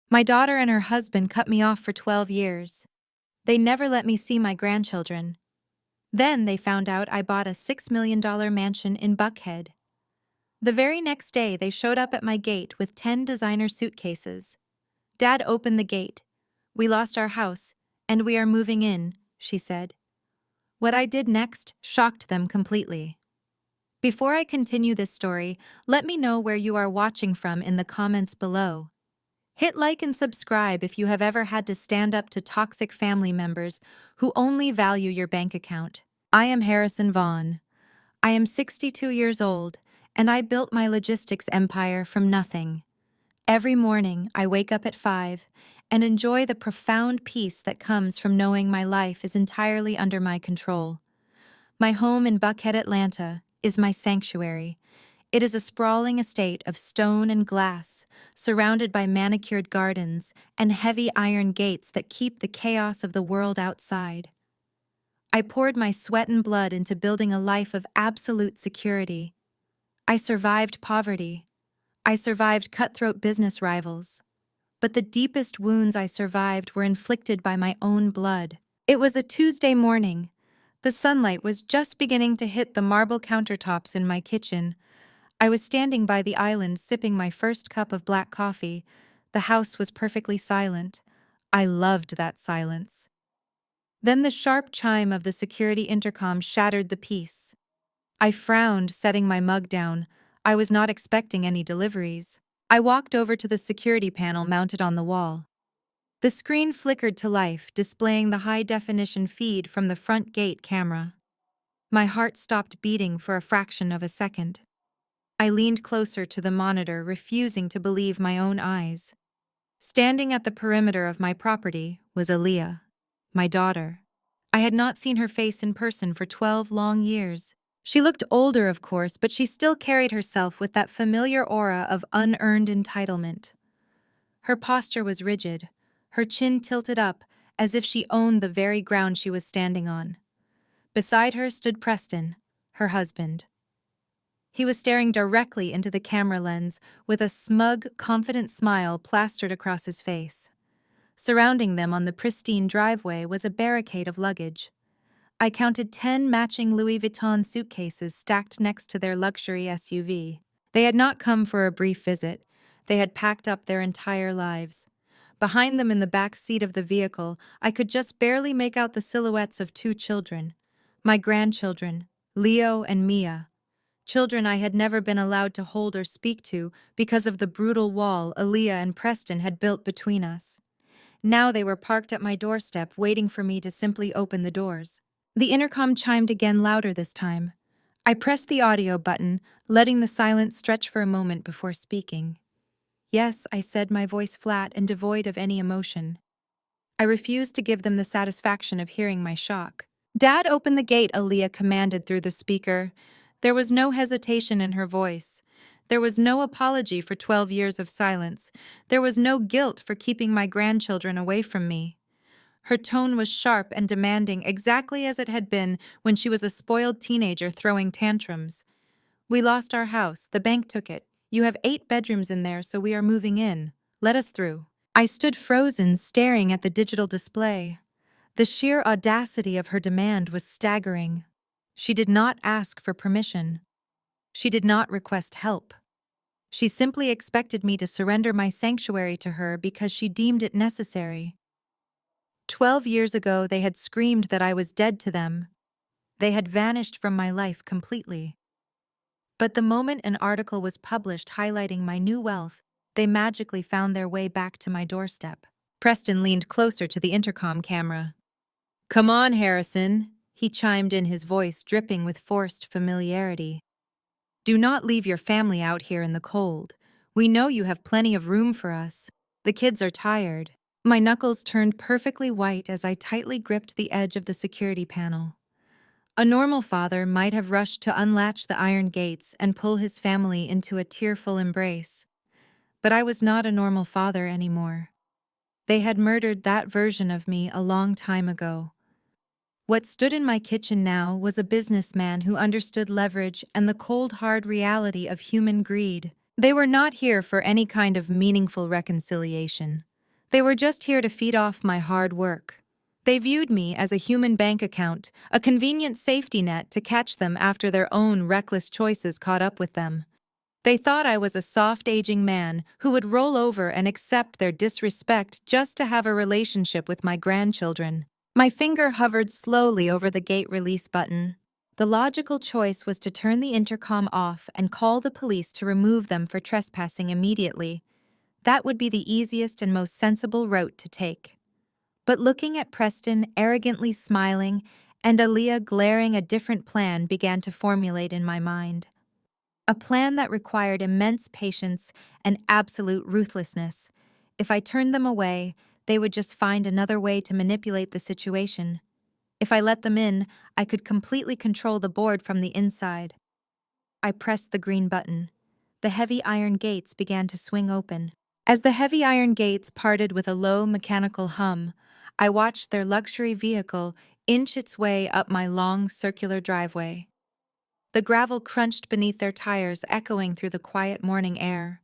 My daughter and her husband cut me off for 12 years. They never let me see my grandchildren. Then they found out I bought a $6 million mansion in Buckhead. The very next day, they showed up at my gate with 10 designer suitcases. Dad opened the gate. "We lost our house, and we are moving in," she said. What I did next shocked them completely. Before I continue this story, let me know where you are watching from in the comments below. Hit like and subscribe if you have ever had to stand up to toxic family members who only value your bank account. I am Harrison Vaughn. I am 62 years old, and I built my logistics empire from nothing. Every morning, I wake up at 5 and enjoy the profound peace that comes from knowing my life is entirely under my control. My home in Buckhead, Atlanta, is my sanctuary. It is a sprawling estate of stone and glass, surrounded by manicured gardens and heavy iron gates that keep the chaos of the world outside. I poured my sweat and blood into building a life of absolute security. I survived poverty. I survived cutthroat business rivals. But the deepest wounds I survived were inflicted by my own blood. It was a Tuesday morning. The sunlight was just beginning to hit the marble countertops in my kitchen. I was standing by the island sipping my first cup of black coffee. The house was perfectly silent. I loved that silence. Then the sharp chime of the security intercom shattered the peace. I frowned, setting my mug down. I was not expecting any deliveries. I walked over to the security panel mounted on the wall. The screen flickered to life, displaying the high-definition feed from the front gate camera. My heart stopped beating for a fraction of a second. I leaned closer to the monitor, refusing to believe my own eyes. Standing at the perimeter of my property was Aaliyah, my daughter. I had not seen her face in person for 12 long years. She looked older, of course, but she still carried herself with that familiar aura of unearned entitlement. Her posture was rigid, her chin tilted up as if she owned the very ground she was standing on. Beside her stood Preston, her husband. He was staring directly into the camera lens with a smug, confident smile plastered across his face. Surrounding them on the pristine driveway was a barricade of luggage. I counted 10 matching Louis Vuitton suitcases stacked next to their luxury SUV. They had not come for a brief visit. They had packed up their entire lives. Behind them in the back seat of the vehicle, I could just barely make out the silhouettes of 2 children. My grandchildren, Leo and Mia. Children I had never been allowed to hold or speak to because of the brutal wall Aaliyah and Preston had built between us. Now they were parked at my doorstep, waiting for me to simply open the doors. The intercom chimed again, louder this time. I pressed the audio button, letting the silence stretch for a moment before speaking. "Yes," I said, my voice flat and devoid of any emotion. I refused to give them the satisfaction of hearing my shock. "Dad, open the gate," Aaliyah commanded through the speaker. There was no hesitation in her voice. There was no apology for 12 years of silence. There was no guilt for keeping my grandchildren away from me. Her tone was sharp and demanding, exactly as it had been when she was a spoiled teenager throwing tantrums. "We lost our house. The bank took it. You have 8 bedrooms in there, so we are moving in. Let us through." I stood frozen, staring at the digital display. The sheer audacity of her demand was staggering. She did not ask for permission. She did not request help. She simply expected me to surrender my sanctuary to her because she deemed it necessary. 12 years ago, they had screamed that I was dead to them. They had vanished from my life completely. But the moment an article was published highlighting my new wealth, they magically found their way back to my doorstep. Preston leaned closer to the intercom camera. "Come on, Harrison," he chimed in, his voice dripping with forced familiarity. "Do not leave your family out here in the cold. We know you have plenty of room for us. The kids are tired." My knuckles turned perfectly white as I tightly gripped the edge of the security panel. A normal father might have rushed to unlatch the iron gates and pull his family into a tearful embrace. But I was not a normal father anymore. They had murdered that version of me a long time ago. What stood in my kitchen now was a businessman who understood leverage and the cold, hard reality of human greed. They were not here for any kind of meaningful reconciliation. They were just here to feed off my hard work. They viewed me as a human bank account, a convenient safety net to catch them after their own reckless choices caught up with them. They thought I was a soft aging man who would roll over and accept their disrespect just to have a relationship with my grandchildren. My finger hovered slowly over the gate release button. The logical choice was to turn the intercom off and call the police to remove them for trespassing immediately. That would be the easiest and most sensible route to take. But looking at Preston arrogantly smiling and Aaliyah glaring, a different plan began to formulate in my mind. A plan that required immense patience and absolute ruthlessness. If I turned them away, they would just find another way to manipulate the situation. If I let them in, I could completely control the board from the inside. I pressed the green button. The heavy iron gates began to swing open. As the heavy iron gates parted with a low mechanical hum, I watched their luxury vehicle inch its way up my long circular driveway. The gravel crunched beneath their tires, echoing through the quiet morning air.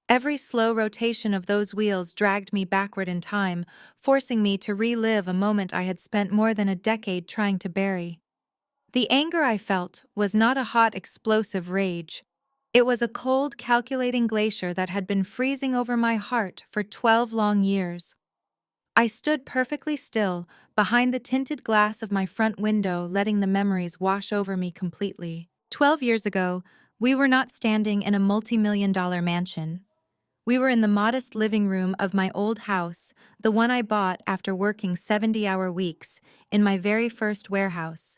Every slow rotation of those wheels dragged me backward in time, forcing me to relive a moment I had spent more than a decade trying to bury. The anger I felt was not a hot, explosive rage. It was a cold, calculating glacier that had been freezing over my heart for 12 long years. I stood perfectly still, behind the tinted glass of my front window, letting the memories wash over me completely. 12 years ago, we were not standing in a multi-million-dollar mansion. We were in the modest living room of my old house, the one I bought after working 70-hour weeks, in my very first warehouse.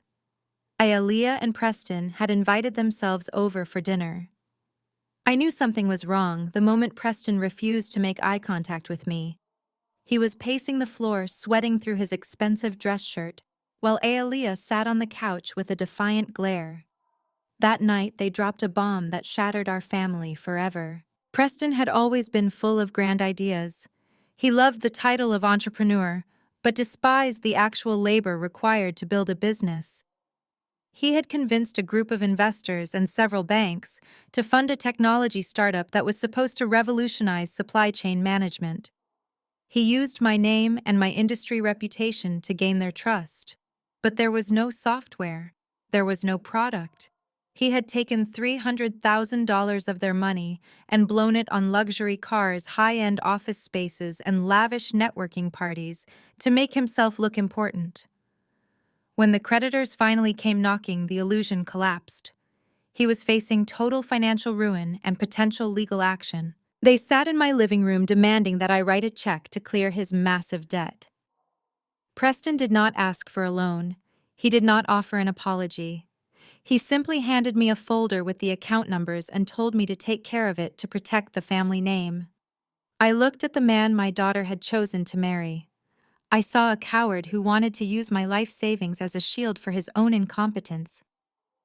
Aaliyah and Preston had invited themselves over for dinner. I knew something was wrong the moment Preston refused to make eye contact with me. He was pacing the floor, sweating through his expensive dress shirt, while Aaliyah sat on the couch with a defiant glare. That night, they dropped a bomb that shattered our family forever. Preston had always been full of grand ideas. He loved the title of entrepreneur, but despised the actual labor required to build a business. He had convinced a group of investors and several banks to fund a technology startup that was supposed to revolutionize supply chain management. He used my name and my industry reputation to gain their trust. But there was no software. There was no product. He had taken $300,000 of their money and blown it on luxury cars, high-end office spaces, and lavish networking parties to make himself look important. When the creditors finally came knocking, the illusion collapsed. He was facing total financial ruin and potential legal action. They sat in my living room demanding that I write a check to clear his massive debt. Preston did not ask for a loan. He did not offer an apology. He simply handed me a folder with the account numbers and told me to take care of it to protect the family name. I looked at the man my daughter had chosen to marry. I saw a coward who wanted to use my life savings as a shield for his own incompetence.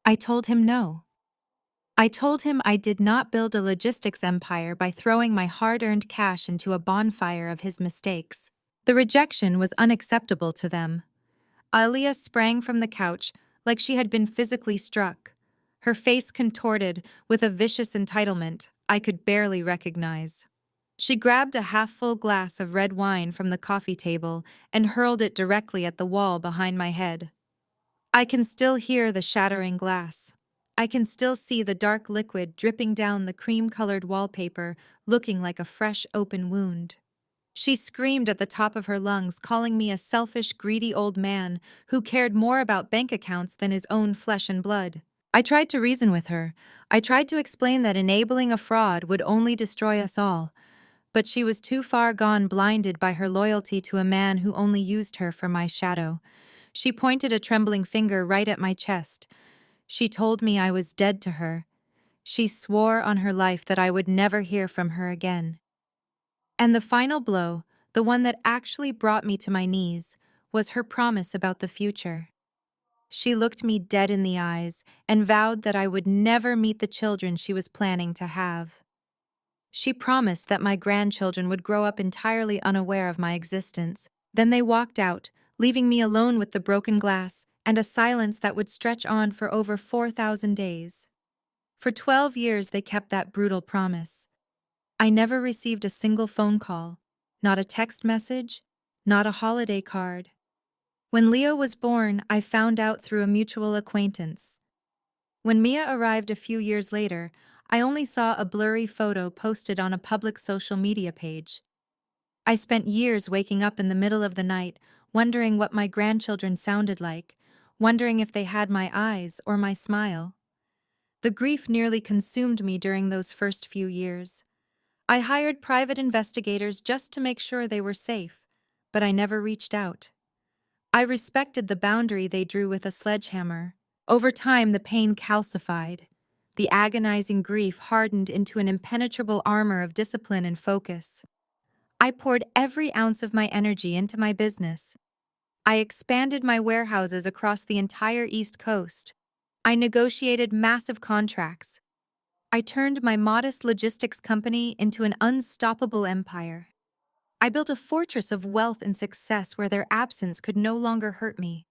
I told him no. I told him I did not build a logistics empire by throwing my hard-earned cash into a bonfire of his mistakes. The rejection was unacceptable to them. Aaliyah sprang from the couch like she had been physically struck, her face contorted with a vicious entitlement I could barely recognize. She grabbed a half-full glass of red wine from the coffee table and hurled it directly at the wall behind my head. I can still hear the shattering glass. I can still see the dark liquid dripping down the cream-colored wallpaper, looking like a fresh open wound. She screamed at the top of her lungs, calling me a selfish, greedy old man who cared more about bank accounts than his own flesh and blood. I tried to reason with her. I tried to explain that enabling a fraud would only destroy us all. But she was too far gone, blinded by her loyalty to a man who only used her for my shadow. She pointed a trembling finger right at my chest. She told me I was dead to her. She swore on her life that I would never hear from her again. And the final blow, the one that actually brought me to my knees, was her promise about the future. She looked me dead in the eyes and vowed that I would never meet the children she was planning to have. She promised that my grandchildren would grow up entirely unaware of my existence. Then they walked out, leaving me alone with the broken glass and a silence that would stretch on for over 4,000 days. For 12 years they kept that brutal promise. I never received a single phone call, not a text message, not a holiday card. When Leo was born, I found out through a mutual acquaintance. When Mia arrived a few years later, I only saw a blurry photo posted on a public social media page. I spent years waking up in the middle of the night, wondering what my grandchildren sounded like, wondering if they had my eyes or my smile. The grief nearly consumed me during those first few years. I hired private investigators just to make sure they were safe, but I never reached out. I respected the boundary they drew with a sledgehammer. Over time, the pain calcified. The agonizing grief hardened into an impenetrable armor of discipline and focus. I poured every ounce of my energy into my business. I expanded my warehouses across the entire East Coast. I negotiated massive contracts. I turned my modest logistics company into an unstoppable empire. I built a fortress of wealth and success where their absence could no longer hurt me.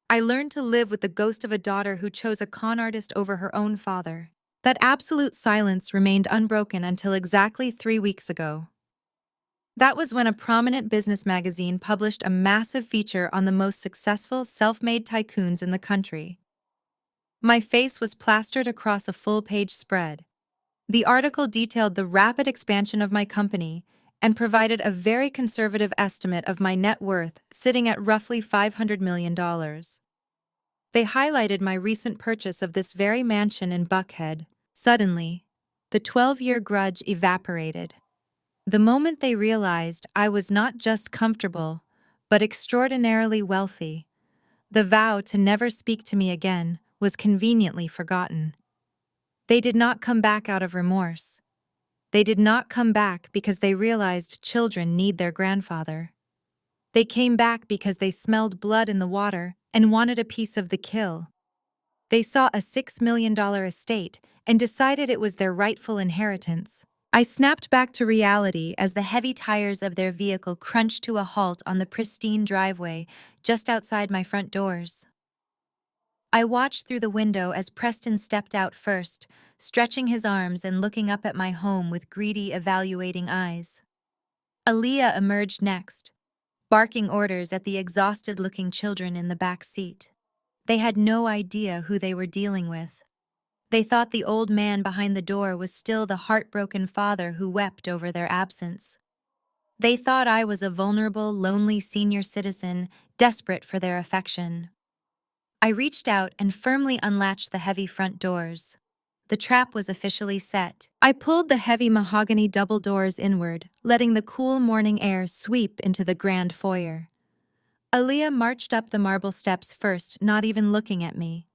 I learned to live with the ghost of a daughter who chose a con artist over her own father. That absolute silence remained unbroken until exactly 3 weeks ago. That was when a prominent business magazine published a massive feature on the most successful self-made tycoons in the country. My face was plastered across a full-page spread. The article detailed the rapid expansion of my company and provided a very conservative estimate of my net worth, sitting at roughly $500 million. They highlighted my recent purchase of this very mansion in Buckhead. Suddenly, the 12-year grudge evaporated. The moment they realized I was not just comfortable, but extraordinarily wealthy, the vow to never speak to me again was conveniently forgotten. They did not come back out of remorse. They did not come back because they realized children need their grandfather. They came back because they smelled blood in the water and wanted a piece of the kill. They saw a $6 million estate and decided it was their rightful inheritance. I snapped back to reality as the heavy tires of their vehicle crunched to a halt on the pristine driveway just outside my front doors. I watched through the window as Preston stepped out first, stretching his arms and looking up at my home with greedy, evaluating eyes. Aaliyah emerged next, barking orders at the exhausted-looking children in the back seat. They had no idea who they were dealing with. They thought the old man behind the door was still the heartbroken father who wept over their absence. They thought I was a vulnerable, lonely senior citizen, desperate for their affection. I reached out and firmly unlatched the heavy front doors. The trap was officially set. I pulled the heavy mahogany double doors inward, letting the cool morning air sweep into the grand foyer. Aaliyah marched up the marble steps first, not even looking at me.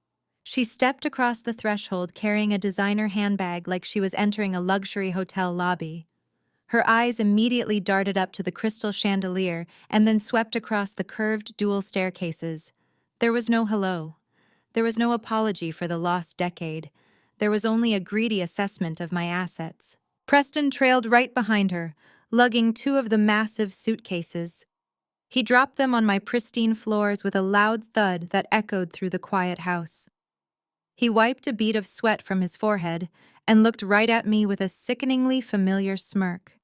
She stepped across the threshold carrying a designer handbag like she was entering a luxury hotel lobby. Her eyes immediately darted up to the crystal chandelier and then swept across the curved dual staircases. There was no hello. There was no apology for the lost decade. There was only a greedy assessment of my assets. Preston trailed right behind her, lugging two of the massive suitcases. He dropped them on my pristine floors with a loud thud that echoed through the quiet house. He wiped a bead of sweat from his forehead and looked right at me with a sickeningly familiar smirk.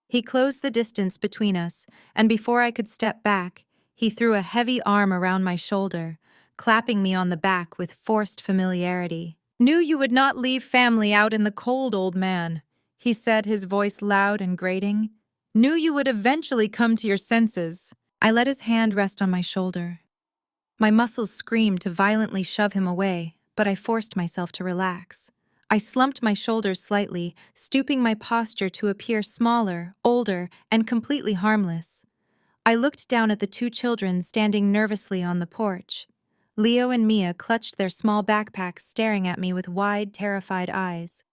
He closed the distance between us, and before I could step back, he threw a heavy arm around my shoulder, clapping me on the back with forced familiarity. "Knew you would not leave family out in the cold, old man," he said, his voice loud and grating. "Knew you would eventually come to your senses." I let his hand rest on my shoulder. My muscles screamed to violently shove him away, but I forced myself to relax. I slumped my shoulders slightly, stooping my posture to appear smaller, older, and completely harmless. I looked down at the two children standing nervously on the porch. Leo and Mia clutched their small backpacks, staring at me with wide, terrified eyes.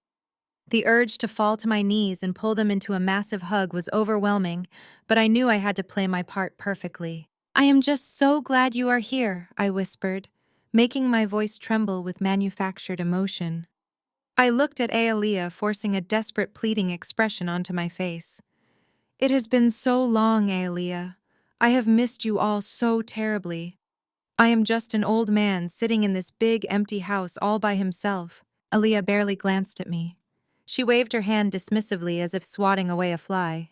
The urge to fall to my knees and pull them into a massive hug was overwhelming, but I knew I had to play my part perfectly. "I am just so glad you are here," I whispered, making my voice tremble with manufactured emotion. I looked at Aaliyah, forcing a desperate, pleading expression onto my face. "It has been so long, Aaliyah. I have missed you all so terribly. I am just an old man sitting in this big, empty house all by himself." Aaliyah barely glanced at me. She waved her hand dismissively as if swatting away a fly.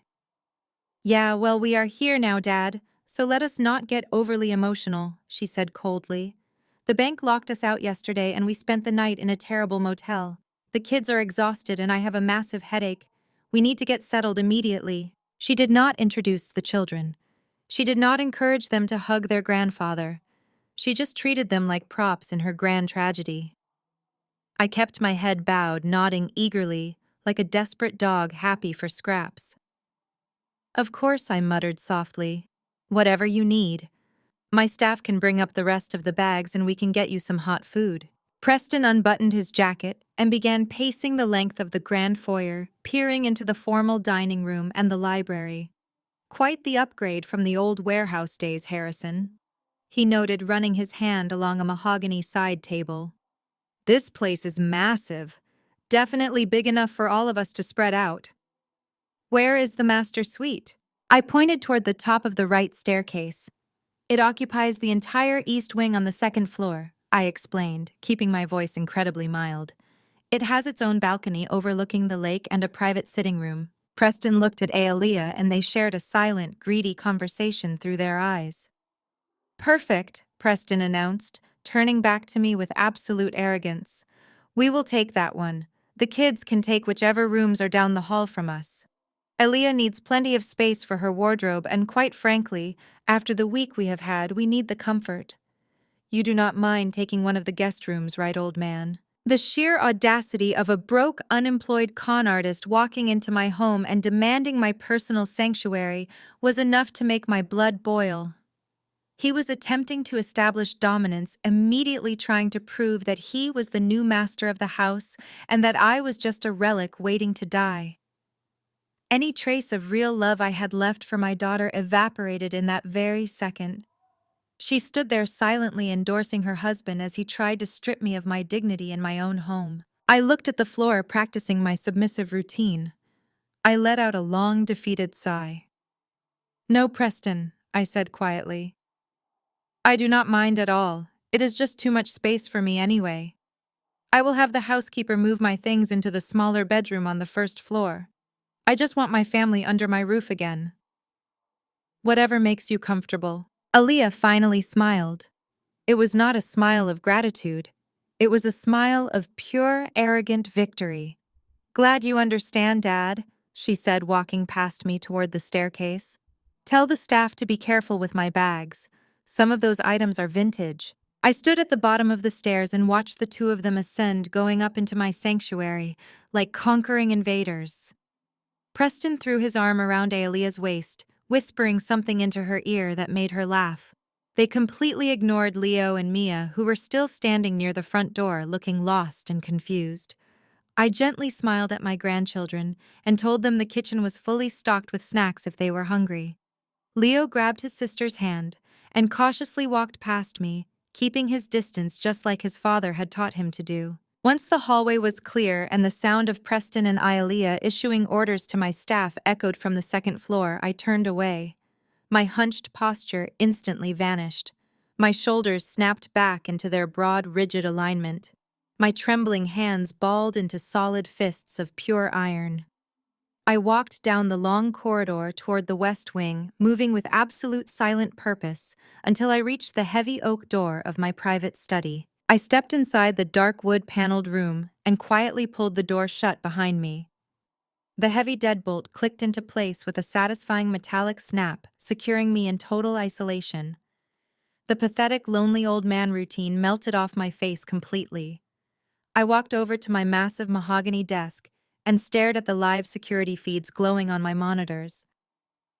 Yeah, well, we are here now, Dad, so let us not get overly emotional, she said coldly. The bank locked us out yesterday and we spent the night in a terrible motel. The kids are exhausted and I have a massive headache. We need to get settled immediately. She did not introduce the children. She did not encourage them to hug their grandfather. She just treated them like props in her grand tragedy. I kept my head bowed, nodding eagerly, like a desperate dog happy for scraps. Of course, I muttered softly. Whatever you need. My staff can bring up the rest of the bags and we can get you some hot food. Preston unbuttoned his jacket and began pacing the length of the grand foyer, peering into the formal dining room and the library. Quite the upgrade from the old warehouse days, Harrison, he noted, running his hand along a mahogany side table. This place is massive. Definitely big enough for all of us to spread out. Where is the master suite? I pointed toward the top of the right staircase. It occupies the entire east wing on the second floor, I explained, keeping my voice incredibly mild. It has its own balcony overlooking the lake and a private sitting room. Preston looked at Aaliyah and they shared a silent, greedy conversation through their eyes. Perfect, Preston announced, turning back to me with absolute arrogance. We will take that one. The kids can take whichever rooms are down the hall from us. Aaliyah needs plenty of space for her wardrobe, and quite frankly, after the week we have had, we need the comfort. You do not mind taking one of the guest rooms, right, old man? The sheer audacity of a broke, unemployed con artist walking into my home and demanding my personal sanctuary was enough to make my blood boil. He was attempting to establish dominance, immediately trying to prove that he was the new master of the house and that I was just a relic waiting to die. Any trace of real love I had left for my daughter evaporated in that very second. She stood there silently endorsing her husband as he tried to strip me of my dignity in my own home. I looked at the floor, practicing my submissive routine. I let out a long, defeated sigh. No, Preston, I said quietly. I do not mind at all. It is just too much space for me anyway. I will have the housekeeper move my things into the smaller bedroom on the first floor. I just want my family under my roof again. Whatever makes you comfortable. Aaliyah finally smiled. It was not a smile of gratitude. It was a smile of pure, arrogant victory. Glad you understand, Dad, she said, walking past me toward the staircase. Tell the staff to be careful with my bags. Some of those items are vintage. I stood at the bottom of the stairs and watched the two of them ascend, going up into my sanctuary, like conquering invaders. Preston threw his arm around Aaliyah's waist, whispering something into her ear that made her laugh. They completely ignored Leo and Mia, who were still standing near the front door, looking lost and confused. I gently smiled at my grandchildren and told them the kitchen was fully stocked with snacks if they were hungry. Leo grabbed his sister's hand and cautiously walked past me, keeping his distance just like his father had taught him to do. Once the hallway was clear and the sound of Preston and Aaliyah issuing orders to my staff echoed from the second floor, I turned away. My hunched posture instantly vanished. My shoulders snapped back into their broad, rigid alignment. My trembling hands balled into solid fists of pure iron. I walked down the long corridor toward the west wing, moving with absolute silent purpose, until I reached the heavy oak door of my private study. I stepped inside the dark wood-paneled room and quietly pulled the door shut behind me. The heavy deadbolt clicked into place with a satisfying metallic snap, securing me in total isolation. The pathetic, lonely old man routine melted off my face completely. I walked over to my massive mahogany desk and stared at the live security feeds glowing on my monitors.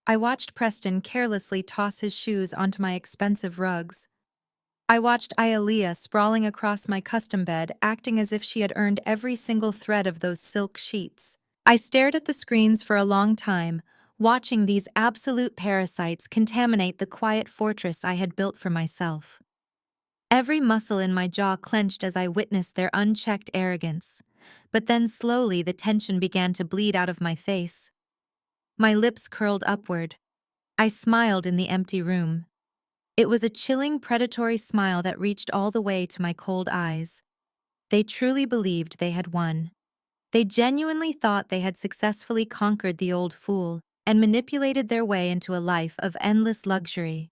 I watched Preston carelessly toss his shoes onto my expensive rugs. I watched Aaliyah sprawling across my custom bed, acting as if she had earned every single thread of those silk sheets. I stared at the screens for a long time, watching these absolute parasites contaminate the quiet fortress I had built for myself. Every muscle in my jaw clenched as I witnessed their unchecked arrogance, but then slowly the tension began to bleed out of my face. My lips curled upward. I smiled in the empty room. It was a chilling, predatory smile that reached all the way to my cold eyes. They truly believed they had won. They genuinely thought they had successfully conquered the old fool. and manipulated their way into a life of endless luxury.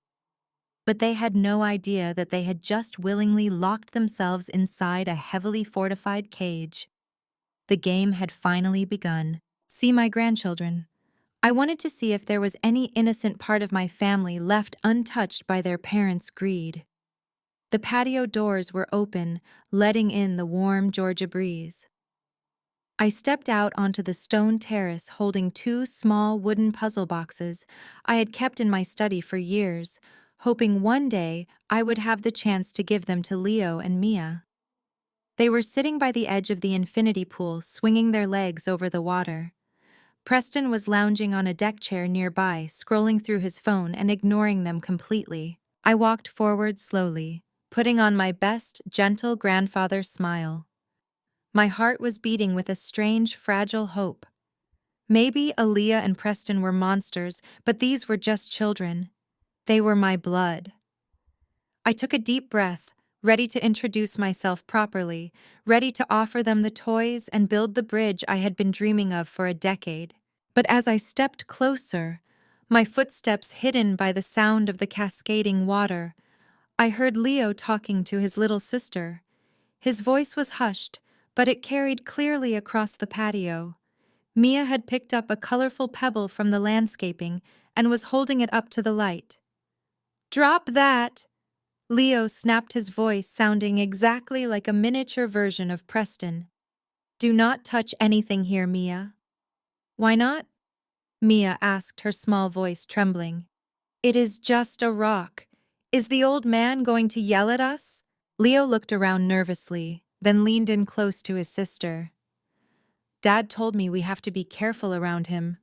But they had no idea that they had just willingly locked themselves inside a heavily fortified cage. The game had finally begun. See my grandchildren. I wanted to see if there was any innocent part of my family left untouched by their parents' greed. The patio doors were open, letting in the warm Georgia breeze. I stepped out onto the stone terrace holding two small wooden puzzle boxes I had kept in my study for years, hoping one day I would have the chance to give them to Leo and Mia. They were sitting by the edge of the infinity pool, swinging their legs over the water. Preston was lounging on a deck chair nearby, scrolling through his phone and ignoring them completely. I walked forward slowly, putting on my best, gentle grandfather smile. My heart was beating with a strange, fragile hope. Maybe Aaliyah and Preston were monsters, but these were just children. They were my blood. I took a deep breath, ready to introduce myself properly, ready to offer them the toys and build the bridge I had been dreaming of for a decade. But as I stepped closer, my footsteps hidden by the sound of the cascading water, I heard Leo talking to his little sister. His voice was hushed, but it carried clearly across the patio. Mia had picked up a colorful pebble from the landscaping and was holding it up to the light. "Drop that!" Leo snapped, his voice sounding exactly like a miniature version of Preston. "Do not touch anything here, Mia." "Why not?" Mia asked, her small voice trembling. "It is just a rock. Is the old man going to yell at us?" Leo looked around nervously, then leaned in close to his sister. "Dad told me we have to be careful around him.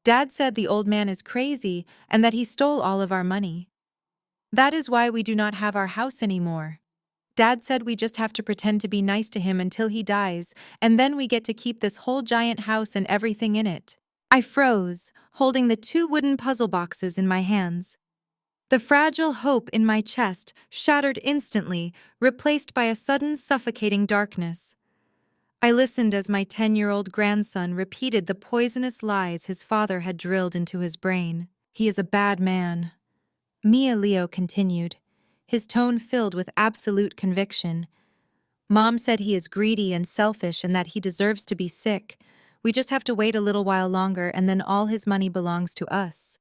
Dad said the old man is crazy and that he stole all of our money. That is why we do not have our house anymore. Dad said we just have to pretend to be nice to him until he dies, and then we get to keep this whole giant house and everything in it." I froze, holding the two wooden puzzle boxes in my hands. The fragile hope in my chest shattered instantly, replaced by a sudden suffocating darkness. I listened as my 10-year-old grandson repeated the poisonous lies his father had drilled into his brain. "He is a bad man," Leo continued, his tone filled with absolute conviction. "Mom said he is greedy and selfish and that he deserves to be sick. We just have to wait a little while longer and then all his money belongs to us.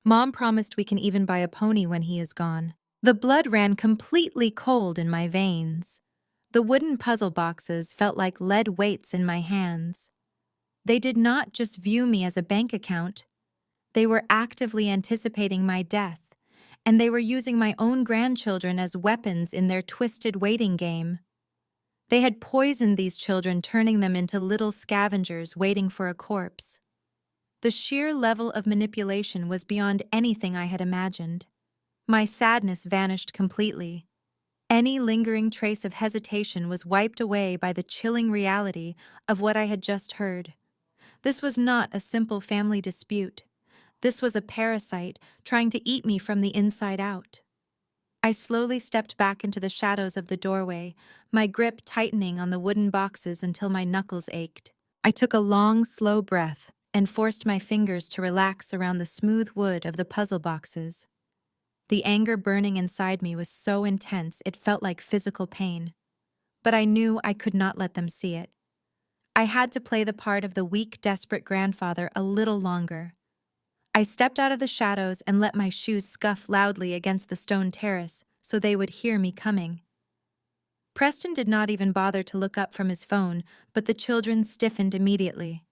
Mom promised we can even buy a pony when he is gone." The blood ran completely cold in my veins. The wooden puzzle boxes felt like lead weights in my hands. They did not just view me as a bank account. They were actively anticipating my death, and they were using my own grandchildren as weapons in their twisted waiting game. They had poisoned these children, turning them into little scavengers waiting for a corpse. The sheer level of manipulation was beyond anything I had imagined. My sadness vanished completely. Any lingering trace of hesitation was wiped away by the chilling reality of what I had just heard. This was not a simple family dispute. This was a parasite trying to eat me from the inside out. I slowly stepped back into the shadows of the doorway, my grip tightening on the wooden boxes until my knuckles ached. I took a long, slow breath and forced my fingers to relax around the smooth wood of the puzzle boxes. The anger burning inside me was so intense it felt like physical pain. But I knew I could not let them see it. I had to play the part of the weak, desperate grandfather a little longer. I stepped out of the shadows and let my shoes scuff loudly against the stone terrace so they would hear me coming. Preston did not even bother to look up from his phone, but the children stiffened immediately.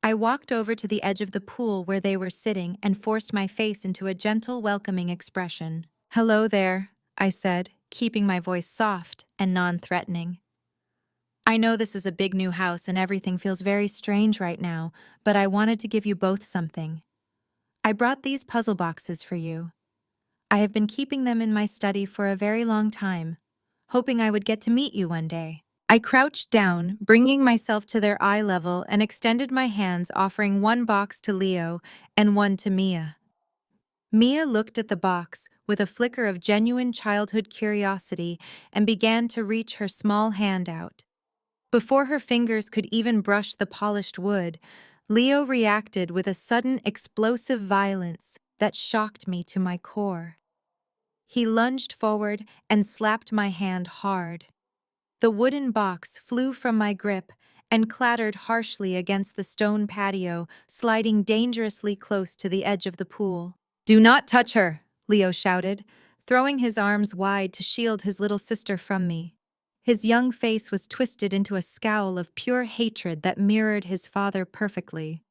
I walked over to the edge of the pool where they were sitting and forced my face into a gentle, welcoming expression. "Hello there," I said, keeping my voice soft and non-threatening. "I know this is a big new house and everything feels very strange right now, but I wanted to give you both something. I brought these puzzle boxes for you. I have been keeping them in my study for a very long time, hoping I would get to meet you one day." I crouched down, bringing myself to their eye level, and extended my hands, offering one box to Leo and one to Mia. Mia looked at the box with a flicker of genuine childhood curiosity and began to reach her small hand out. Before her fingers could even brush the polished wood, Leo reacted with a sudden explosive violence that shocked me to my core. He lunged forward and slapped my hand hard. The wooden box flew from my grip and clattered harshly against the stone patio, sliding dangerously close to the edge of the pool. "Do not touch her," Leo shouted, throwing his arms wide to shield his little sister from me. His young face was twisted into a scowl of pure hatred that mirrored his father perfectly.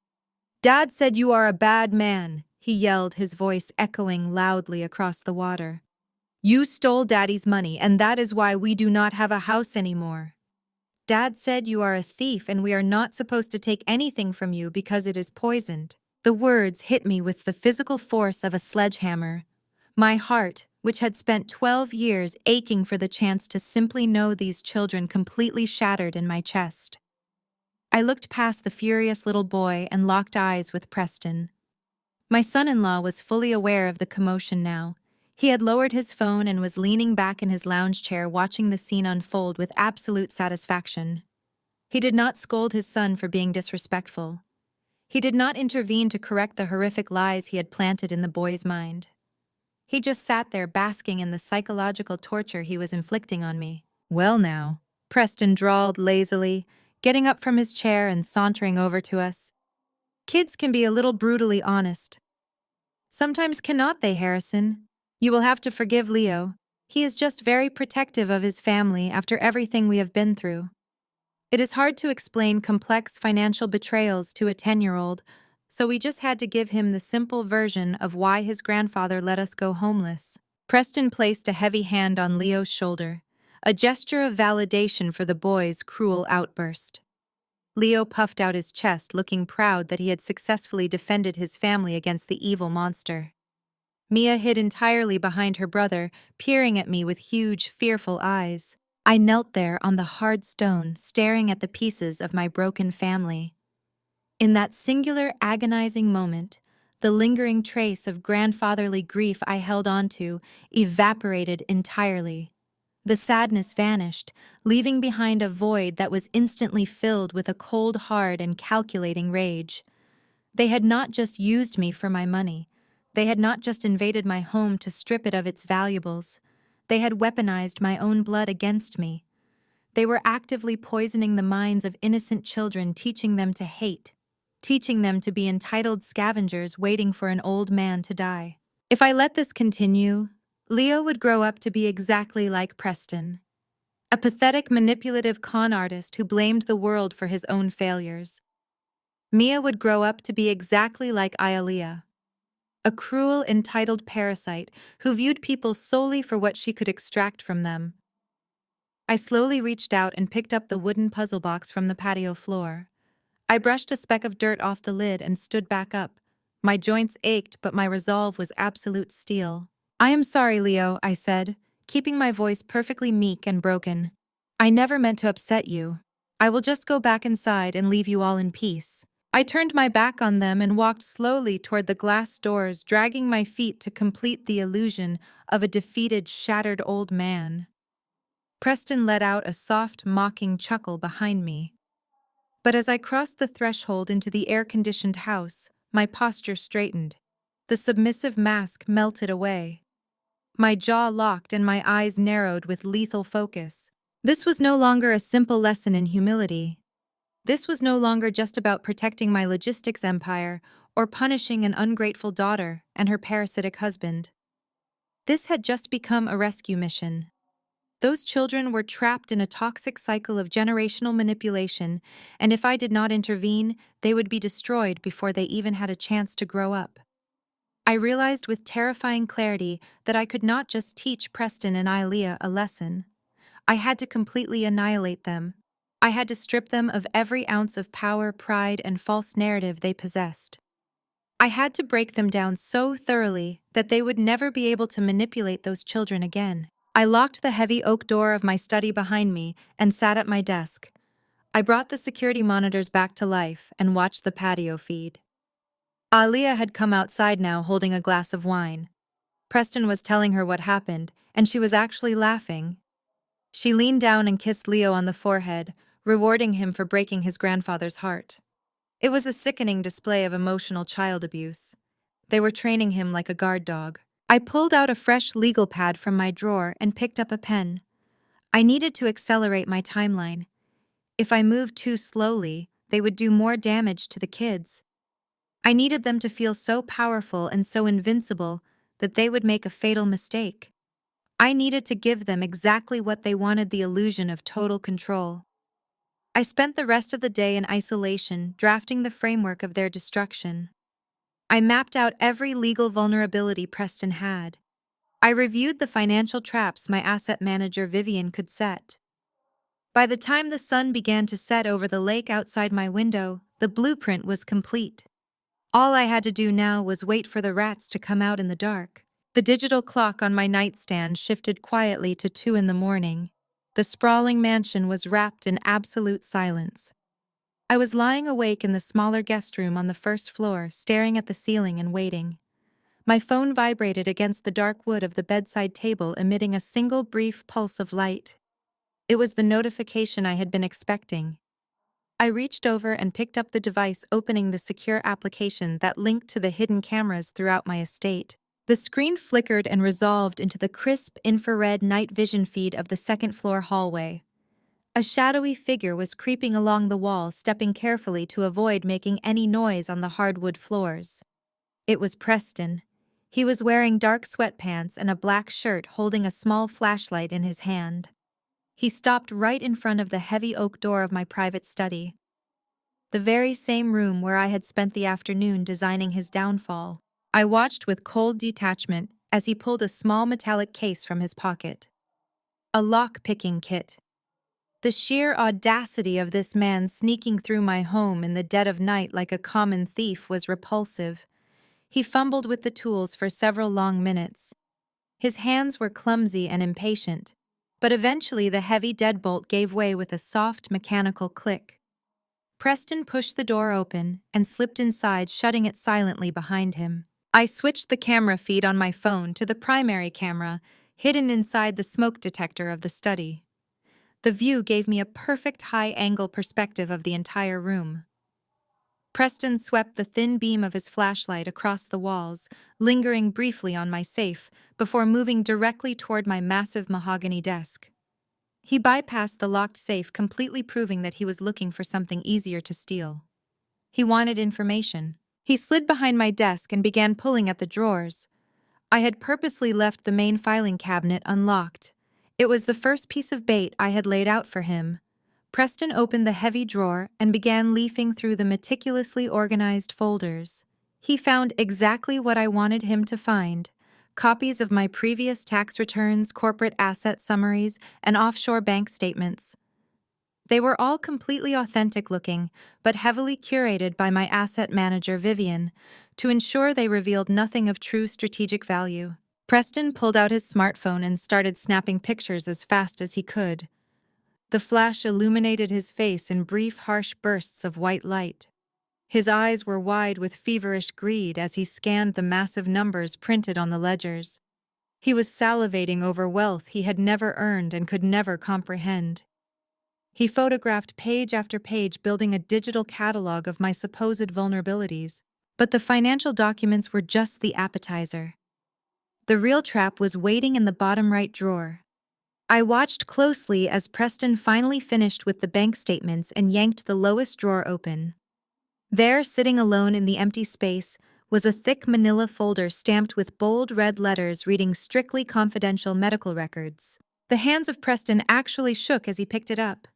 "Dad said you are a bad man," he yelled, his voice echoing loudly across the water. "You stole Daddy's money, and that is why we do not have a house anymore. Dad said you are a thief and we are not supposed to take anything from you because it is poisoned." The words hit me with the physical force of a sledgehammer. My heart, which had spent 12 years aching for the chance to simply know these children, completely shattered in my chest. I looked past the furious little boy and locked eyes with Preston. My son-in-law was fully aware of the commotion now. He had lowered his phone and was leaning back in his lounge chair watching the scene unfold with absolute satisfaction. He did not scold his son for being disrespectful. He did not intervene to correct the horrific lies he had planted in the boy's mind. He just sat there basking in the psychological torture he was inflicting on me. "Well now," Preston drawled lazily, getting up from his chair and sauntering over to us. "Kids can be a little brutally honest. Sometimes cannot they, Harrison? You will have to forgive Leo. He is just very protective of his family after everything we have been through." It is hard to explain complex financial betrayals to a 10-year-old, so we just had to give him the simple version of why his grandfather let us go homeless. Preston placed a heavy hand on Leo's shoulder, a gesture of validation for the boy's cruel outburst. Leo puffed out his chest, looking proud that he had successfully defended his family against the evil monster. Mia hid entirely behind her brother, peering at me with huge, fearful eyes. I knelt there on the hard stone, staring at the pieces of my broken family. In that singular, agonizing moment, the lingering trace of grandfatherly grief I held onto evaporated entirely. The sadness vanished, leaving behind a void that was instantly filled with a cold, hard, and calculating rage. They had not just used me for my money. They had not just invaded my home to strip it of its valuables. They had weaponized my own blood against me. They were actively poisoning the minds of innocent children, teaching them to hate, teaching them to be entitled scavengers waiting for an old man to die. If I let this continue, Leo would grow up to be exactly like Preston, a pathetic, manipulative con artist who blamed the world for his own failures. Mia would grow up to be exactly like Ialea, a cruel, entitled parasite who viewed people solely for what she could extract from them. I slowly reached out and picked up the wooden puzzle box from the patio floor. I brushed a speck of dirt off the lid and stood back up. My joints ached, but my resolve was absolute steel. "I am sorry, Leo," I said, keeping my voice perfectly meek and broken. "I never meant to upset you. I will just go back inside and leave you all in peace." I turned my back on them and walked slowly toward the glass doors, dragging my feet to complete the illusion of a defeated, shattered old man. Preston let out a soft, mocking chuckle behind me. But as I crossed the threshold into the air-conditioned house, my posture straightened. The submissive mask melted away. My jaw locked and my eyes narrowed with lethal focus. This was no longer a simple lesson in humility. This was no longer just about protecting my logistics empire or punishing an ungrateful daughter and her parasitic husband. This had just become a rescue mission. Those children were trapped in a toxic cycle of generational manipulation, and if I did not intervene, they would be destroyed before they even had a chance to grow up. I realized with terrifying clarity that I could not just teach Preston and Ialea a lesson. I had to completely annihilate them. I had to strip them of every ounce of power, pride, and false narrative they possessed. I had to break them down so thoroughly that they would never be able to manipulate those children again. I locked the heavy oak door of my study behind me and sat at my desk. I brought the security monitors back to life and watched the patio feed. Aaliyah had come outside now holding a glass of wine. Preston was telling her what happened, and she was actually laughing. She leaned down and kissed Leo on the forehead, rewarding him for breaking his grandfather's heart. It was a sickening display of emotional child abuse. They were training him like a guard dog. I pulled out a fresh legal pad from my drawer and picked up a pen. I needed to accelerate my timeline. If I moved too slowly, they would do more damage to the kids. I needed them to feel so powerful and so invincible that they would make a fatal mistake. I needed to give them exactly what they wanted, the illusion of total control. I spent the rest of the day in isolation, drafting the framework of their destruction. I mapped out every legal vulnerability Preston had. I reviewed the financial traps my asset manager Vivian could set. By the time the sun began to set over the lake outside my window, the blueprint was complete. All I had to do now was wait for the rats to come out in the dark. The digital clock on my nightstand shifted quietly to 2 in the morning. The sprawling mansion was wrapped in absolute silence. I was lying awake in the smaller guest room on the first floor, staring at the ceiling and waiting. My phone vibrated against the dark wood of the bedside table, emitting a single brief pulse of light. It was the notification I had been expecting. I reached over and picked up the device, opening the secure application that linked to the hidden cameras throughout my estate. The screen flickered and resolved into the crisp infrared night vision feed of the second-floor hallway. A shadowy figure was creeping along the wall, stepping carefully to avoid making any noise on the hardwood floors. It was Preston. He was wearing dark sweatpants and a black shirt, holding a small flashlight in his hand. He stopped right in front of the heavy oak door of my private study, the very same room where I had spent the afternoon designing his downfall. I watched with cold detachment as he pulled a small metallic case from his pocket. A lock-picking kit. The sheer audacity of this man sneaking through my home in the dead of night like a common thief was repulsive. He fumbled with the tools for several long minutes. His hands were clumsy and impatient, but eventually the heavy deadbolt gave way with a soft mechanical click. Preston pushed the door open and slipped inside, shutting it silently behind him. I switched the camera feed on my phone to the primary camera, hidden inside the smoke detector of the study. The view gave me a perfect high-angle perspective of the entire room. Preston swept the thin beam of his flashlight across the walls, lingering briefly on my safe before moving directly toward my massive mahogany desk. He bypassed the locked safe, completely proving that he was looking for something easier to steal. He wanted information. He slid behind my desk and began pulling at the drawers. I had purposely left the main filing cabinet unlocked. It was the first piece of bait I had laid out for him. Preston opened the heavy drawer and began leafing through the meticulously organized folders. He found exactly what I wanted him to find: copies of my previous tax returns, corporate asset summaries, and offshore bank statements. They were all completely authentic looking, but heavily curated by my asset manager Vivian, to ensure they revealed nothing of true strategic value. Preston pulled out his smartphone and started snapping pictures as fast as he could. The flash illuminated his face in brief, harsh bursts of white light. His eyes were wide with feverish greed as he scanned the massive numbers printed on the ledgers. He was salivating over wealth he had never earned and could never comprehend. He photographed page after page, building a digital catalog of my supposed vulnerabilities. But the financial documents were just the appetizer. The real trap was waiting in the bottom right drawer. I watched closely as Preston finally finished with the bank statements and yanked the lowest drawer open. There, sitting alone in the empty space, was a thick manila folder stamped with bold red letters reading "Strictly Confidential Medical Records." The hands of Preston actually shook as he picked it up.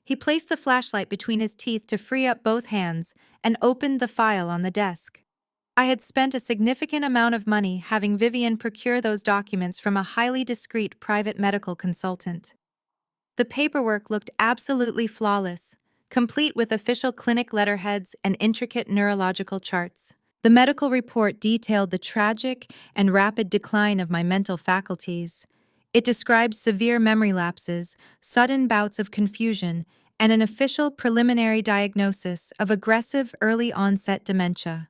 He placed the flashlight between his teeth to free up both hands and opened the file on the desk. I had spent a significant amount of money having Vivian procure those documents from a highly discreet private medical consultant. The paperwork looked absolutely flawless, complete with official clinic letterheads and intricate neurological charts. The medical report detailed the tragic and rapid decline of my mental faculties. It described severe memory lapses, sudden bouts of confusion, and an official preliminary diagnosis of aggressive early-onset dementia.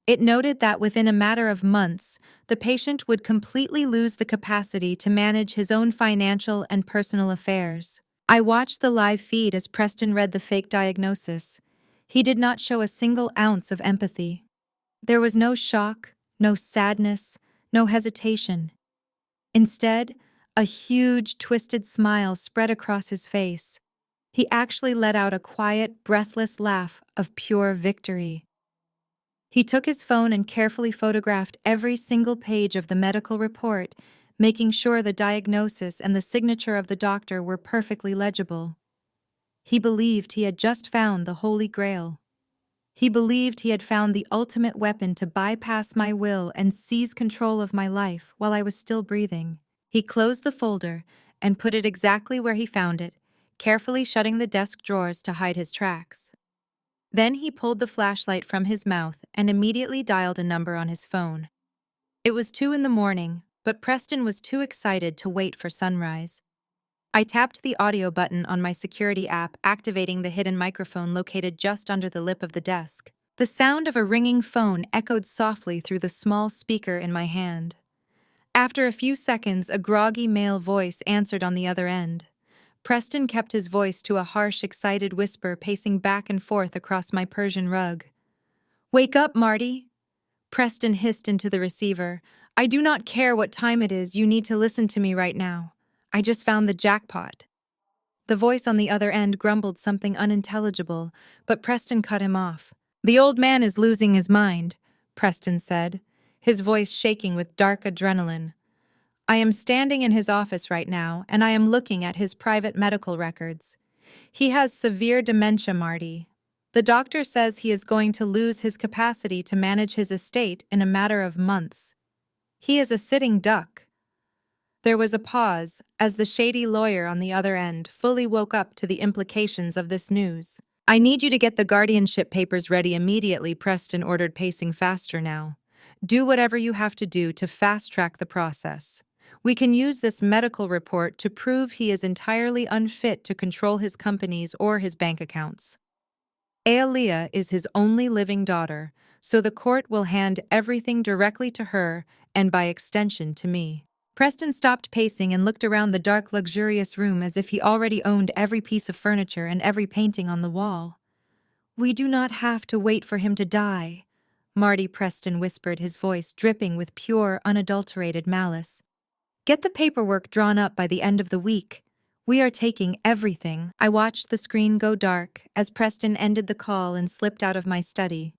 It noted that within a matter of months, the patient would completely lose the capacity to manage his own financial and personal affairs. I watched the live feed as Preston read the fake diagnosis. He did not show a single ounce of empathy. There was no shock, no sadness, no hesitation. Instead, a huge, twisted smile spread across his face. He actually let out a quiet, breathless laugh of pure victory. He took his phone and carefully photographed every single page of the medical report, making sure the diagnosis and the signature of the doctor were perfectly legible. He believed he had just found the Holy Grail. He believed he had found the ultimate weapon to bypass my will and seize control of my life while I was still breathing. He closed the folder and put it exactly where he found it, carefully shutting the desk drawers to hide his tracks. Then he pulled the flashlight from his mouth and immediately dialed a number on his phone. It was 2 in the morning, but Preston was too excited to wait for sunrise. I tapped the audio button on my security app, activating the hidden microphone located just under the lip of the desk. The sound of a ringing phone echoed softly through the small speaker in my hand. After a few seconds, a groggy male voice answered on the other end. Preston kept his voice to a harsh, excited whisper, pacing back and forth across my Persian rug. "Wake up, Marty!" Preston hissed into the receiver. "I do not care what time it is, you need to listen to me right now. I just found the jackpot." The voice on the other end grumbled something unintelligible, but Preston cut him off. "The old man is losing his mind," Preston said, his voice shaking with dark adrenaline. "I am standing in his office right now, and I am looking at his private medical records. He has severe dementia, Marty. The doctor says he is going to lose his capacity to manage his estate in a matter of months. He is a sitting duck." There was a pause as the shady lawyer on the other end fully woke up to the implications of this news. "I need you to get the guardianship papers ready immediately," Preston ordered, pacing faster now. "Do whatever you have to do to fast-track the process. We can use this medical report to prove he is entirely unfit to control his companies or his bank accounts. Aaliyah is his only living daughter, so the court will hand everything directly to her and by extension to me." Preston stopped pacing and looked around the dark, luxurious room as if he already owned every piece of furniture and every painting on the wall. "We do not have to wait for him to die," Marty Preston whispered, his voice dripping with pure, unadulterated malice. "Get the paperwork drawn up by the end of the week. We are taking everything." I watched the screen go dark as Preston ended the call and slipped out of my study.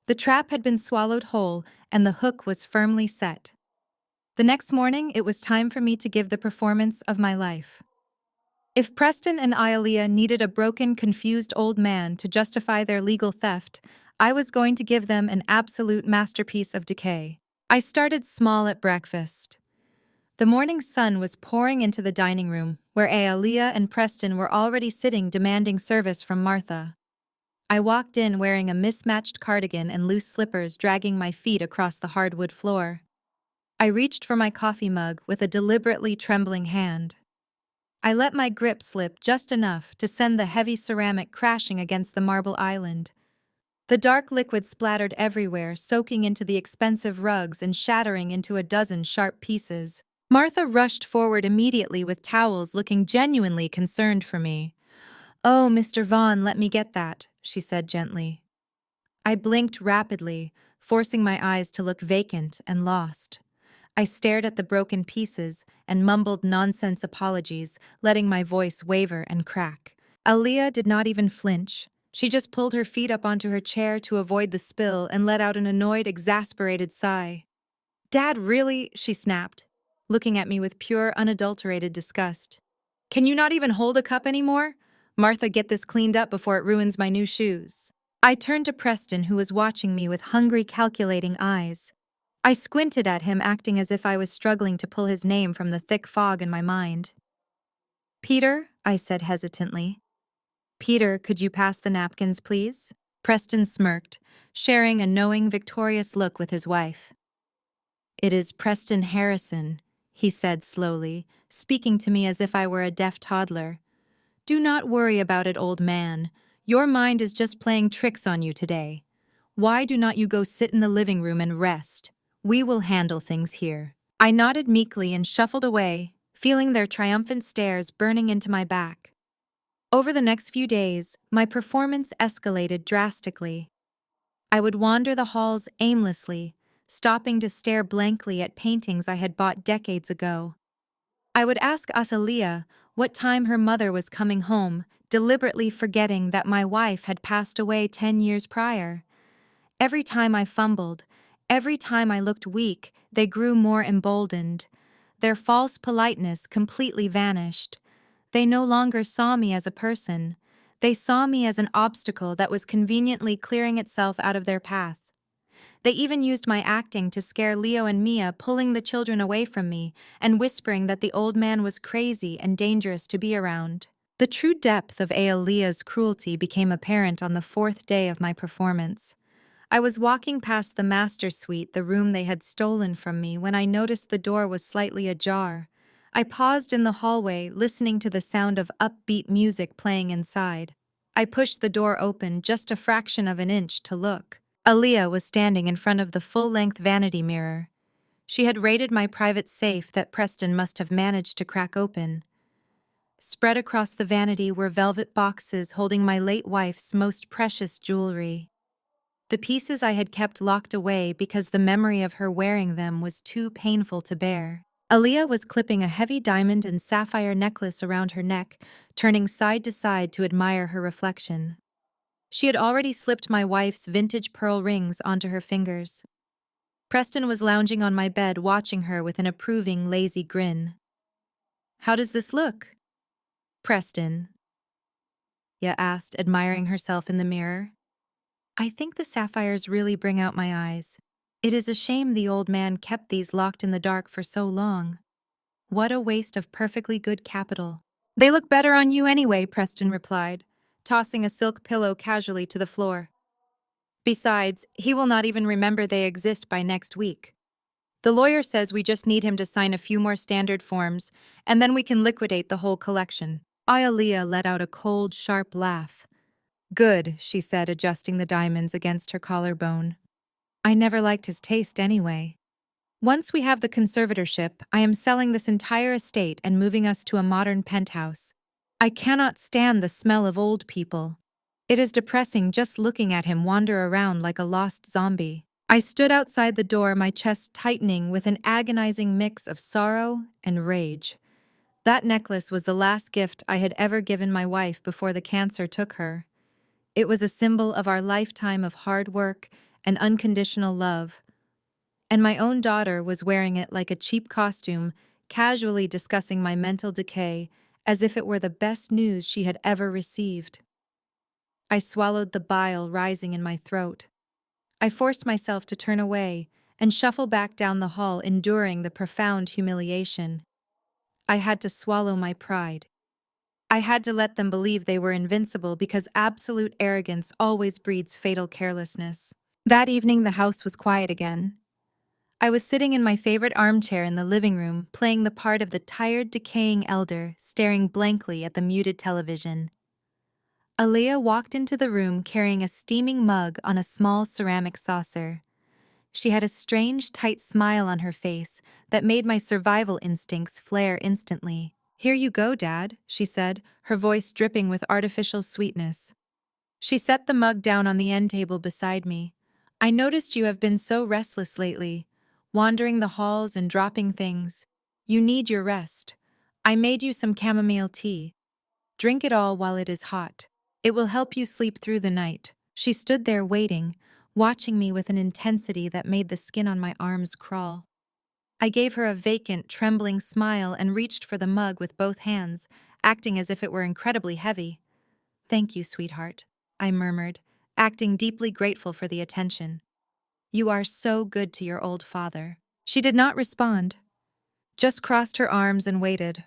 The trap had been swallowed whole, and the hook was firmly set. The next morning, it was time for me to give the performance of my life. If Preston and Aaliyah needed a broken, confused old man to justify their legal theft, I was going to give them an absolute masterpiece of decay. I started small at breakfast. The morning sun was pouring into the dining room, where Aaliyah and Preston were already sitting demanding service from Martha. I walked in wearing a mismatched cardigan and loose slippers, dragging my feet across the hardwood floor. I reached for my coffee mug with a deliberately trembling hand. I let my grip slip just enough to send the heavy ceramic crashing against the marble island. The dark liquid splattered everywhere, soaking into the expensive rugs and shattering into a dozen sharp pieces. Martha rushed forward immediately with towels, looking genuinely concerned for me. "Oh, Mr. Vaughn, let me get that," she said gently. I blinked rapidly, forcing my eyes to look vacant and lost. I stared at the broken pieces and mumbled nonsense apologies, letting my voice waver and crack. Aaliyah did not even flinch. She just pulled her feet up onto her chair to avoid the spill and let out an annoyed, exasperated sigh. "Dad, really?" she snapped, looking at me with pure, unadulterated disgust. "Can you not even hold a cup anymore? Martha, get this cleaned up before it ruins my new shoes." I turned to Preston, who was watching me with hungry, calculating eyes. I squinted at him, acting as if I was struggling to pull his name from the thick fog in my mind. "Peter," I said hesitantly. "Peter, could you pass the napkins, please?" Preston smirked, sharing a knowing, victorious look with his wife. "It is Preston Harrison," he said slowly, speaking to me as if I were a deaf toddler. "Do not worry about it, old man. Your mind is just playing tricks on you today. Why do not you go sit in the living room and rest? We will handle things here." I nodded meekly and shuffled away, feeling their triumphant stares burning into my back. Over the next few days, my performance escalated drastically. I would wander the halls aimlessly, stopping to stare blankly at paintings I had bought decades ago. I would ask Asalia what time her mother was coming home, deliberately forgetting that my wife had passed away 10 years prior. Every time I fumbled, every time I looked weak, they grew more emboldened. Their false politeness completely vanished. They no longer saw me as a person. They saw me as an obstacle that was conveniently clearing itself out of their path. They even used my acting to scare Leo and Mia, pulling the children away from me and whispering that the old man was crazy and dangerous to be around. The true depth of Leah's cruelty became apparent on the fourth day of my performance. I was walking past the master suite, the room they had stolen from me, when I noticed the door was slightly ajar. I paused in the hallway, listening to the sound of upbeat music playing inside. I pushed the door open just a fraction of an inch to look. Aaliyah was standing in front of the full-length vanity mirror. She had raided my private safe that Preston must have managed to crack open. Spread across the vanity were velvet boxes holding my late wife's most precious jewelry. The pieces I had kept locked away because the memory of her wearing them was too painful to bear. Aaliyah was clipping a heavy diamond and sapphire necklace around her neck, turning side to side to admire her reflection. She had already slipped my wife's vintage pearl rings onto her fingers. Preston was lounging on my bed watching her with an approving, lazy grin. "How does this look?" "Preston," Ya asked, admiring herself in the mirror. "I think the sapphires really bring out my eyes. It is a shame the old man kept these locked in the dark for so long. What a waste of perfectly good capital." "They look better on you anyway," Preston replied, tossing a silk pillow casually to the floor. "Besides, he will not even remember they exist by next week. The lawyer says we just need him to sign a few more standard forms, and then we can liquidate the whole collection." Ayalea let out a cold, sharp laugh. "Good," she said, adjusting the diamonds against her collarbone. "I never liked his taste anyway. Once we have the conservatorship, I am selling this entire estate and moving us to a modern penthouse. I cannot stand the smell of old people. It is depressing just looking at him wander around like a lost zombie." I stood outside the door, my chest tightening with an agonizing mix of sorrow and rage. That necklace was the last gift I had ever given my wife before the cancer took her. It was a symbol of our lifetime of hard work and unconditional love. And my own daughter was wearing it like a cheap costume, casually discussing my mental decay as if it were the best news she had ever received. I swallowed the bile rising in my throat. I forced myself to turn away and shuffle back down the hall, enduring the profound humiliation. I had to swallow my pride. I had to let them believe they were invincible because absolute arrogance always breeds fatal carelessness. That evening, the house was quiet again. I was sitting in my favorite armchair in the living room, playing the part of the tired, decaying elder, staring blankly at the muted television. Aaliyah walked into the room carrying a steaming mug on a small ceramic saucer. She had a strange, tight smile on her face that made my survival instincts flare instantly. "Here you go, Dad," she said, her voice dripping with artificial sweetness. She set the mug down on the end table beside me. "I noticed you have been so restless lately, wandering the halls and dropping things. You need your rest. I made you some chamomile tea. Drink it all while it is hot. It will help you sleep through the night." She stood there waiting, watching me with an intensity that made the skin on my arms crawl. I gave her a vacant, trembling smile and reached for the mug with both hands, acting as if it were incredibly heavy. "Thank you, sweetheart," I murmured, acting deeply grateful for the attention. "You are so good to your old father." She did not respond, just crossed her arms and waited.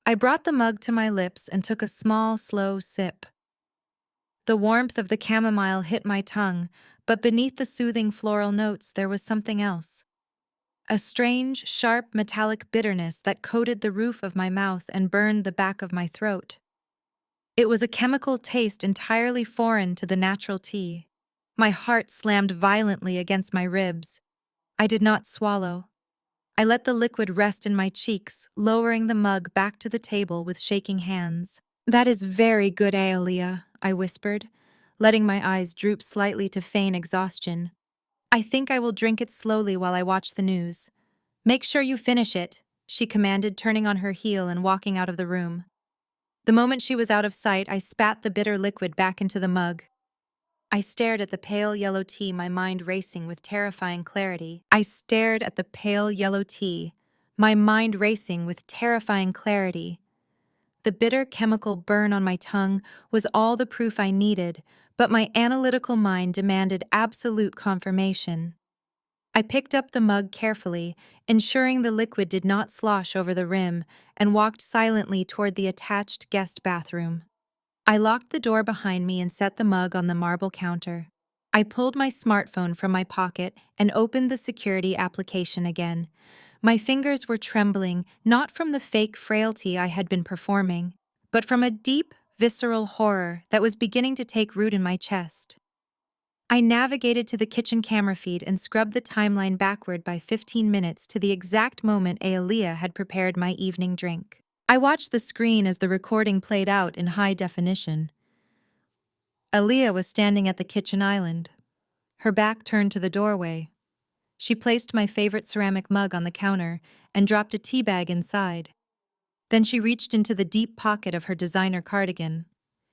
I brought the mug to my lips and took a small, slow sip. The warmth of the chamomile hit my tongue, but beneath the soothing floral notes there was something else. A strange, sharp, metallic bitterness that coated the roof of my mouth and burned the back of my throat. It was a chemical taste entirely foreign to the natural tea. My heart slammed violently against my ribs. I did not swallow. I let the liquid rest in my cheeks, lowering the mug back to the table with shaking hands. That is very good, Aaliyah, I whispered, letting my eyes droop slightly to feign exhaustion. I think I will drink it slowly while I watch the news. Make sure you finish it, she commanded, turning on her heel and walking out of the room. The moment she was out of sight, I spat the bitter liquid back into the mug. I stared at the pale yellow tea, my mind racing with terrifying clarity. I stared at the pale yellow tea, my mind racing with terrifying clarity. The bitter chemical burn on my tongue was all the proof I needed, but my analytical mind demanded absolute confirmation. I picked up the mug carefully, ensuring the liquid did not slosh over the rim, and walked silently toward the attached guest bathroom. I locked the door behind me and set the mug on the marble counter. I pulled my smartphone from my pocket and opened the security application again. My fingers were trembling, not from the fake frailty I had been performing, but from a deep, visceral horror that was beginning to take root in my chest. I navigated to the kitchen camera feed and scrubbed the timeline backward by 15 minutes to the exact moment Aaliyah had prepared my evening drink. I watched the screen as the recording played out in high definition. Aaliyah was standing at the kitchen island, her back turned to the doorway. She placed my favorite ceramic mug on the counter and dropped a tea bag inside. Then she reached into the deep pocket of her designer cardigan.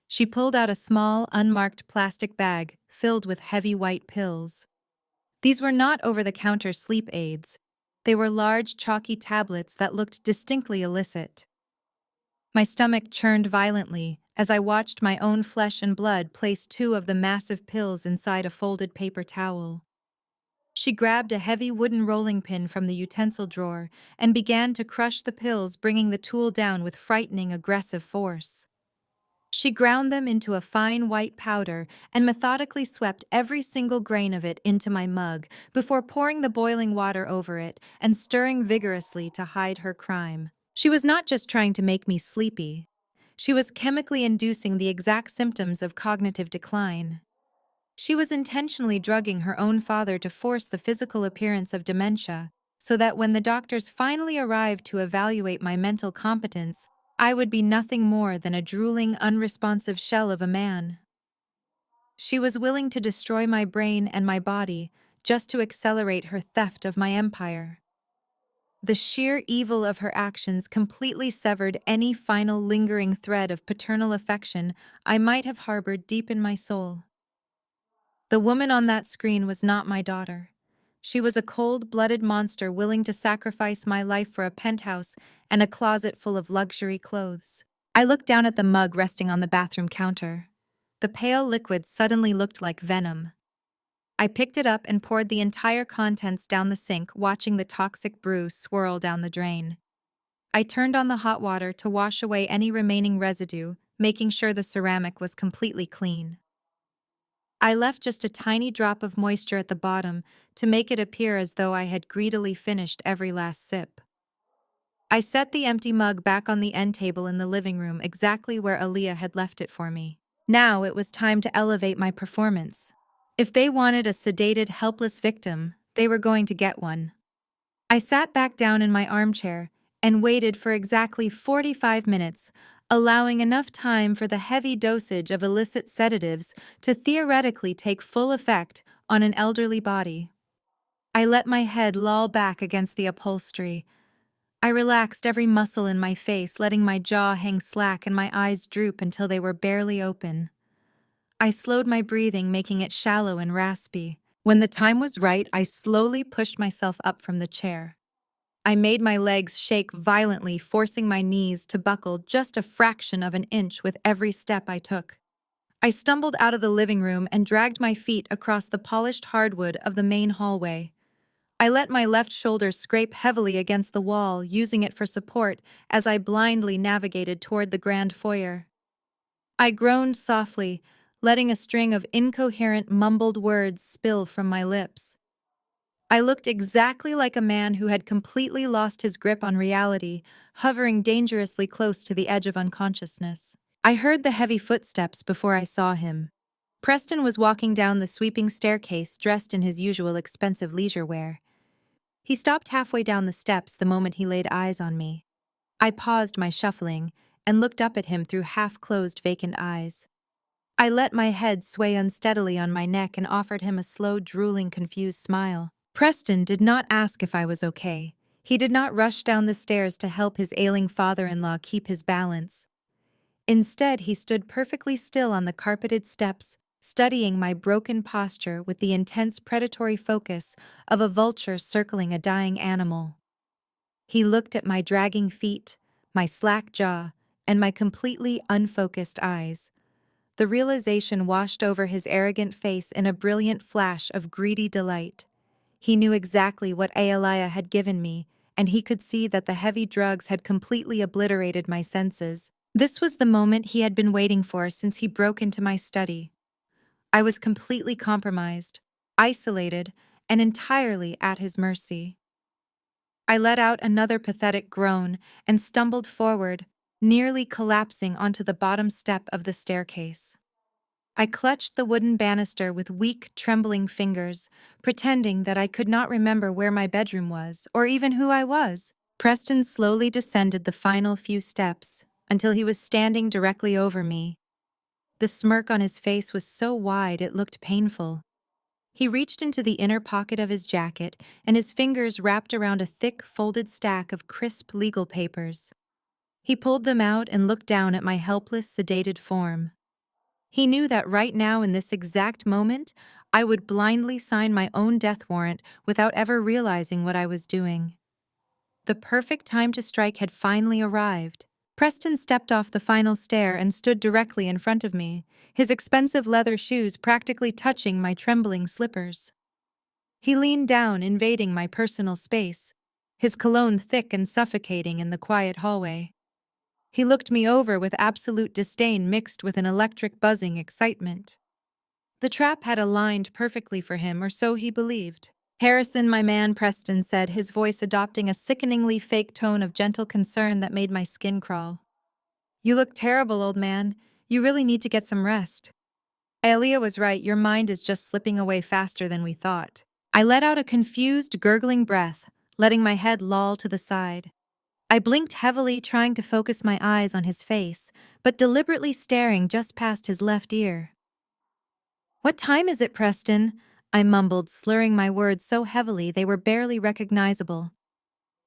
She pulled out a small, unmarked plastic bag filled with heavy white pills. These were not over-the-counter sleep aids. They were large, chalky tablets that looked distinctly illicit. My stomach churned violently as I watched my own flesh and blood place two of the massive pills inside a folded paper towel. She grabbed a heavy wooden rolling pin from the utensil drawer and began to crush the pills, bringing the tool down with frightening, aggressive force. She ground them into a fine white powder and methodically swept every single grain of it into my mug before pouring the boiling water over it and stirring vigorously to hide her crime. She was not just trying to make me sleepy. She was chemically inducing the exact symptoms of cognitive decline. She was intentionally drugging her own father to force the physical appearance of dementia, so that when the doctors finally arrived to evaluate my mental competence, I would be nothing more than a drooling, unresponsive shell of a man. She was willing to destroy my brain and my body just to accelerate her theft of my empire. The sheer evil of her actions completely severed any final lingering thread of paternal affection I might have harbored deep in my soul. The woman on that screen was not my daughter. She was a cold-blooded monster willing to sacrifice my life for a penthouse and a closet full of luxury clothes. I looked down at the mug resting on the bathroom counter. The pale liquid suddenly looked like venom. I picked it up and poured the entire contents down the sink, watching the toxic brew swirl down the drain. I turned on the hot water to wash away any remaining residue, making sure the ceramic was completely clean. I left just a tiny drop of moisture at the bottom to make it appear as though I had greedily finished every last sip. I set the empty mug back on the end table in the living room, exactly where Aaliyah had left it for me. Now it was time to elevate my performance. If they wanted a sedated, helpless victim, they were going to get one. I sat back down in my armchair and waited for exactly 45 minutes, allowing enough time for the heavy dosage of illicit sedatives to theoretically take full effect on an elderly body. I let my head loll back against the upholstery. I relaxed every muscle in my face, letting my jaw hang slack and my eyes droop until they were barely open. I slowed my breathing, making it shallow and raspy. When the time was right, I slowly pushed myself up from the chair. I made my legs shake violently, forcing my knees to buckle just a fraction of an inch with every step I took. I stumbled out of the living room and dragged my feet across the polished hardwood of the main hallway. I let my left shoulder scrape heavily against the wall, using it for support as I blindly navigated toward the grand foyer. I groaned softly, letting a string of incoherent, mumbled words spill from my lips. I looked exactly like a man who had completely lost his grip on reality, hovering dangerously close to the edge of unconsciousness. I heard the heavy footsteps before I saw him. Preston was walking down the sweeping staircase dressed in his usual expensive leisure wear. He stopped halfway down the steps the moment he laid eyes on me. I paused my shuffling, and looked up at him through half-closed vacant eyes. I let my head sway unsteadily on my neck and offered him a slow, drooling, confused smile. Preston did not ask if I was okay. He did not rush down the stairs to help his ailing father-in-law keep his balance. Instead, he stood perfectly still on the carpeted steps, studying my broken posture with the intense predatory focus of a vulture circling a dying animal. He looked at my dragging feet, my slack jaw, and my completely unfocused eyes. The realization washed over his arrogant face in a brilliant flash of greedy delight. He knew exactly what Aelia had given me, and he could see that the heavy drugs had completely obliterated my senses. This was the moment he had been waiting for since he broke into my study. I was completely compromised, isolated, and entirely at his mercy. I let out another pathetic groan and stumbled forward, nearly collapsing onto the bottom step of the staircase. I clutched the wooden banister with weak, trembling fingers, pretending that I could not remember where my bedroom was, or even who I was. Preston slowly descended the final few steps, until he was standing directly over me. The smirk on his face was so wide it looked painful. He reached into the inner pocket of his jacket, and his fingers wrapped around a thick, folded stack of crisp legal papers. He pulled them out and looked down at my helpless, sedated form. He knew that right now, in this exact moment, I would blindly sign my own death warrant without ever realizing what I was doing. The perfect time to strike had finally arrived. Preston stepped off the final stair and stood directly in front of me, his expensive leather shoes practically touching my trembling slippers. He leaned down, invading my personal space, his cologne thick and suffocating in the quiet hallway. He looked me over with absolute disdain mixed with an electric buzzing excitement. The trap had aligned perfectly for him, or so he believed. "Harrison, my man," Preston said, his voice adopting a sickeningly fake tone of gentle concern that made my skin crawl. "You look terrible, old man. You really need to get some rest." Aelia was right, your mind is just slipping away faster than we thought. I let out a confused, gurgling breath, letting my head loll to the side. I blinked heavily, trying to focus my eyes on his face, but deliberately staring just past his left ear. "What time is it, Preston?" I mumbled, slurring my words so heavily they were barely recognizable.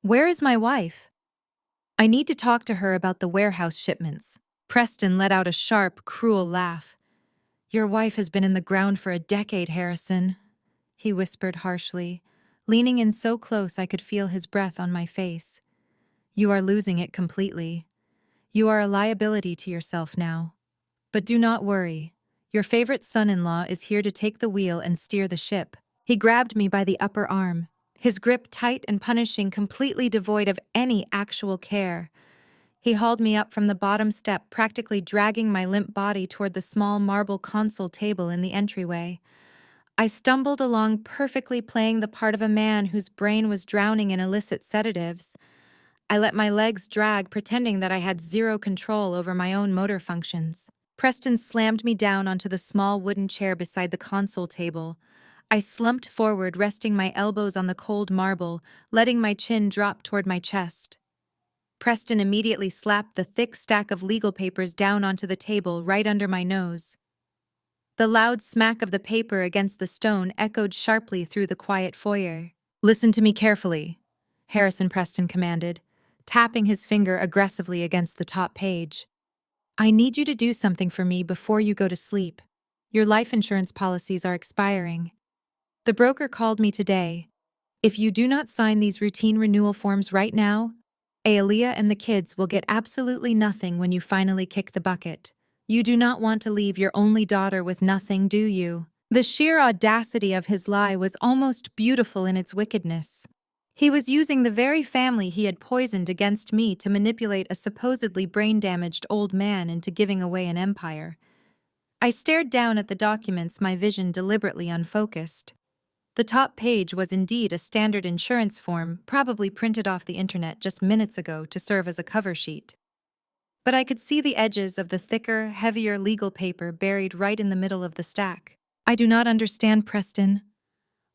"Where is my wife?" "I need to talk to her about the warehouse shipments." Preston let out a sharp, cruel laugh. "Your wife has been in the ground for a decade, Harrison," he whispered harshly, leaning in so close I could feel his breath on my face. "You are losing it completely. You are a liability to yourself now. But do not worry. Your favorite son-in-law is here to take the wheel and steer the ship." He grabbed me by the upper arm, his grip tight and punishing, completely devoid of any actual care. He hauled me up from the bottom step, practically dragging my limp body toward the small marble console table in the entryway. I stumbled along, perfectly playing the part of a man whose brain was drowning in illicit sedatives. I let my legs drag, pretending that I had zero control over my own motor functions. Preston slammed me down onto the small wooden chair beside the console table. I slumped forward, resting my elbows on the cold marble, letting my chin drop toward my chest. Preston immediately slapped the thick stack of legal papers down onto the table right under my nose. The loud smack of the paper against the stone echoed sharply through the quiet foyer. "Listen to me carefully," Harrison Preston commanded, tapping his finger aggressively against the top page. "I need you to do something for me before you go to sleep. Your life insurance policies are expiring. The broker called me today. If you do not sign these routine renewal forms right now, Aelia and the kids will get absolutely nothing when you finally kick the bucket. You do not want to leave your only daughter with nothing, do you?" The sheer audacity of his lie was almost beautiful in its wickedness. He was using the very family he had poisoned against me to manipulate a supposedly brain-damaged old man into giving away an empire. I stared down at the documents, my vision deliberately unfocused. The top page was indeed a standard insurance form, probably printed off the internet just minutes ago to serve as a cover sheet. But I could see the edges of the thicker, heavier legal paper buried right in the middle of the stack. "I do not understand, Preston,"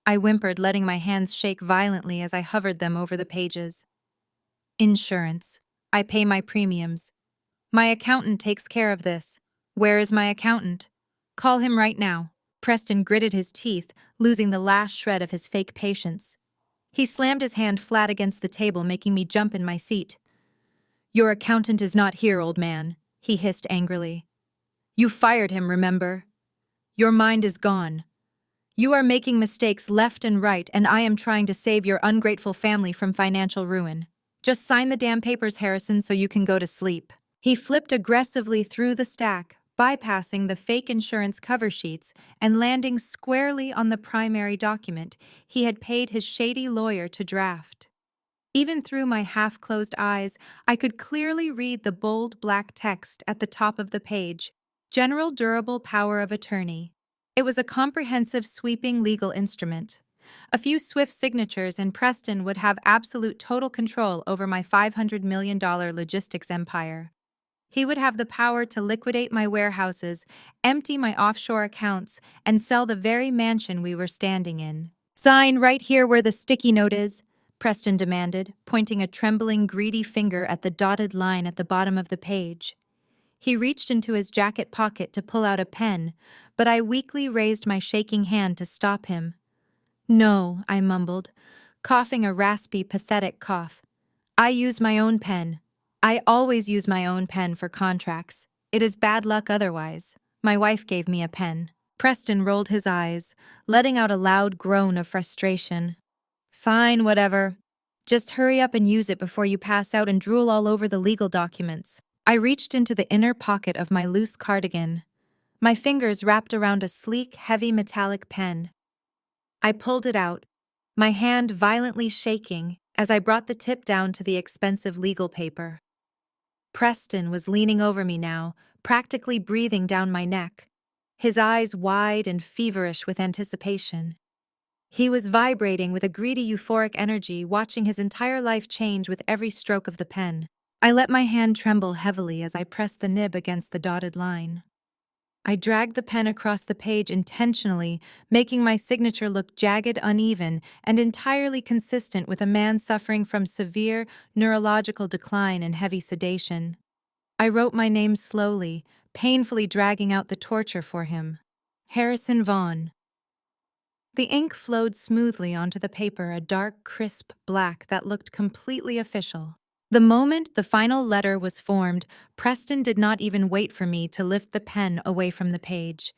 I whimpered, letting my hands shake violently as I hovered them over the pages. "Insurance. I pay my premiums. My accountant takes care of this. Where is my accountant? Call him right now. Preston gritted his teeth, losing the last shred of his fake patience. He slammed his hand flat against the table, making me jump in my seat. Your accountant is not here, old man, he hissed angrily. You fired him, remember? Your mind is gone. You are making mistakes left and right, and I am trying to save your ungrateful family from financial ruin. Just sign the damn papers, Harrison, so you can go to sleep. He flipped aggressively through the stack, bypassing the fake insurance cover sheets and landing squarely on the primary document he had paid his shady lawyer to draft. Even through my half-closed eyes, I could clearly read the bold black text at the top of the page, General Durable Power of Attorney. It was a comprehensive, sweeping legal instrument. A few swift signatures and Preston would have absolute total control over my $500 million logistics empire. He would have the power to liquidate my warehouses, empty my offshore accounts, and sell the very mansion we were standing in. Sign right here where the sticky note is, Preston demanded, pointing a trembling, greedy finger at the dotted line at the bottom of the page. He reached into his jacket pocket to pull out a pen, but I weakly raised my shaking hand to stop him. No, I mumbled, coughing a raspy, pathetic cough. I use my own pen. I always use my own pen for contracts. It is bad luck otherwise. My wife gave me a pen. Preston rolled his eyes, letting out a loud groan of frustration. Fine, whatever. Just hurry up and use it before you pass out and drool all over the legal documents. I reached into the inner pocket of my loose cardigan. My fingers wrapped around a sleek, heavy metallic pen. I pulled it out, my hand violently shaking as I brought the tip down to the expensive legal paper. Preston was leaning over me now, practically breathing down my neck, his eyes wide and feverish with anticipation. He was vibrating with a greedy, euphoric energy, watching his entire life change with every stroke of the pen. I let my hand tremble heavily as I pressed the nib against the dotted line. I dragged the pen across the page intentionally, making my signature look jagged, uneven, and entirely consistent with a man suffering from severe neurological decline and heavy sedation. I wrote my name slowly, painfully dragging out the torture for him. Harrison Vaughn. The ink flowed smoothly onto the paper, a dark, crisp black that looked completely official. The moment the final letter was formed, Preston did not even wait for me to lift the pen away from the page.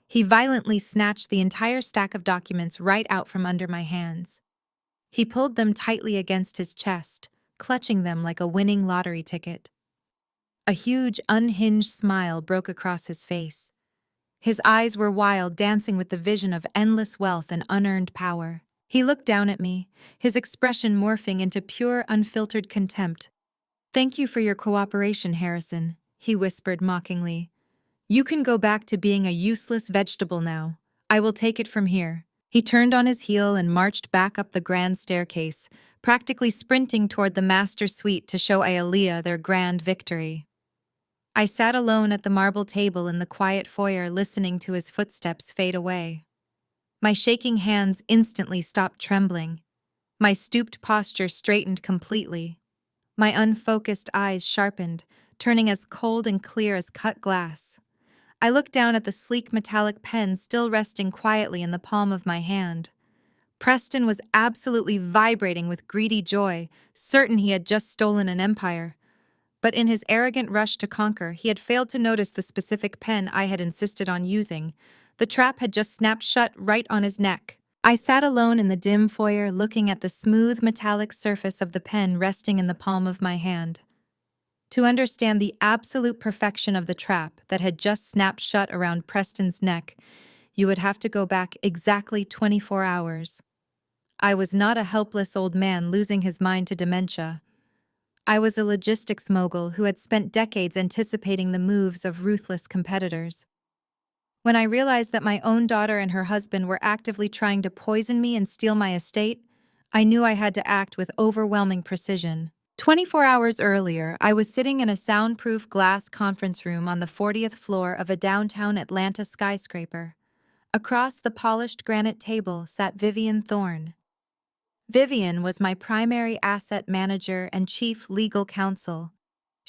He violently snatched the entire stack of documents right out from under my hands. He pulled them tightly against his chest, clutching them like a winning lottery ticket. A huge, unhinged smile broke across his face. His eyes were wild, dancing with the vision of endless wealth and unearned power. He looked down at me, his expression morphing into pure, unfiltered contempt. Thank you for your cooperation, Harrison, he whispered mockingly. You can go back to being a useless vegetable now. I will take it from here. He turned on his heel and marched back up the grand staircase, practically sprinting toward the master suite to show Aelia their grand victory. I sat alone at the marble table in the quiet foyer, listening to his footsteps fade away. My shaking hands instantly stopped trembling. My stooped posture straightened completely. My unfocused eyes sharpened, turning as cold and clear as cut glass. I looked down at the sleek metallic pen still resting quietly in the palm of my hand. Preston was absolutely vibrating with greedy joy, certain he had just stolen an empire. But in his arrogant rush to conquer, he had failed to notice the specific pen I had insisted on using. The trap had just snapped shut right on his neck. I sat alone in the dim foyer, looking at the smooth metallic surface of the pen resting in the palm of my hand. To understand the absolute perfection of the trap that had just snapped shut around Preston's neck, you would have to go back exactly 24 hours. I was not a helpless old man losing his mind to dementia. I was a logistics mogul who had spent decades anticipating the moves of ruthless competitors. When I realized that my own daughter and her husband were actively trying to poison me and steal my estate, I knew I had to act with overwhelming precision. 24 hours earlier, I was sitting in a soundproof glass conference room on the 40th floor of a downtown Atlanta skyscraper. Across the polished granite table sat Vivian Thorne. Vivian was my primary asset manager and chief legal counsel.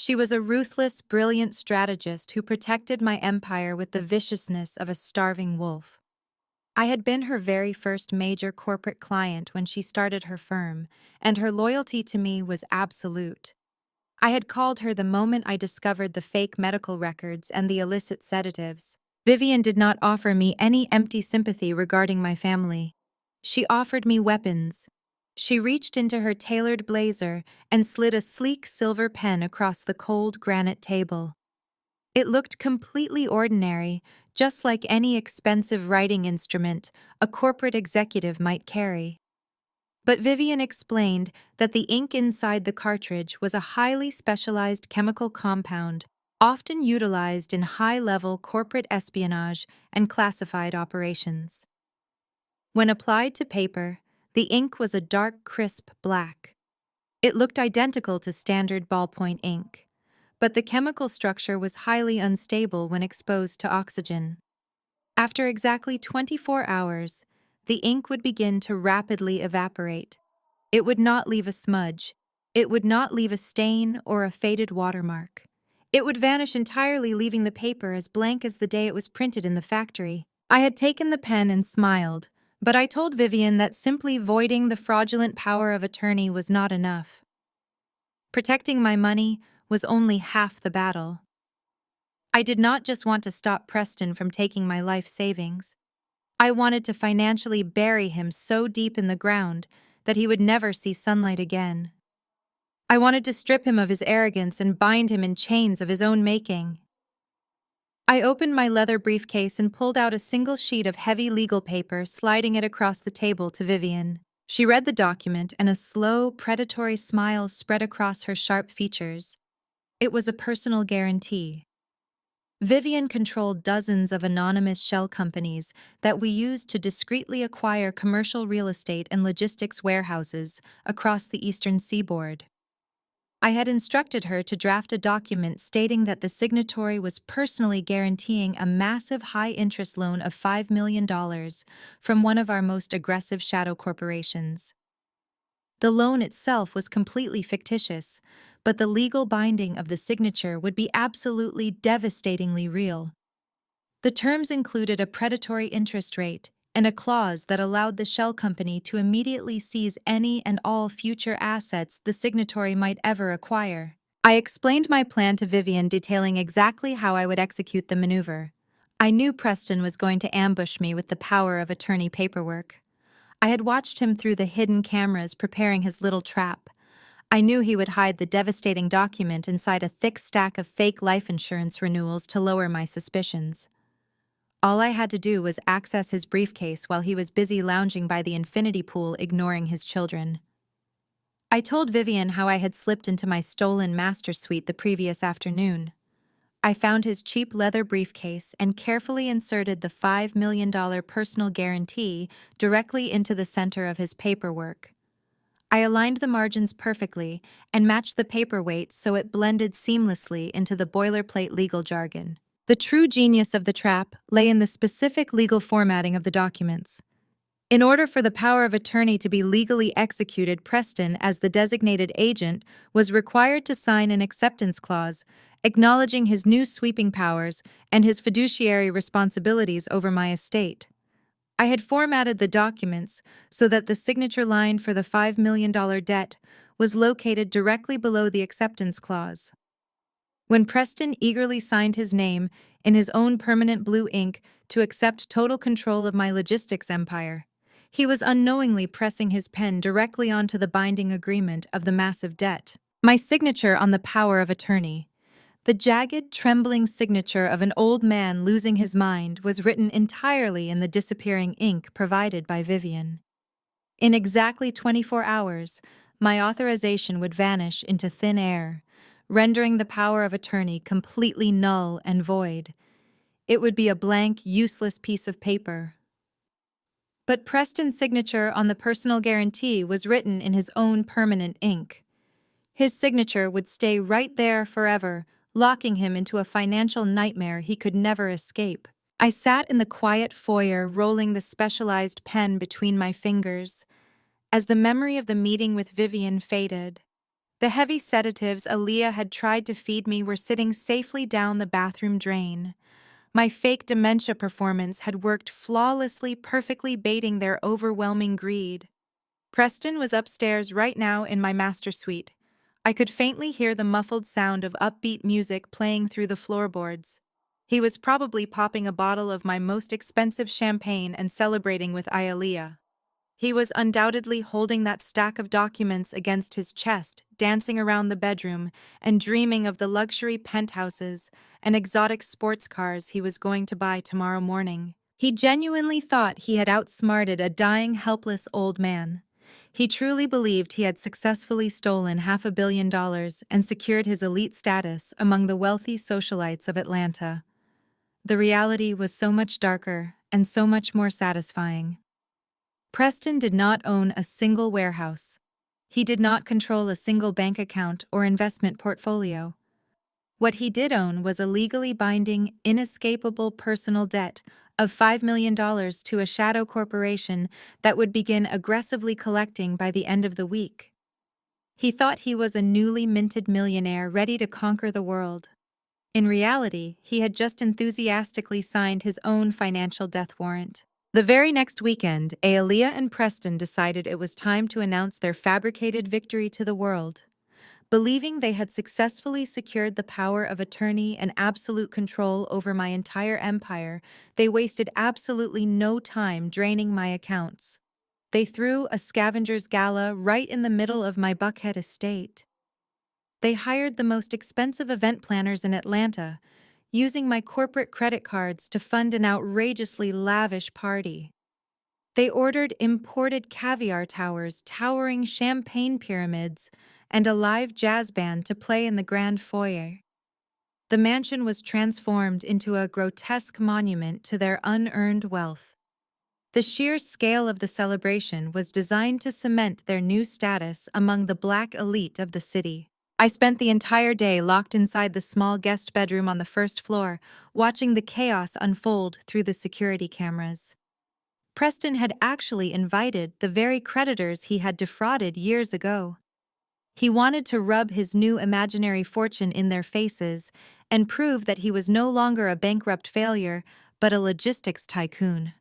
She was a ruthless, brilliant strategist who protected my empire with the viciousness of a starving wolf. I had been her very first major corporate client when she started her firm, and her loyalty to me was absolute. I had called her the moment I discovered the fake medical records and the illicit sedatives. Vivian did not offer me any empty sympathy regarding my family. She offered me weapons. She reached into her tailored blazer and slid a sleek silver pen across the cold granite table. It looked completely ordinary, just like any expensive writing instrument a corporate executive might carry. But Vivian explained that the ink inside the cartridge was a highly specialized chemical compound, often utilized in high-level corporate espionage and classified operations. When applied to paper, the ink was a dark, crisp black. It looked identical to standard ballpoint ink, but the chemical structure was highly unstable when exposed to oxygen. After exactly 24 hours, the ink would begin to rapidly evaporate. It would not leave a smudge. It would not leave a stain or a faded watermark. It would vanish entirely, leaving the paper as blank as the day it was printed in the factory. I had taken the pen and smiled, but I told Vivian that simply voiding the fraudulent power of attorney was not enough. Protecting my money was only half the battle. I did not just want to stop Preston from taking my life savings. I wanted to financially bury him so deep in the ground that he would never see sunlight again. I wanted to strip him of his arrogance and bind him in chains of his own making. I opened my leather briefcase and pulled out a single sheet of heavy legal paper, sliding it across the table to Vivian. She read the document, and a slow, predatory smile spread across her sharp features. It was a personal guarantee. Vivian controlled dozens of anonymous shell companies that we used to discreetly acquire commercial real estate and logistics warehouses across the eastern seaboard. I had instructed her to draft a document stating that the signatory was personally guaranteeing a massive high-interest loan of $5 million from one of our most aggressive shadow corporations. The loan itself was completely fictitious, but the legal binding of the signature would be absolutely devastatingly real. The terms included a predatory interest rate and a clause that allowed the shell company to immediately seize any and all future assets the signatory might ever acquire. I explained my plan to Vivian, detailing exactly how I would execute the maneuver. I knew Preston was going to ambush me with the power of attorney paperwork. I had watched him through the hidden cameras preparing his little trap. I knew he would hide the devastating document inside a thick stack of fake life insurance renewals to lower my suspicions. All I had to do was access his briefcase while he was busy lounging by the infinity pool, ignoring his children. I told Vivian how I had slipped into my stolen master suite the previous afternoon. I found his cheap leather briefcase and carefully inserted the $5 million personal guarantee directly into the center of his paperwork. I aligned the margins perfectly and matched the paperweight so it blended seamlessly into the boilerplate legal jargon. The true genius of the trap lay in the specific legal formatting of the documents. In order for the power of attorney to be legally executed, Preston, as the designated agent, was required to sign an acceptance clause, acknowledging his new sweeping powers and his fiduciary responsibilities over my estate. I had formatted the documents so that the signature line for the $5 million debt was located directly below the acceptance clause. When Preston eagerly signed his name in his own permanent blue ink to accept total control of my logistics empire, he was unknowingly pressing his pen directly onto the binding agreement of the massive debt. My signature on the power of attorney, the jagged, trembling signature of an old man losing his mind, was written entirely in the disappearing ink provided by Vivian. In exactly 24 hours, my authorization would vanish into thin air, rendering the power of attorney completely null and void. It would be a blank, useless piece of paper. But Preston's signature on the personal guarantee was written in his own permanent ink. His signature would stay right there forever, locking him into a financial nightmare he could never escape. I sat in the quiet foyer, rolling the specialized pen between my fingers. As the memory of the meeting with Vivian faded, The heavy sedatives Aaliyah had tried to feed me were sitting safely down the bathroom drain. My fake dementia performance had worked flawlessly, perfectly baiting their overwhelming greed. Preston was upstairs right now in my master suite. I could faintly hear the muffled sound of upbeat music playing through the floorboards. He was probably popping a bottle of my most expensive champagne and celebrating with Aaliyah. He was undoubtedly holding that stack of documents against his chest, dancing around the bedroom, and dreaming of the luxury penthouses and exotic sports cars he was going to buy tomorrow morning. He genuinely thought he had outsmarted a dying, helpless old man. He truly believed he had successfully stolen $500 million and secured his elite status among the wealthy socialites of Atlanta. The reality was so much darker and so much more satisfying. Preston did not own a single warehouse. He did not control a single bank account or investment portfolio. What he did own was a legally binding, inescapable personal debt of $5 million to a shadow corporation that would begin aggressively collecting by the end of the week. He thought he was a newly minted millionaire ready to conquer the world. In reality, he had just enthusiastically signed his own financial death warrant. The very next weekend, Aaliyah and Preston decided it was time to announce their fabricated victory to the world. Believing they had successfully secured the power of attorney and absolute control over my entire empire, they wasted absolutely no time draining my accounts. They threw a scavenger's gala right in the middle of my Buckhead estate. They hired the most expensive event planners in Atlanta, using my corporate credit cards to fund an outrageously lavish party. They ordered imported caviar towers, towering champagne pyramids, and a live jazz band to play in the grand foyer. The mansion was transformed into a grotesque monument to their unearned wealth. The sheer scale of the celebration was designed to cement their new status among the black elite of the city. I spent the entire day locked inside the small guest bedroom on the first floor, watching the chaos unfold through the security cameras. Preston had actually invited the very creditors he had defrauded years ago. He wanted to rub his new imaginary fortune in their faces and prove that he was no longer a bankrupt failure, but a logistics tycoon.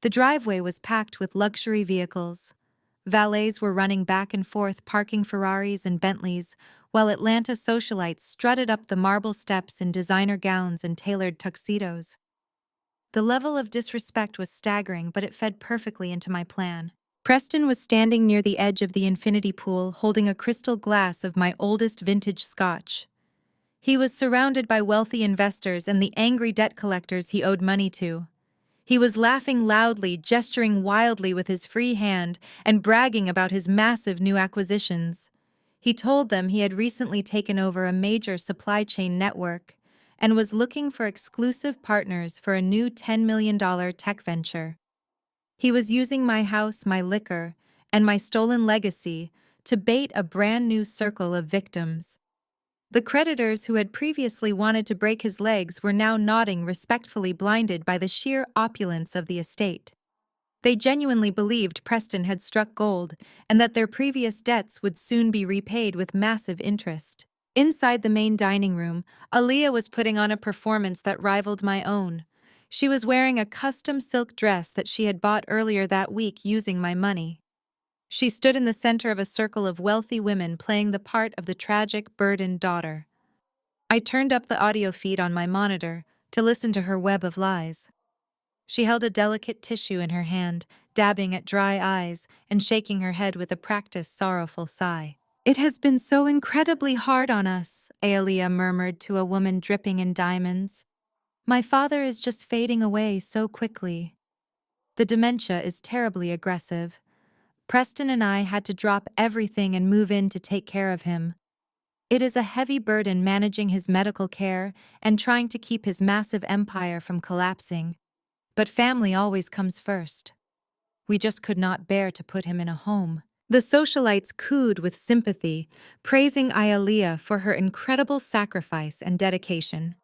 The driveway was packed with luxury vehicles. Valets were running back and forth, parking Ferraris and Bentleys, while Atlanta socialites strutted up the marble steps in designer gowns and tailored tuxedos. The level of disrespect was staggering, but it fed perfectly into my plan. Preston was standing near the edge of the infinity pool, holding a crystal glass of my oldest vintage scotch. He was surrounded by wealthy investors and the angry debt collectors he owed money to. He was laughing loudly, gesturing wildly with his free hand, and bragging about his massive new acquisitions. He told them he had recently taken over a major supply chain network and was looking for exclusive partners for a new $10 million tech venture. He was using my house, my liquor, and my stolen legacy to bait a brand new circle of victims. The creditors who had previously wanted to break his legs were now nodding, respectfully blinded by the sheer opulence of the estate. They genuinely believed Preston had struck gold and that their previous debts would soon be repaid with massive interest. Inside the main dining room, Aaliyah was putting on a performance that rivaled my own. She was wearing a custom silk dress that she had bought earlier that week using my money. She stood in the center of a circle of wealthy women playing the part of the tragic, burdened daughter. I turned up the audio feed on my monitor to listen to her web of lies. She held a delicate tissue in her hand, dabbing at dry eyes and shaking her head with a practiced, sorrowful sigh. "It has been so incredibly hard on us," Aaliyah murmured to a woman dripping in diamonds. "My father is just fading away so quickly. The dementia is terribly aggressive. Preston and I had to drop everything and move in to take care of him. It is a heavy burden managing his medical care and trying to keep his massive empire from collapsing. But family always comes first. We just could not bear to put him in a home." The socialites cooed with sympathy, praising Aaliyah for her incredible sacrifice and dedication.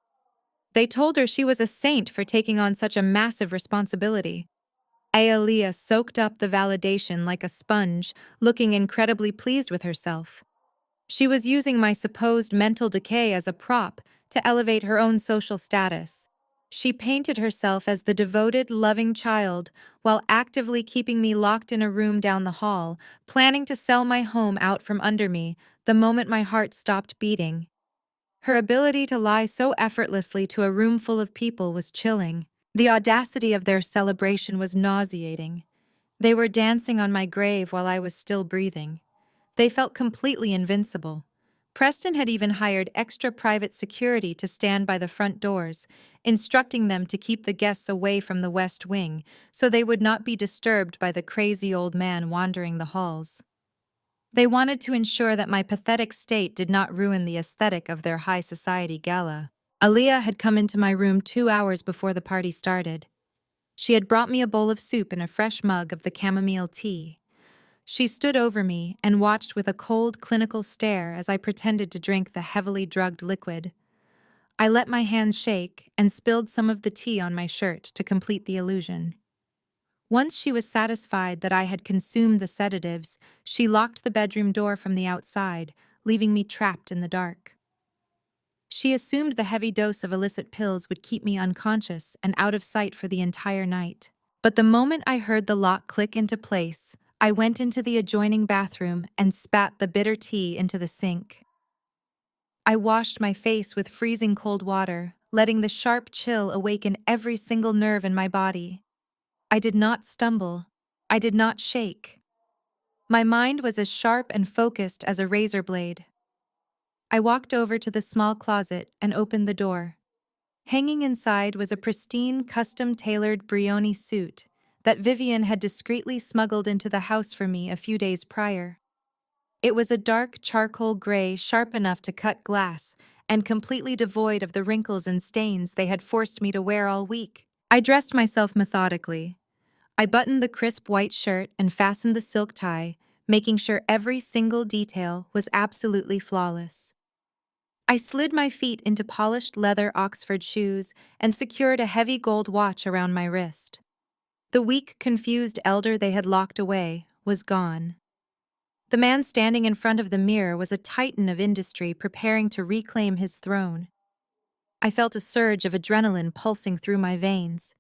They told her she was a saint for taking on such a massive responsibility. Aaliyah soaked up the validation like a sponge, looking incredibly pleased with herself. She was using my supposed mental decay as a prop to elevate her own social status. She painted herself as the devoted, loving child while actively keeping me locked in a room down the hall, planning to sell my home out from under me the moment my heart stopped beating. Her ability to lie so effortlessly to a room full of people was chilling. The audacity of their celebration was nauseating. They were dancing on my grave while I was still breathing. They felt completely invincible. Preston had even hired extra private security to stand by the front doors, instructing them to keep the guests away from the West Wing so they would not be disturbed by the crazy old man wandering the halls. They wanted to ensure that my pathetic state did not ruin the aesthetic of their high society gala. Aaliyah had come into my room 2 hours before the party started. She had brought me a bowl of soup and a fresh mug of the chamomile tea. She stood over me and watched with a cold, clinical stare as I pretended to drink the heavily drugged liquid. I let my hands shake and spilled some of the tea on my shirt to complete the illusion. Once she was satisfied that I had consumed the sedatives, she locked the bedroom door from the outside, leaving me trapped in the dark. She assumed the heavy dose of illicit pills would keep me unconscious and out of sight for the entire night. But the moment I heard the lock click into place, I went into the adjoining bathroom and spat the bitter tea into the sink. I washed my face with freezing cold water, letting the sharp chill awaken every single nerve in my body. I did not stumble. I did not shake. My mind was as sharp and focused as a razor blade. I walked over to the small closet and opened the door. Hanging inside was a pristine, custom-tailored Brioni suit that Vivian had discreetly smuggled into the house for me a few days prior. It was a dark charcoal gray sharp enough to cut glass and completely devoid of the wrinkles and stains they had forced me to wear all week. I dressed myself methodically. I buttoned the crisp white shirt and fastened the silk tie, making sure every single detail was absolutely flawless. I slid my feet into polished leather Oxford shoes and secured a heavy gold watch around my wrist. The weak, confused elder they had locked away was gone. The man standing in front of the mirror was a titan of industry preparing to reclaim his throne. I felt a surge of adrenaline pulsing through my veins.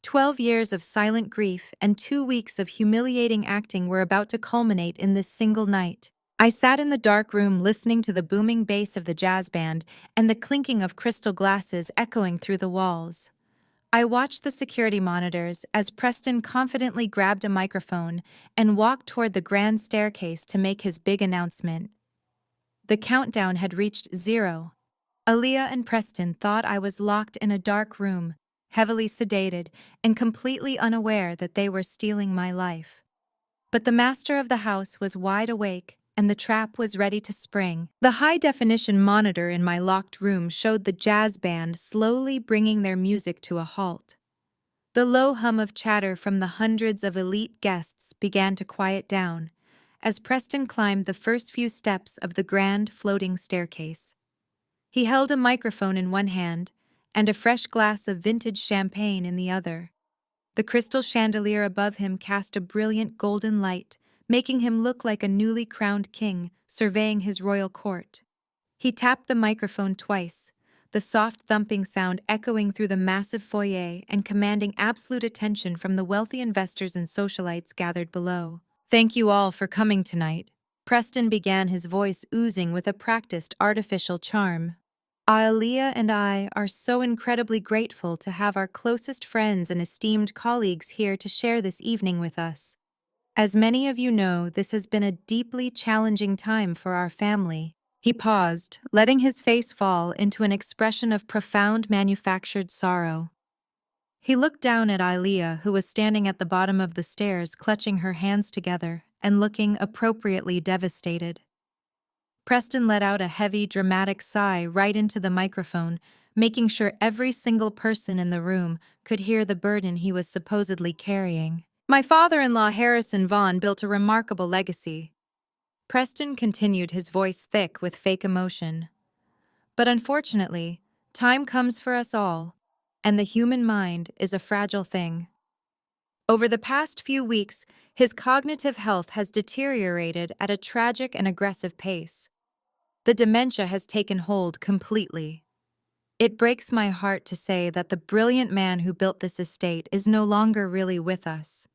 12 years of silent grief and 2 weeks of humiliating acting were about to culminate in this single night. I sat in the dark room listening to the booming bass of the jazz band and the clinking of crystal glasses echoing through the walls. I watched the security monitors as Preston confidently grabbed a microphone and walked toward the grand staircase to make his big announcement. The countdown had reached 0. Aaliyah and Preston thought I was locked in a dark room, heavily sedated, and completely unaware that they were stealing my life. But the master of the house was wide awake, and the trap was ready to spring. The high-definition monitor in my locked room showed the jazz band slowly bringing their music to a halt. The low hum of chatter from the hundreds of elite guests began to quiet down as Preston climbed the first few steps of the grand floating staircase. He held a microphone in one hand and a fresh glass of vintage champagne in the other. The crystal chandelier above him cast a brilliant golden light, making him look like a newly crowned king surveying his royal court. He tapped the microphone twice, the soft thumping sound echoing through the massive foyer and commanding absolute attention from the wealthy investors and socialites gathered below. "Thank you all for coming tonight," Preston began, his voice oozing with a practiced artificial charm. "Aaliyah and I are so incredibly grateful to have our closest friends and esteemed colleagues here to share this evening with us. As many of you know, this has been a deeply challenging time for our family." He paused, letting his face fall into an expression of profound manufactured sorrow. He looked down at Aaliyah, who was standing at the bottom of the stairs, clutching her hands together and looking appropriately devastated. Preston let out a heavy, dramatic sigh right into the microphone, making sure every single person in the room could hear the burden he was supposedly carrying. "My father-in-law Harrison Vaughn built a remarkable legacy." Preston continued, his voice thick with fake emotion. "But unfortunately, time comes for us all, and the human mind is a fragile thing. Over the past few weeks, his cognitive health has deteriorated at a tragic and aggressive pace. The dementia has taken hold completely. It breaks my heart to say that the brilliant man who built this estate is no longer really with us.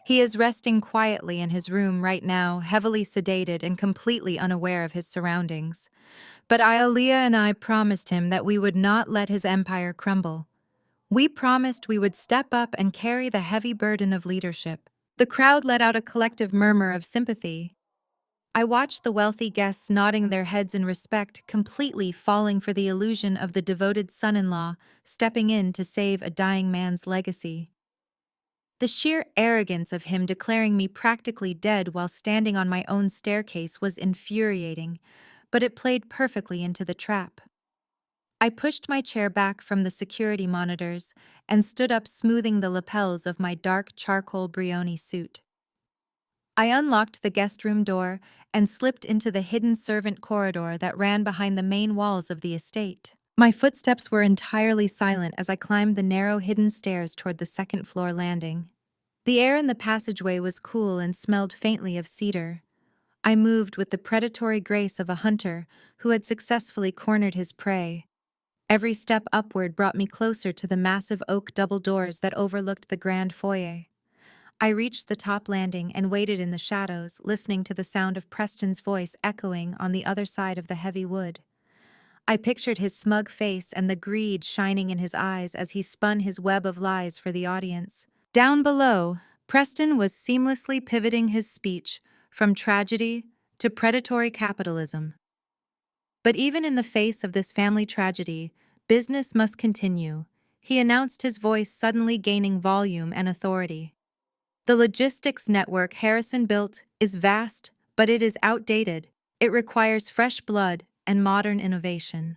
He is resting quietly in his room right now, heavily sedated and completely unaware of his surroundings. But Aaliyah and I promised him that we would not let his empire crumble. We promised we would step up and carry the heavy burden of leadership. The crowd let out a collective murmur of sympathy. I watched the wealthy guests nodding their heads in respect, completely falling for the illusion of the devoted son-in-law stepping in to save a dying man's legacy. The sheer arrogance of him declaring me practically dead while standing on my own staircase was infuriating, but it played perfectly into the trap. I pushed my chair back from the security monitors and stood up, smoothing the lapels of my dark charcoal brioni suit. I unlocked the guest room door and slipped into the hidden servant corridor that ran behind the main walls of the estate. My footsteps were entirely silent as I climbed the narrow hidden stairs toward the second-floor landing. The air in the passageway was cool and smelled faintly of cedar. I moved with the predatory grace of a hunter who had successfully cornered his prey. Every step upward brought me closer to the massive oak double doors that overlooked the grand foyer. I reached the top landing and waited in the shadows, listening to the sound of Preston's voice echoing on the other side of the heavy wood. I pictured his smug face and the greed shining in his eyes as he spun his web of lies for the audience. Down below, Preston was seamlessly pivoting his speech from tragedy to predatory capitalism. But even in the face of this family tragedy, business must continue, he announced, his voice suddenly gaining volume and authority. The logistics network Harrison built is vast, but it is outdated. It requires fresh blood and modern innovation.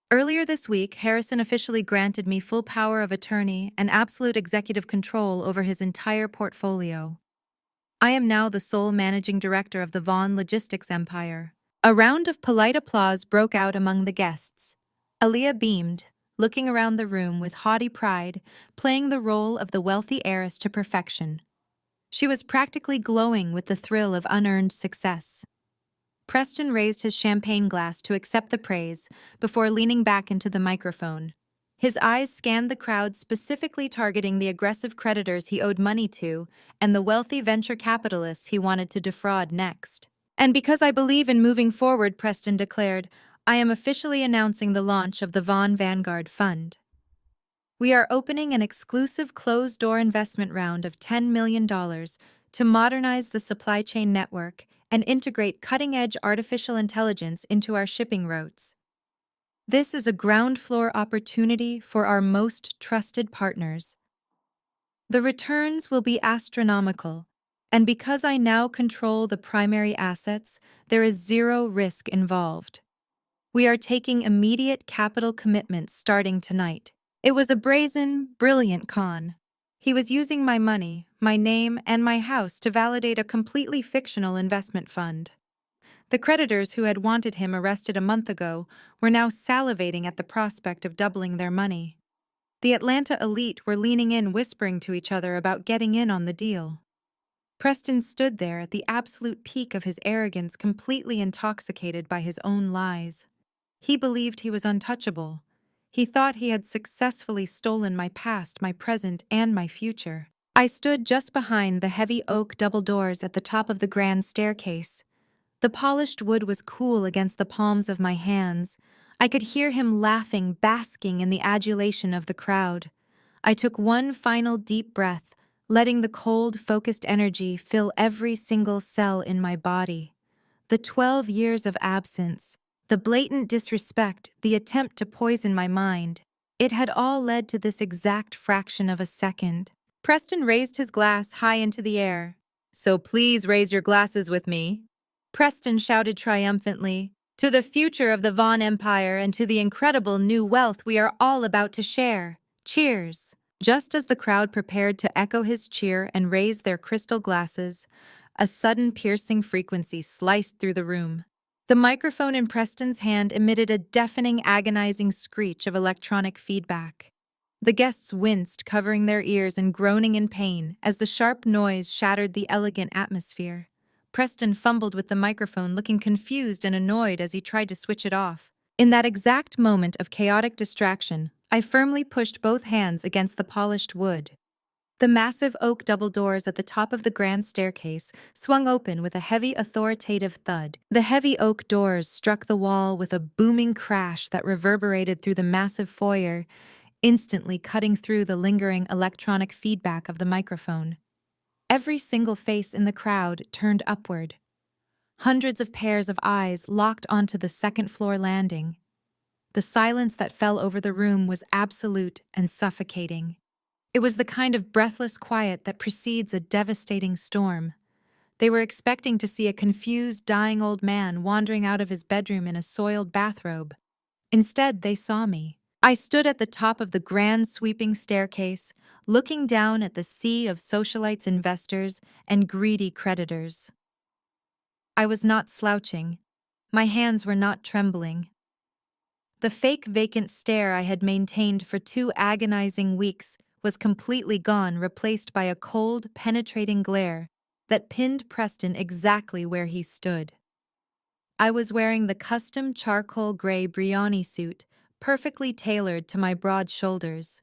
Earlier this week, Harrison officially granted me full power of attorney and absolute executive control over his entire portfolio. I am now the sole managing director of the Vaughn logistics empire. A round of polite applause broke out among the guests. Aaliyah beamed, looking around the room with haughty pride, playing the role of the wealthy heiress to perfection. She was practically glowing with the thrill of unearned success. Preston raised his champagne glass to accept the praise before leaning back into the microphone. His eyes scanned the crowd, specifically targeting the aggressive creditors he owed money to and the wealthy venture capitalists he wanted to defraud next. And because I believe in moving forward, Preston declared, I am officially announcing the launch of the Vaughn Vanguard Fund. We are opening an exclusive closed-door investment round of $10 million to modernize the supply chain network and integrate cutting-edge artificial intelligence into our shipping routes. This is a ground-floor opportunity for our most trusted partners. The returns will be astronomical, and because I now control the primary assets, there is zero risk involved. We are taking immediate capital commitments starting tonight. It was a brazen, brilliant con. He was using my money, my name, and my house to validate a completely fictional investment fund. The creditors who had wanted him arrested a month ago were now salivating at the prospect of doubling their money. The Atlanta elite were leaning in, whispering to each other about getting in on the deal. Preston stood there at the absolute peak of his arrogance, completely intoxicated by his own lies. He believed he was untouchable. He thought he had successfully stolen my past, my present, and my future. I stood just behind the heavy oak double doors at the top of the grand staircase. The polished wood was cool against the palms of my hands. I could hear him laughing, basking in the adulation of the crowd. I took one final deep breath, letting the cold, focused energy fill every single cell in my body. The 12 years of absence, the blatant disrespect, the attempt to poison my mind, it had all led to this exact fraction of a second. Preston raised his glass high into the air. So please raise your glasses with me. Preston shouted triumphantly, to the future of the Vaughn Empire and to the incredible new wealth we are all about to share. Cheers! Just as the crowd prepared to echo his cheer and raise their crystal glasses, a sudden piercing frequency sliced through the room. The microphone in Preston's hand emitted a deafening, agonizing screech of electronic feedback. The guests winced, covering their ears and groaning in pain as the sharp noise shattered the elegant atmosphere. Preston fumbled with the microphone, looking confused and annoyed as he tried to switch it off. In that exact moment of chaotic distraction, I firmly pushed both hands against the polished wood. The massive oak double doors at the top of the grand staircase swung open with a heavy, authoritative thud. The heavy oak doors struck the wall with a booming crash that reverberated through the massive foyer, instantly cutting through the lingering electronic feedback of the microphone. Every single face in the crowd turned upward. Hundreds of pairs of eyes locked onto the second-floor landing. The silence that fell over the room was absolute and suffocating. It was the kind of breathless quiet that precedes a devastating storm. They were expecting to see a confused, dying old man wandering out of his bedroom in a soiled bathrobe. Instead, they saw me. I stood at the top of the grand sweeping staircase, looking down at the sea of socialites, investors, and greedy creditors. I was not slouching. My hands were not trembling. The fake vacant stare I had maintained for 2 agonizing weeks was completely gone, replaced by a cold, penetrating glare that pinned Preston exactly where he stood. I was wearing the custom charcoal gray Brioni suit, perfectly tailored to my broad shoulders.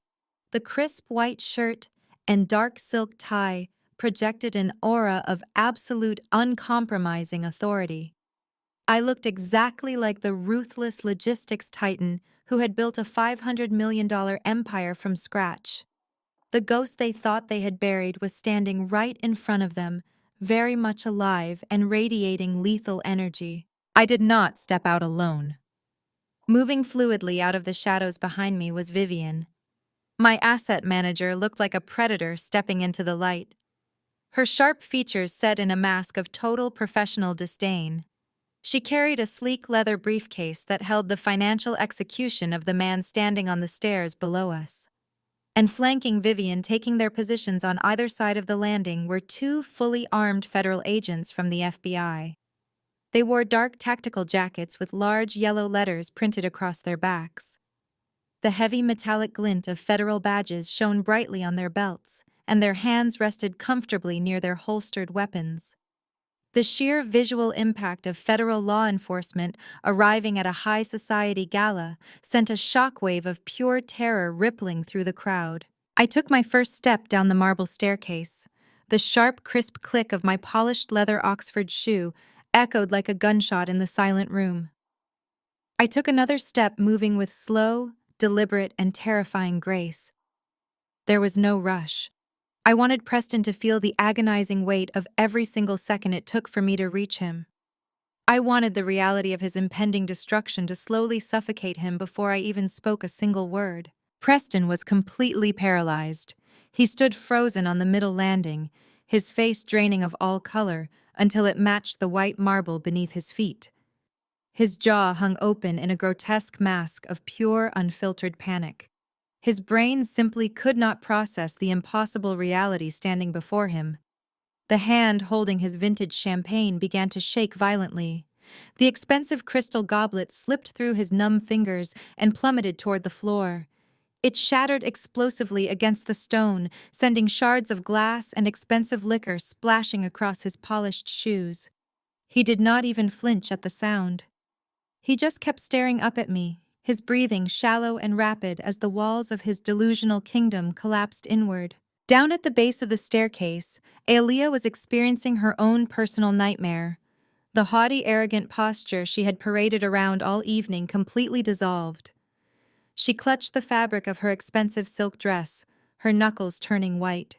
The crisp white shirt and dark silk tie projected an aura of absolute, uncompromising authority. I looked exactly like the ruthless logistics titan who had built a $500 million empire from scratch. The ghost they thought they had buried was standing right in front of them, very much alive and radiating lethal energy. I did not step out alone. Moving fluidly out of the shadows behind me was Vivian. My asset manager looked like a predator stepping into the light. Her sharp features set in a mask of total professional disdain. She carried a sleek leather briefcase that held the financial execution of the man standing on the stairs below us. And flanking Vivian, taking their positions on either side of the landing, were 2 fully armed federal agents from the FBI. They wore dark tactical jackets with large yellow letters printed across their backs. The heavy metallic glint of federal badges shone brightly on their belts, and their hands rested comfortably near their holstered weapons. The sheer visual impact of federal law enforcement arriving at a high society gala sent a shockwave of pure terror rippling through the crowd. I took my first step down the marble staircase. The sharp, crisp click of my polished leather Oxford shoe echoed like a gunshot in the silent room. I took another step, moving with slow, deliberate, and terrifying grace. There was no rush. I wanted Preston to feel the agonizing weight of every single second it took for me to reach him. I wanted the reality of his impending destruction to slowly suffocate him before I even spoke a single word. Preston was completely paralyzed. He stood frozen on the middle landing, his face draining of all color until it matched the white marble beneath his feet. His jaw hung open in a grotesque mask of pure, unfiltered panic. His brain simply could not process the impossible reality standing before him. The hand holding his vintage champagne began to shake violently. The expensive crystal goblet slipped through his numb fingers and plummeted toward the floor. It shattered explosively against the stone, sending shards of glass and expensive liquor splashing across his polished shoes. He did not even flinch at the sound. He just kept staring up at me, his breathing shallow and rapid as the walls of his delusional kingdom collapsed inward. Down at the base of the staircase, Aaliyah was experiencing her own personal nightmare. The haughty, arrogant posture she had paraded around all evening completely dissolved. She clutched the fabric of her expensive silk dress, her knuckles turning white.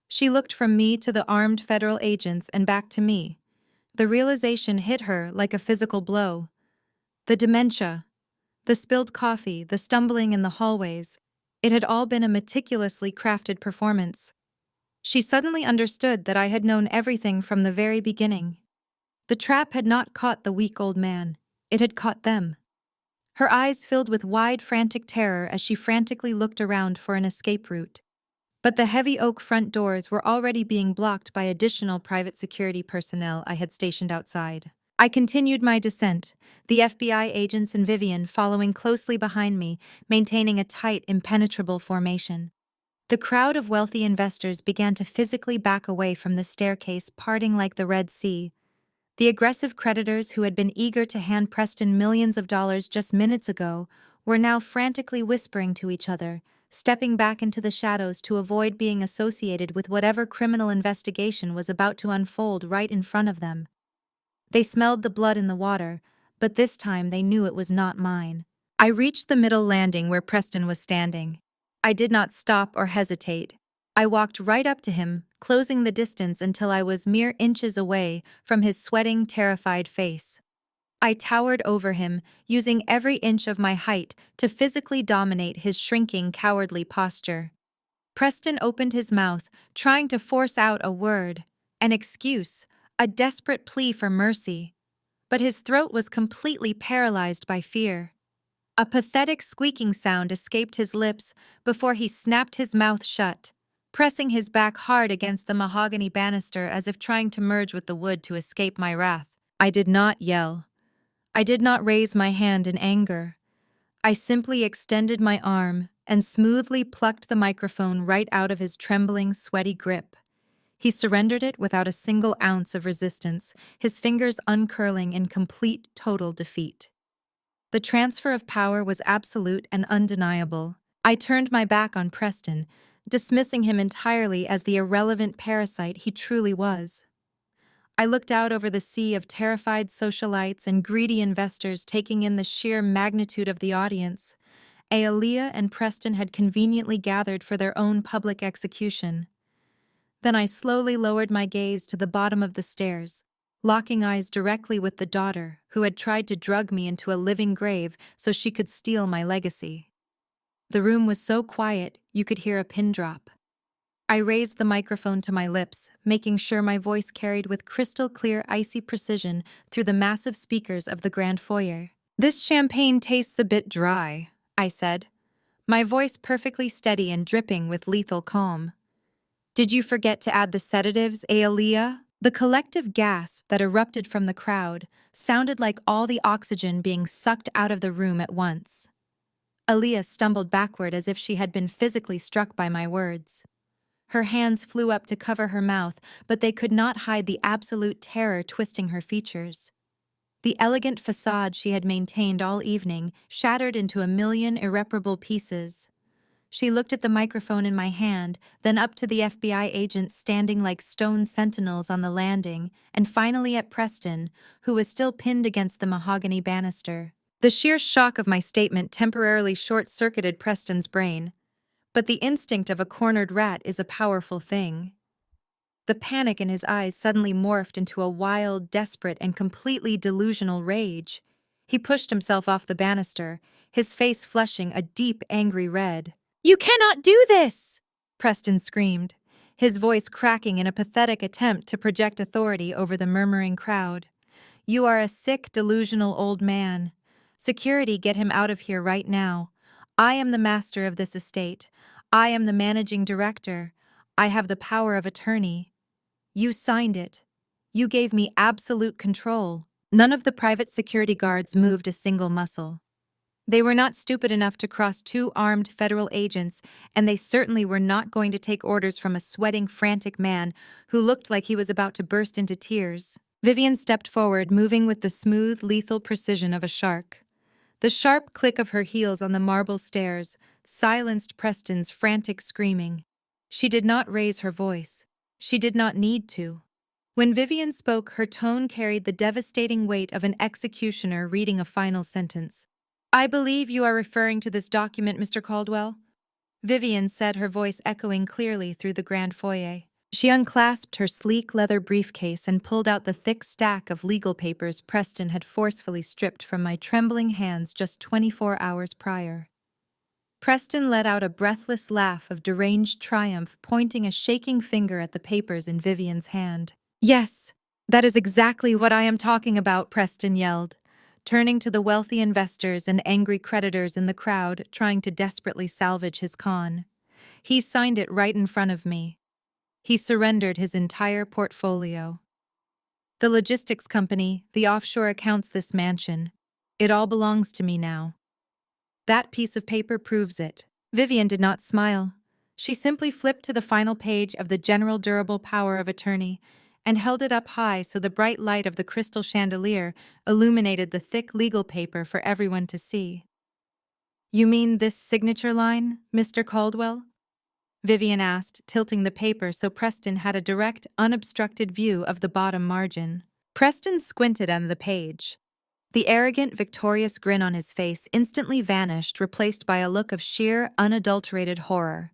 She looked from me to the armed federal agents and back to me. The realization hit her like a physical blow. The dementia, the spilled coffee, the stumbling in the hallways, it had all been a meticulously crafted performance. She suddenly understood that I had known everything from the very beginning. The trap had not caught the weak old man. It had caught them. Her eyes filled with wide, frantic terror as she frantically looked around for an escape route. But the heavy oak front doors were already being blocked by additional private security personnel I had stationed outside. I continued my descent, the FBI agents and Vivian following closely behind me, maintaining a tight, impenetrable formation. The crowd of wealthy investors began to physically back away from the staircase, parting like the Red Sea. The aggressive creditors who had been eager to hand Preston millions of dollars just minutes ago were now frantically whispering to each other, stepping back into the shadows to avoid being associated with whatever criminal investigation was about to unfold right in front of them. They smelled the blood in the water, but this time they knew it was not mine. I reached the middle landing where Preston was standing. I did not stop or hesitate. I walked right up to him, closing the distance until I was mere inches away from his sweating, terrified face. I towered over him, using every inch of my height to physically dominate his shrinking, cowardly posture. Preston opened his mouth, trying to force out a word, an excuse, a desperate plea for mercy. But his throat was completely paralyzed by fear. A pathetic squeaking sound escaped his lips before he snapped his mouth shut, pressing his back hard against the mahogany banister as if trying to merge with the wood to escape my wrath. I did not yell. I did not raise my hand in anger. I simply extended my arm and smoothly plucked the microphone right out of his trembling, sweaty grip. He surrendered it without a single ounce of resistance, his fingers uncurling in complete, total defeat. The transfer of power was absolute and undeniable. I turned my back on Preston, dismissing him entirely as the irrelevant parasite he truly was. I looked out over the sea of terrified socialites and greedy investors, taking in the sheer magnitude of the audience. Aaliyah and Preston had conveniently gathered for their own public execution. Then I slowly lowered my gaze to the bottom of the stairs, locking eyes directly with the daughter who had tried to drug me into a living grave so she could steal my legacy. The room was so quiet you could hear a pin drop. I raised the microphone to my lips, making sure my voice carried with crystal-clear, icy precision through the massive speakers of the grand foyer. "This champagne tastes a bit dry," I said, my voice perfectly steady and dripping with lethal calm. "Did you forget to add the sedatives, Aaliyah?" The collective gasp that erupted from the crowd sounded like all the oxygen being sucked out of the room at once. Aaliyah stumbled backward as if she had been physically struck by my words. Her hands flew up to cover her mouth, but they could not hide the absolute terror twisting her features. The elegant facade she had maintained all evening shattered into a million irreparable pieces. She looked at the microphone in my hand, then up to the FBI agents standing like stone sentinels on the landing, and finally at Preston, who was still pinned against the mahogany banister. The sheer shock of my statement temporarily short-circuited Preston's brain. But the instinct of a cornered rat is a powerful thing. The panic in his eyes suddenly morphed into a wild, desperate, and completely delusional rage. He pushed himself off the banister, his face flushing a deep, angry red. "You cannot do this!" Preston screamed, his voice cracking in a pathetic attempt to project authority over the murmuring crowd. "You are a sick, delusional old man. Security, get him out of here right now. I am the master of this estate. I am the managing director. I have the power of attorney. You signed it. You gave me absolute control." None of the private security guards moved a single muscle. They were not stupid enough to cross two armed federal agents, and they certainly were not going to take orders from a sweating, frantic man who looked like he was about to burst into tears. Vivian stepped forward, moving with the smooth, lethal precision of a shark. The sharp click of her heels on the marble stairs silenced Preston's frantic screaming. She did not raise her voice. She did not need to. When Vivian spoke, her tone carried the devastating weight of an executioner reading a final sentence. "I believe you are referring to this document, Mr. Caldwell," Vivian said, her voice echoing clearly through the grand foyer. She unclasped her sleek leather briefcase and pulled out the thick stack of legal papers Preston had forcefully stripped from my trembling hands just 24 hours prior. Preston let out a breathless laugh of deranged triumph, pointing a shaking finger at the papers in Vivian's hand. "Yes, that is exactly what I am talking about," Preston yelled, turning to the wealthy investors and angry creditors in the crowd trying to desperately salvage his con. "He signed it right in front of me. He surrendered his entire portfolio. The logistics company, the offshore accounts, this mansion. It all belongs to me now. That piece of paper proves it." Vivian did not smile. She simply flipped to the final page of the General Durable Power of Attorney and held it up high so the bright light of the crystal chandelier illuminated the thick legal paper for everyone to see. "You mean this signature line, Mr. Caldwell?" Vivian asked, tilting the paper so Preston had a direct, unobstructed view of the bottom margin. Preston squinted at the page. The arrogant, victorious grin on his face instantly vanished, replaced by a look of sheer, unadulterated horror.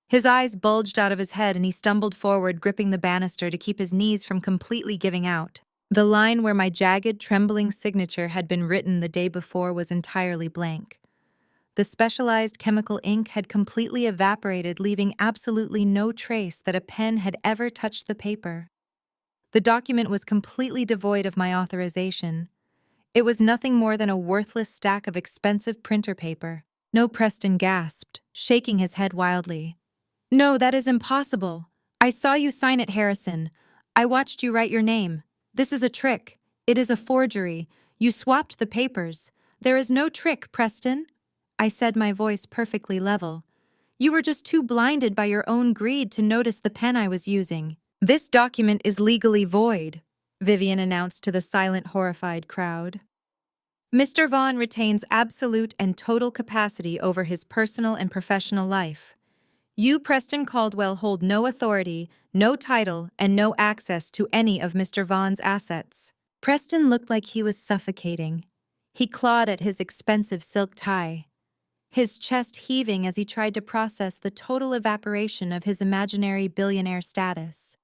His eyes bulged out of his head and he stumbled forward, gripping the banister to keep his knees from completely giving out. The line where my jagged, trembling signature had been written the day before was entirely blank. The specialized chemical ink had completely evaporated, leaving absolutely no trace that a pen had ever touched the paper. The document was completely devoid of my authorization. It was nothing more than a worthless stack of expensive printer paper. "No," Preston gasped, shaking his head wildly. "No, that is impossible. I saw you sign it, Harrison. I watched you write your name. This is a trick. It is a forgery. You swapped the papers. There is no trick, Preston," I said, my voice perfectly level. "You were just too blinded by your own greed to notice the pen I was using." "This document is legally void," Vivian announced to the silent, horrified crowd. "Mr. Vaughn retains absolute and total capacity over his personal and professional life. You, Preston Caldwell, hold no authority, no title, and no access to any of Mr. Vaughn's assets." Preston looked like he was suffocating. He clawed at his expensive silk tie, his chest heaving as he tried to process the total evaporation of his imaginary billionaire status.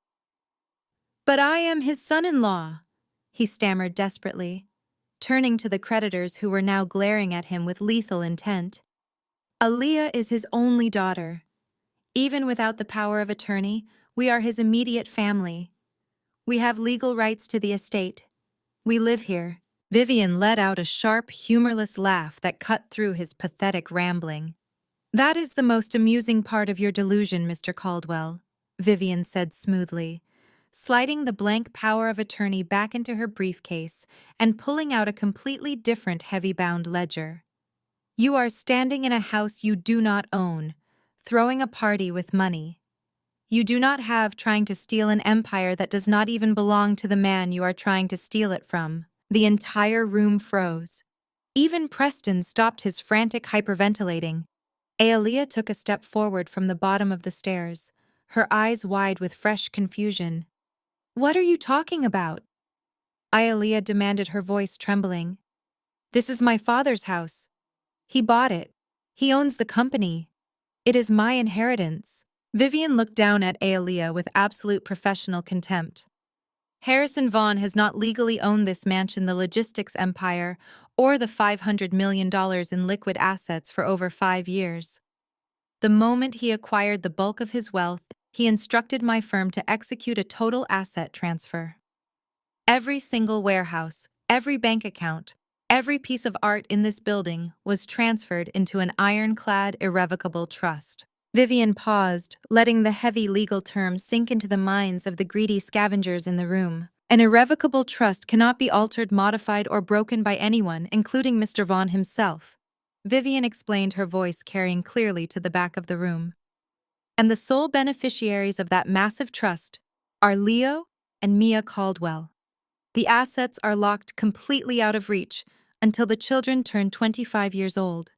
"But I am his son-in-law," he stammered desperately, turning to the creditors who were now glaring at him with lethal intent. "Aaliyah is his only daughter. Even without the power of attorney, we are his immediate family. We have legal rights to the estate. We live here." Vivian let out a sharp, humorless laugh that cut through his pathetic rambling. "That is the most amusing part of your delusion, Mr. Caldwell," Vivian said smoothly, sliding the blank power of attorney back into her briefcase and pulling out a completely different heavy-bound ledger. "You are standing in a house you do not own, throwing a party with money. You do not have trying to steal an empire that does not even belong to the man you are trying to steal it from." The entire room froze. Even Preston stopped his frantic hyperventilating. Aaliyah took a step forward from the bottom of the stairs, her eyes wide with fresh confusion. "What are you talking about?" Aaliyah demanded, her voice trembling. "This is my father's house. He bought it. He owns the company. It is my inheritance." Vivian looked down at Aaliyah with absolute professional contempt. "Harrison Vaughn has not legally owned this mansion, the logistics empire, or the $500 million in liquid assets for over 5 years. The moment he acquired the bulk of his wealth, he instructed my firm to execute a total asset transfer. Every single warehouse, every bank account, every piece of art in this building was transferred into an ironclad, irrevocable trust." Vivian paused, letting the heavy legal terms sink into the minds of the greedy scavengers in the room. "An irrevocable trust cannot be altered, modified, or broken by anyone, including Mr. Vaughn himself," Vivian explained, her voice carrying clearly to the back of the room. "And the sole beneficiaries of that massive trust are Leo and Mia Caldwell. The assets are locked completely out of reach until the children turn 25 years old.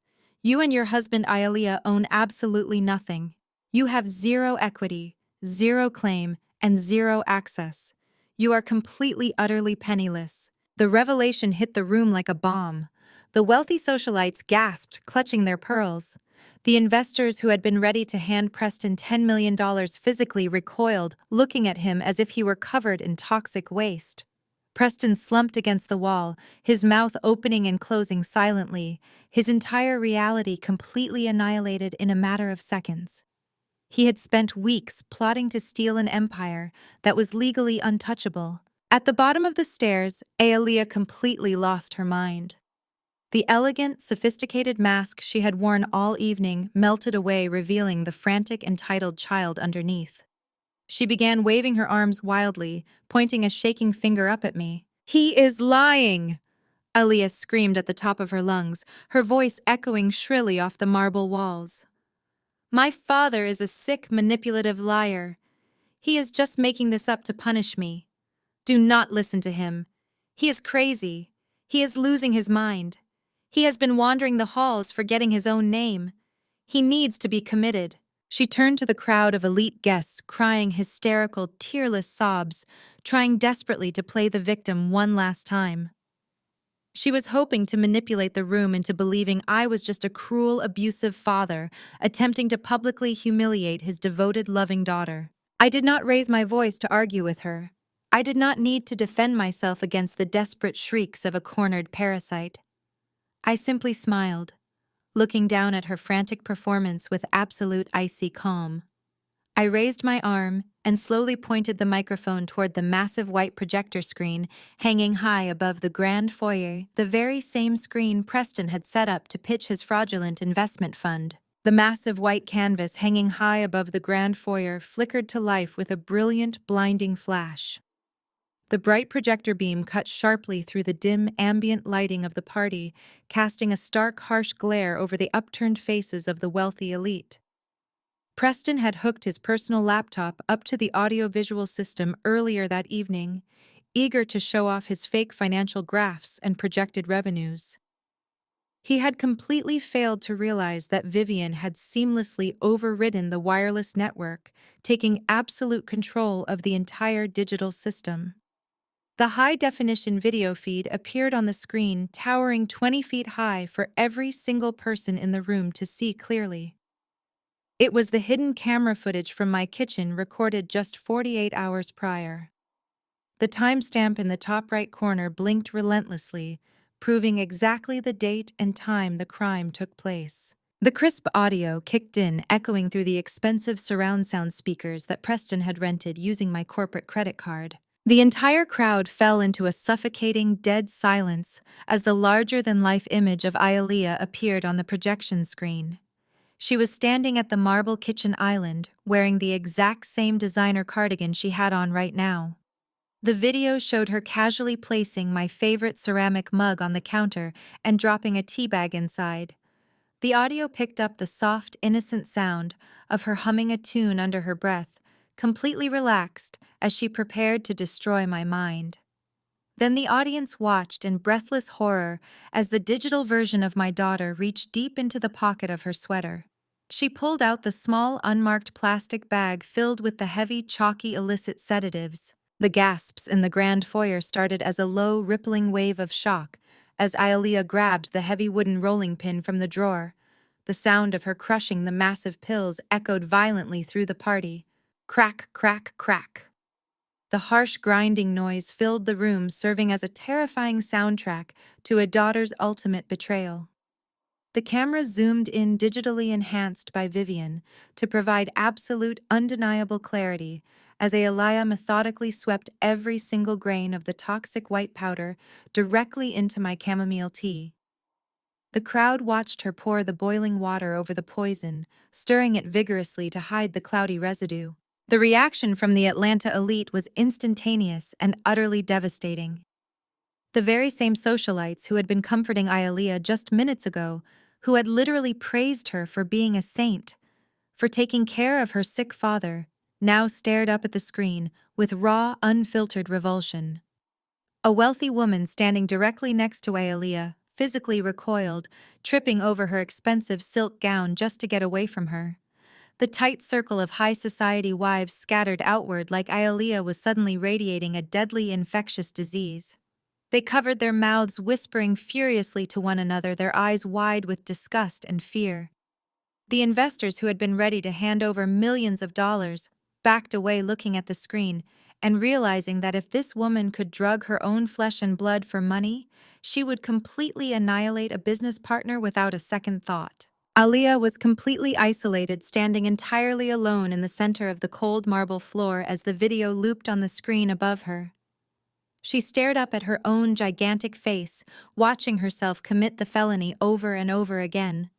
You and your husband Aaliyah own absolutely nothing. You have zero equity, zero claim, and zero access. You are completely, utterly penniless." The revelation hit the room like a bomb. The wealthy socialites gasped, clutching their pearls. The investors who had been ready to hand Preston $10 million physically recoiled, looking at him as if he were covered in toxic waste. Preston slumped against the wall, his mouth opening and closing silently, his entire reality completely annihilated in a matter of seconds. He had spent weeks plotting to steal an empire that was legally untouchable. At the bottom of the stairs, Aaliyah completely lost her mind. The elegant, sophisticated mask she had worn all evening melted away, revealing the frantic, entitled child underneath. She began waving her arms wildly, pointing a shaking finger up at me. "He is lying!" Aaliyah screamed at the top of her lungs, her voice echoing shrilly off the marble walls. My father is a sick, manipulative liar. He is just making this up to punish me. Do not listen to him. He is crazy. He is losing his mind. He has been wandering the halls forgetting his own name. He needs to be committed. She turned to the crowd of elite guests, crying hysterical, tearless sobs, trying desperately to play the victim one last time. She was hoping to manipulate the room into believing I was just a cruel, abusive father, attempting to publicly humiliate his devoted, loving daughter. I did not raise my voice to argue with her. I did not need to defend myself against the desperate shrieks of a cornered parasite. I simply smiled, looking down at her frantic performance with absolute icy calm. I raised my arm and slowly pointed the microphone toward the massive white projector screen hanging high above the grand foyer, the very same screen Preston had set up to pitch his fraudulent investment fund. The massive white canvas hanging high above the grand foyer flickered to life with a brilliant, blinding flash. The bright projector beam cut sharply through the dim, ambient lighting of the party, casting a stark, harsh glare over the upturned faces of the wealthy elite. Preston had hooked his personal laptop up to the audio-visual system earlier that evening, eager to show off his fake financial graphs and projected revenues. He had completely failed to realize that Vivian had seamlessly overridden the wireless network, taking absolute control of the entire digital system. The high-definition video feed appeared on the screen, towering 20 feet high for every single person in the room to see clearly. It was the hidden camera footage from my kitchen recorded just 48 hours prior. The timestamp in the top right corner blinked relentlessly, proving exactly the date and time the crime took place. The crisp audio kicked in, echoing through the expensive surround sound speakers that Preston had rented using my corporate credit card. The entire crowd fell into a suffocating, dead silence as the larger-than-life image of Ayalea appeared on the projection screen. She was standing at the marble kitchen island, wearing the exact same designer cardigan she had on right now. The video showed her casually placing my favorite ceramic mug on the counter and dropping a tea bag inside. The audio picked up the soft, innocent sound of her humming a tune under her breath, completely relaxed as she prepared to destroy my mind. Then the audience watched in breathless horror as the digital version of my daughter reached deep into the pocket of her sweater. She pulled out the small, unmarked plastic bag filled with the heavy, chalky illicit sedatives. The gasps in the grand foyer started as a low, rippling wave of shock as Ayalea grabbed the heavy wooden rolling pin from the drawer. The sound of her crushing the massive pills echoed violently through the party. Crack, crack, crack. The harsh grinding noise filled the room, serving as a terrifying soundtrack to a daughter's ultimate betrayal. The camera zoomed in, digitally enhanced by Vivian, to provide absolute, undeniable clarity as Ayalea methodically swept every single grain of the toxic white powder directly into my chamomile tea. The crowd watched her pour the boiling water over the poison, stirring it vigorously to hide the cloudy residue. The reaction from the Atlanta elite was instantaneous and utterly devastating. The very same socialites who had been comforting Ayalea just minutes ago, who had literally praised her for being a saint, for taking care of her sick father, now stared up at the screen with raw, unfiltered revulsion. A wealthy woman standing directly next to Ayalea physically recoiled, tripping over her expensive silk gown just to get away from her. The tight circle of high society wives scattered outward like Ayalea was suddenly radiating a deadly infectious disease. They covered their mouths, whispering furiously to one another, their eyes wide with disgust and fear. The investors who had been ready to hand over millions of dollars backed away, looking at the screen and realizing that if this woman could drug her own flesh and blood for money, she would completely annihilate a business partner without a second thought. Alia was completely isolated, standing entirely alone in the center of the cold marble floor as the video looped on the screen above her. She stared up at her own gigantic face, watching herself commit the felony over and over again.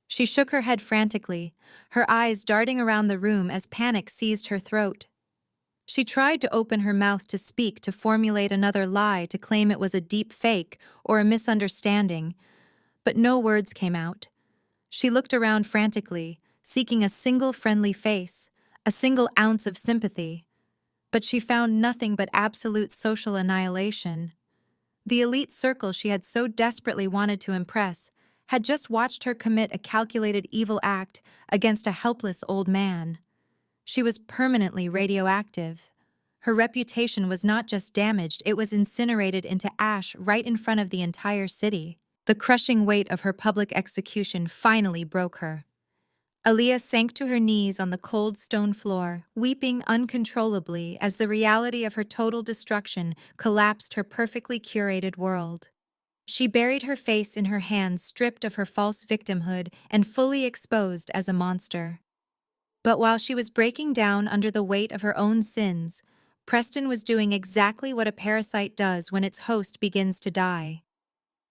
She shook her head frantically, her eyes darting around the room as panic seized her throat. She tried to open her mouth to speak, to formulate another lie, to claim it was a deep fake or a misunderstanding, but no words came out. She looked around frantically, seeking a single friendly face, a single ounce of sympathy. But she found nothing but absolute social annihilation. The elite circle she had so desperately wanted to impress had just watched her commit a calculated evil act against a helpless old man. She was permanently radioactive. Her reputation was not just damaged, it was incinerated into ash right in front of the entire city. The crushing weight of her public execution finally broke her. Aaliyah sank to her knees on the cold stone floor, weeping uncontrollably as the reality of her total destruction collapsed her perfectly curated world. She buried her face in her hands, stripped of her false victimhood and fully exposed as a monster. But while she was breaking down under the weight of her own sins, Preston was doing exactly what a parasite does when its host begins to die.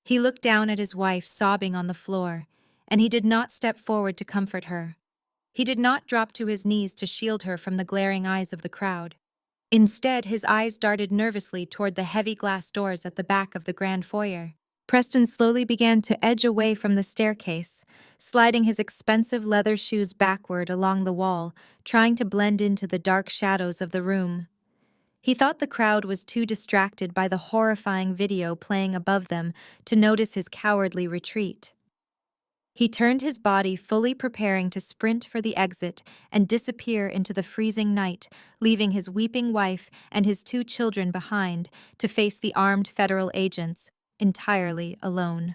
He looked down at his wife sobbing on the floor, and he did not step forward to comfort her. He did not drop to his knees to shield her from the glaring eyes of the crowd. Instead, his eyes darted nervously toward the heavy glass doors at the back of the grand foyer. Preston slowly began to edge away from the staircase, sliding his expensive leather shoes backward along the wall, trying to blend into the dark shadows of the room. He thought the crowd was too distracted by the horrifying video playing above them to notice his cowardly retreat. He turned his body, fully preparing to sprint for the exit and disappear into the freezing night, leaving his weeping wife and his 2 children behind to face the armed federal agents, entirely alone.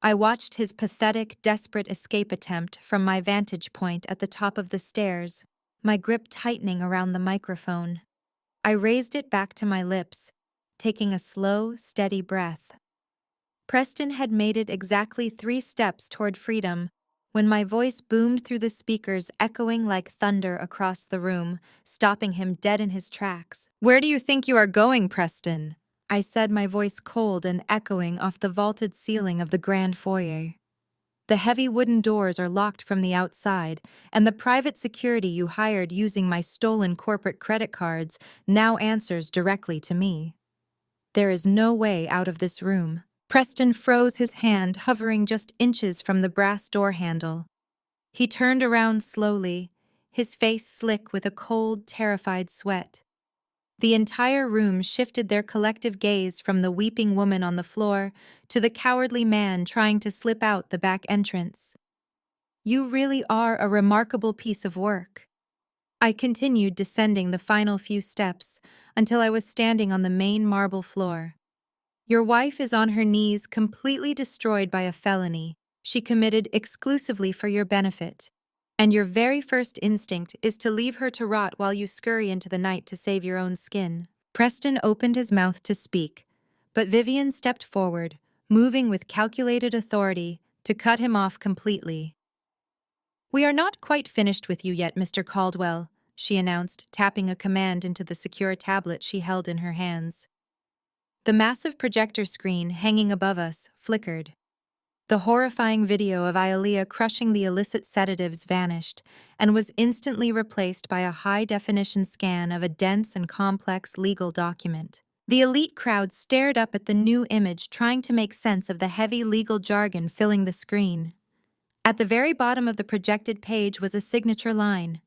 I watched his pathetic, desperate escape attempt from my vantage point at the top of the stairs, my grip tightening around the microphone. I raised it back to my lips, taking a slow, steady breath. Preston had made it exactly 3 steps toward freedom when my voice boomed through the speakers, echoing like thunder across the room, stopping him dead in his tracks. "Where do you think you are going, Preston?" I said, my voice cold and echoing off the vaulted ceiling of the grand foyer. "The heavy wooden doors are locked from the outside, and the private security you hired using my stolen corporate credit cards now answers directly to me. There is no way out of this room." Preston froze, his hand hovering just inches from the brass door handle. He turned around slowly, his face slick with a cold, terrified sweat. The entire room shifted their collective gaze from the weeping woman on the floor to the cowardly man trying to slip out the back entrance. "You really are a remarkable piece of work." I continued descending the final few steps until I was standing on the main marble floor. "Your wife is on her knees, completely destroyed by a felony she committed exclusively for your benefit. And your very first instinct is to leave her to rot while you scurry into the night to save your own skin." Preston opened his mouth to speak, but Vivian stepped forward, moving with calculated authority to cut him off completely. "We are not quite finished with you yet, Mr. Caldwell," she announced, tapping a command into the secure tablet she held in her hands. The massive projector screen hanging above us flickered. The horrifying video of Aaliyah crushing the illicit sedatives vanished and was instantly replaced by a high-definition scan of a dense and complex legal document. The elite crowd stared up at the new image, trying to make sense of the heavy legal jargon filling the screen. At the very bottom of the projected page was a signature line.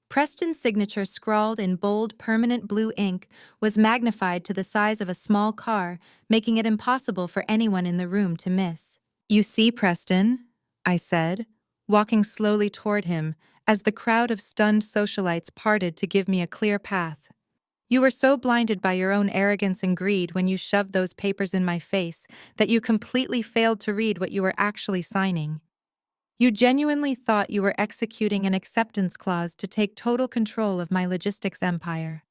Preston's signature, scrawled in bold, permanent blue ink, was magnified to the size of a small car, making it impossible for anyone in the room to miss. "You see, Preston," I said, walking slowly toward him as the crowd of stunned socialites parted to give me a clear path. "You were so blinded by your own arrogance and greed when you shoved those papers in my face that you completely failed to read what you were actually signing. You genuinely thought you were executing an acceptance clause to take total control of my logistics empire.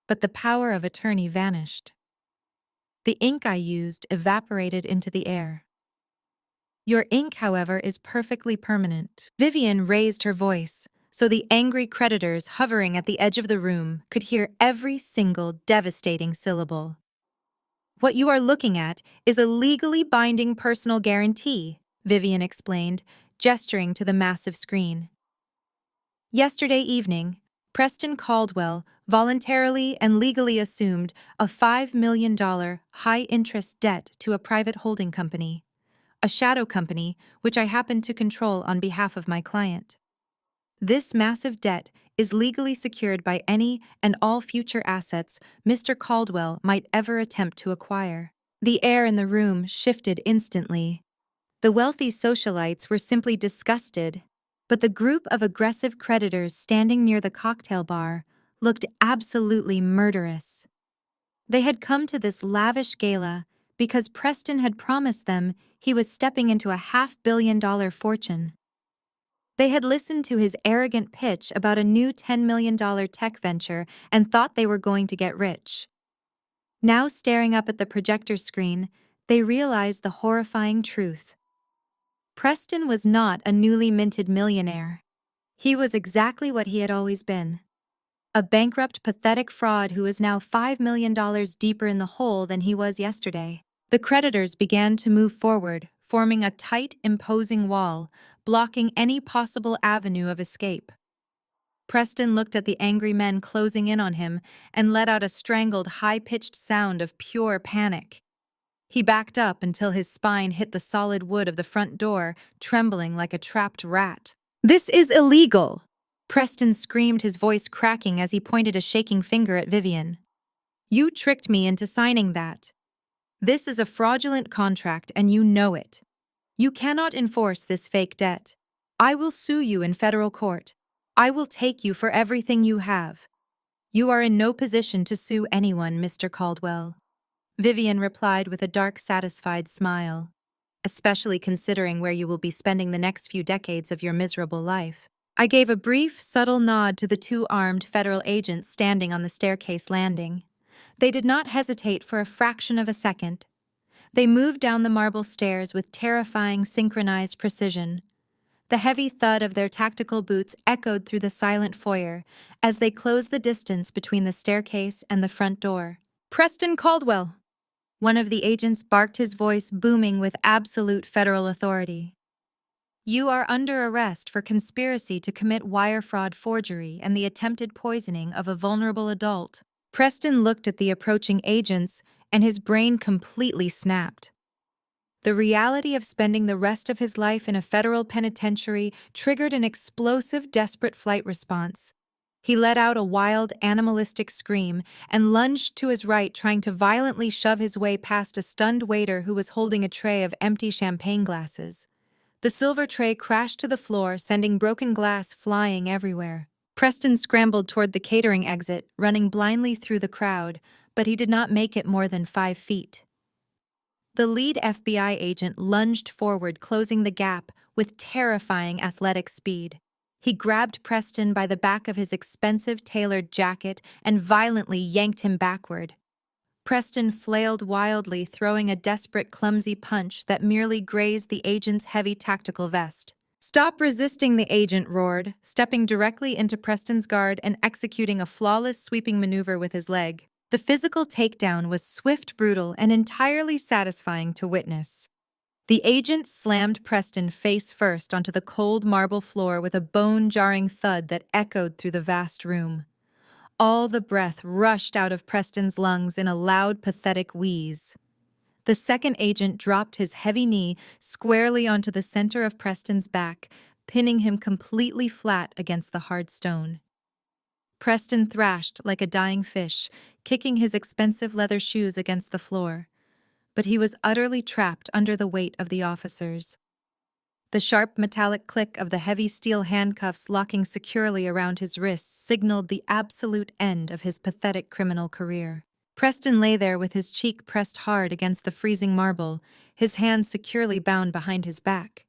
But the power of attorney vanished. The ink I used evaporated into the air. Your ink, however, is perfectly permanent." Vivian raised her voice, so the angry creditors hovering at the edge of the room could hear every single devastating syllable. "What you are looking at is a legally binding personal guarantee," Vivian explained, gesturing to the massive screen. "Yesterday evening, Preston Caldwell voluntarily and legally assumed a $5 million high-interest debt to a private holding company. a shadow company which I happen to control on behalf of my client. This massive debt is legally secured by any and all future assets Mr. Caldwell might ever attempt to acquire. The air in the room shifted instantly. The wealthy socialites were simply disgusted, but the group of aggressive creditors standing near the cocktail bar looked absolutely murderous. They had come to this lavish gala because Preston had promised them he was stepping into a $500 million fortune. They had listened to his arrogant pitch about a new $10 million tech venture and thought they were going to get rich. Now, staring up at the projector screen, they realized the horrifying truth. Preston was not a newly minted millionaire. He was exactly what he had always been. A bankrupt, pathetic fraud who is now $5 million deeper in the hole than he was yesterday. The creditors began to move forward, forming a tight, imposing wall, blocking any possible avenue of escape. Preston looked at the angry men closing in on him and let out a strangled, high-pitched sound of pure panic. He backed up until his spine hit the solid wood of the front door, trembling like a trapped rat. "This is illegal!" Preston screamed, his voice cracking as he pointed a shaking finger at Vivian. "You tricked me into signing that. This is a fraudulent contract and you know it. You cannot enforce this fake debt. I will sue you in federal court. I will take you for everything you have. You are in no position to sue anyone, Mr. Caldwell." Vivian replied with a dark, satisfied smile. "Especially considering where you will be spending the next few decades of your miserable life." I gave a brief, subtle nod to the two armed federal agents standing on the staircase landing. They did not hesitate for a fraction of a second. They moved down the marble stairs with terrifying, synchronized precision. The heavy thud of their tactical boots echoed through the silent foyer as they closed the distance between the staircase and the front door. "Preston Caldwell!" One of the agents barked, his voice booming with absolute federal authority. "You are under arrest for conspiracy to commit wire fraud, forgery, and the attempted poisoning of a vulnerable adult." Preston looked at the approaching agents, and his brain completely snapped. The reality of spending the rest of his life in a federal penitentiary triggered an explosive, desperate flight response. He let out a wild, animalistic scream and lunged to his right, trying to violently shove his way past a stunned waiter who was holding a tray of empty champagne glasses. The silver tray crashed to the floor, sending broken glass flying everywhere. Preston scrambled toward the catering exit, running blindly through the crowd, but he did not make it more than 5 feet. The lead FBI agent lunged forward, closing the gap with terrifying athletic speed. He grabbed Preston by the back of his expensive tailored jacket and violently yanked him backward. Preston flailed wildly, throwing a desperate, clumsy punch that merely grazed the agent's heavy tactical vest. "Stop resisting," the agent roared, stepping directly into Preston's guard and executing a flawless sweeping maneuver with his leg. The physical takedown was swift, brutal, and entirely satisfying to witness. The agent slammed Preston face first onto the cold marble floor with a bone-jarring thud that echoed through the vast room. All the breath rushed out of Preston's lungs in a loud, pathetic wheeze. The second agent dropped his heavy knee squarely onto the center of Preston's back, pinning him completely flat against the hard stone. Preston thrashed like a dying fish, kicking his expensive leather shoes against the floor. But he was utterly trapped under the weight of the officers. The sharp metallic click of the heavy steel handcuffs locking securely around his wrists signaled the absolute end of his pathetic criminal career. Preston lay there with his cheek pressed hard against the freezing marble, his hands securely bound behind his back.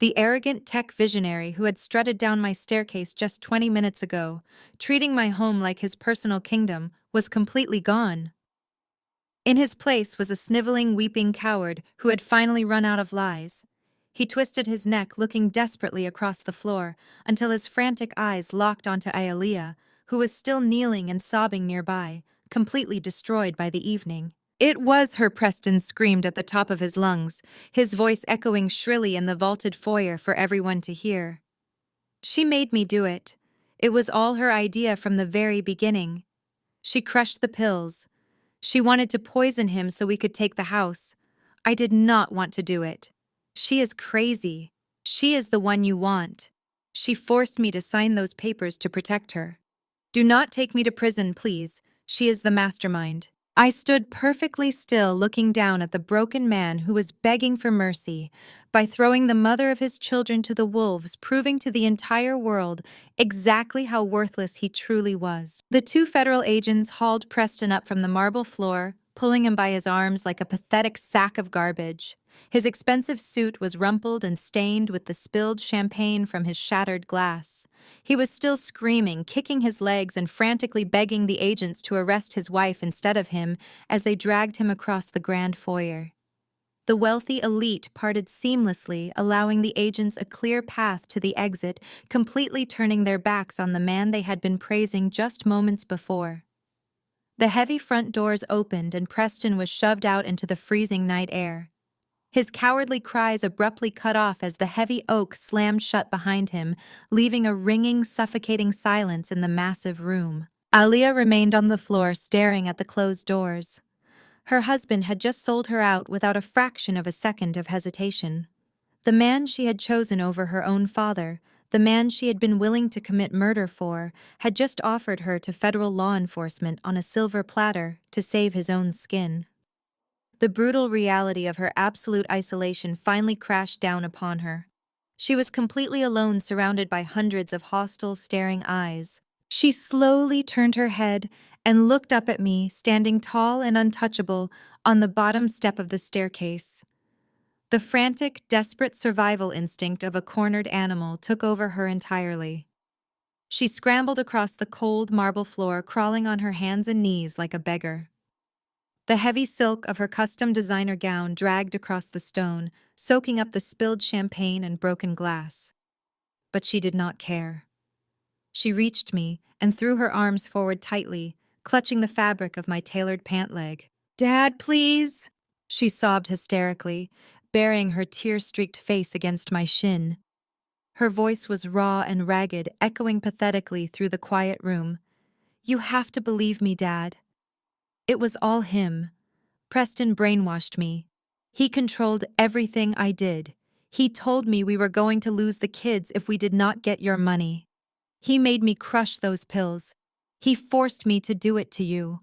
The arrogant tech visionary who had strutted down my staircase just 20 minutes ago, treating my home like his personal kingdom, was completely gone. In his place was a sniveling, weeping coward who had finally run out of lies. He twisted his neck, looking desperately across the floor, until his frantic eyes locked onto Ayalea, who was still kneeling and sobbing nearby, completely destroyed by the evening. "It was her," Preston screamed at the top of his lungs, his voice echoing shrilly in the vaulted foyer for everyone to hear. "She made me do it. It was all her idea from the very beginning. She crushed the pills. She wanted to poison him so we could take the house. I did not want to do it." She is crazy. She is the one you want. She forced me to sign those papers to protect her. Do not take me to prison, please. She is the mastermind. I stood perfectly still, looking down at the broken man who was begging for mercy by throwing the mother of his children to the wolves, proving to the entire world exactly how worthless he truly was. The two federal agents hauled Preston up from the marble floor, pulling him by his arms like a pathetic sack of garbage. His expensive suit was rumpled and stained with the spilled champagne from his shattered glass. He was still screaming, kicking his legs, and frantically begging the agents to arrest his wife instead of him as they dragged him across the grand foyer. The wealthy elite parted seamlessly, allowing the agents a clear path to the exit, completely turning their backs on the man they had been praising just moments before. The heavy front doors opened and Preston was shoved out into the freezing night air. His cowardly cries abruptly cut off as the heavy oak slammed shut behind him, leaving a ringing, suffocating silence in the massive room. Alia remained on the floor staring at the closed doors. Her husband had just sold her out without a fraction of a second of hesitation. The man she had chosen over her own father, the man she had been willing to commit murder for, had just offered her to federal law enforcement on a silver platter to save his own skin. The brutal reality of her absolute isolation finally crashed down upon her. She was completely alone, surrounded by hundreds of hostile, staring eyes. She slowly turned her head and looked up at me, standing tall and untouchable on the bottom step of the staircase. The frantic, desperate survival instinct of a cornered animal took over her entirely. She scrambled across the cold marble floor, crawling on her hands and knees like a beggar. The heavy silk of her custom designer gown dragged across the stone, soaking up the spilled champagne and broken glass. But she did not care. She reached me and threw her arms forward tightly, clutching the fabric of my tailored pant leg. "Dad, please!" she sobbed hysterically, burying her tear-streaked face against my shin. Her voice was raw and ragged, echoing pathetically through the quiet room. "You have to believe me, Dad." It was all him. Preston brainwashed me. He controlled everything I did. He told me we were going to lose the kids if we did not get your money. He made me crush those pills. He forced me to do it to you.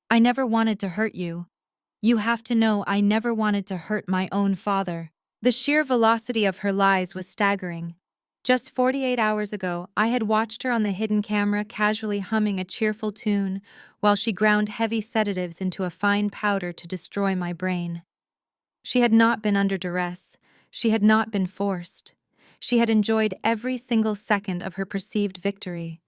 I never wanted to hurt you. You have to know I never wanted to hurt my own father. The sheer velocity of her lies was staggering. Just 48 hours ago, I had watched her on the hidden camera casually humming a cheerful tune while she ground heavy sedatives into a fine powder to destroy my brain. She had not been under duress. She had not been forced. She had enjoyed every single second of her perceived victory.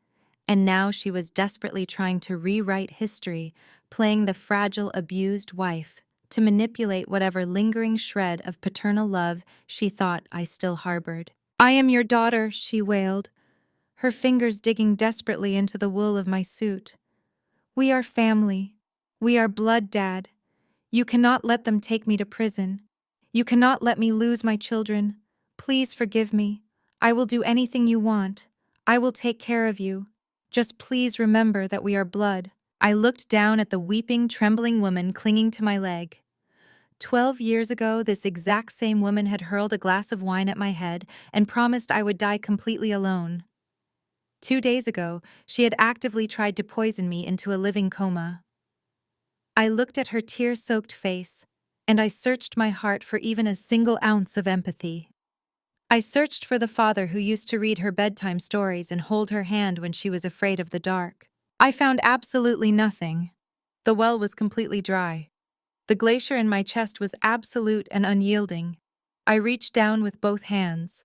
And now she was desperately trying to rewrite history, playing the fragile, abused wife to manipulate whatever lingering shred of paternal love she thought I still harbored. "I am your daughter," she wailed, her fingers digging desperately into the wool of my suit. "We are family. We are blood, Dad. You cannot let them take me to prison. You cannot let me lose my children. Please forgive me. I will do anything you want. I will take care of you. Just please remember that we are blood." I looked down at the weeping, trembling woman clinging to my leg. 12 years ago, this exact same woman had hurled a glass of wine at my head and promised I would die completely alone. 2 days ago, she had actively tried to poison me into a living coma. I looked at her tear-soaked face, and I searched my heart for even a single ounce of empathy. I searched for the father who used to read her bedtime stories and hold her hand when she was afraid of the dark. I found absolutely nothing. The well was completely dry. The glacier in my chest was absolute and unyielding. I reached down with both hands.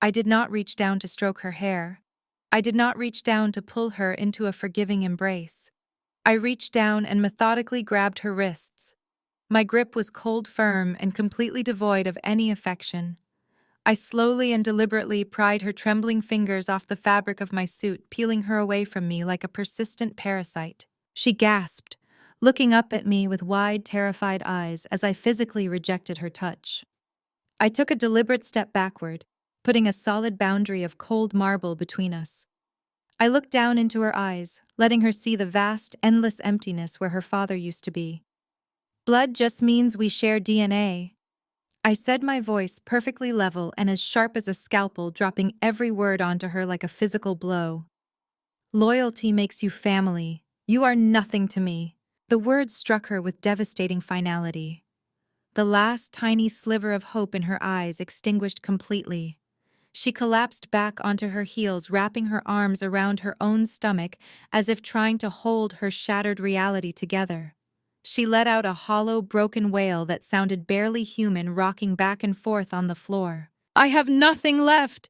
I did not reach down to stroke her hair. I did not reach down to pull her into a forgiving embrace. I reached down and methodically grabbed her wrists. My grip was cold, firm, and completely devoid of any affection. I slowly and deliberately pried her trembling fingers off the fabric of my suit, peeling her away from me like a persistent parasite. She gasped, looking up at me with wide, terrified eyes as I physically rejected her touch. I took a deliberate step backward, putting a solid boundary of cold marble between us. I looked down into her eyes, letting her see the vast, endless emptiness where her father used to be. "Blood just means we share DNA." I said, my voice perfectly level and as sharp as a scalpel, dropping every word onto her like a physical blow. Loyalty makes you family. You are nothing to me. The words struck her with devastating finality. The last tiny sliver of hope in her eyes extinguished completely. She collapsed back onto her heels, wrapping her arms around her own stomach as if trying to hold her shattered reality together. She let out a hollow, broken wail that sounded barely human, rocking back and forth on the floor. "I have nothing left!"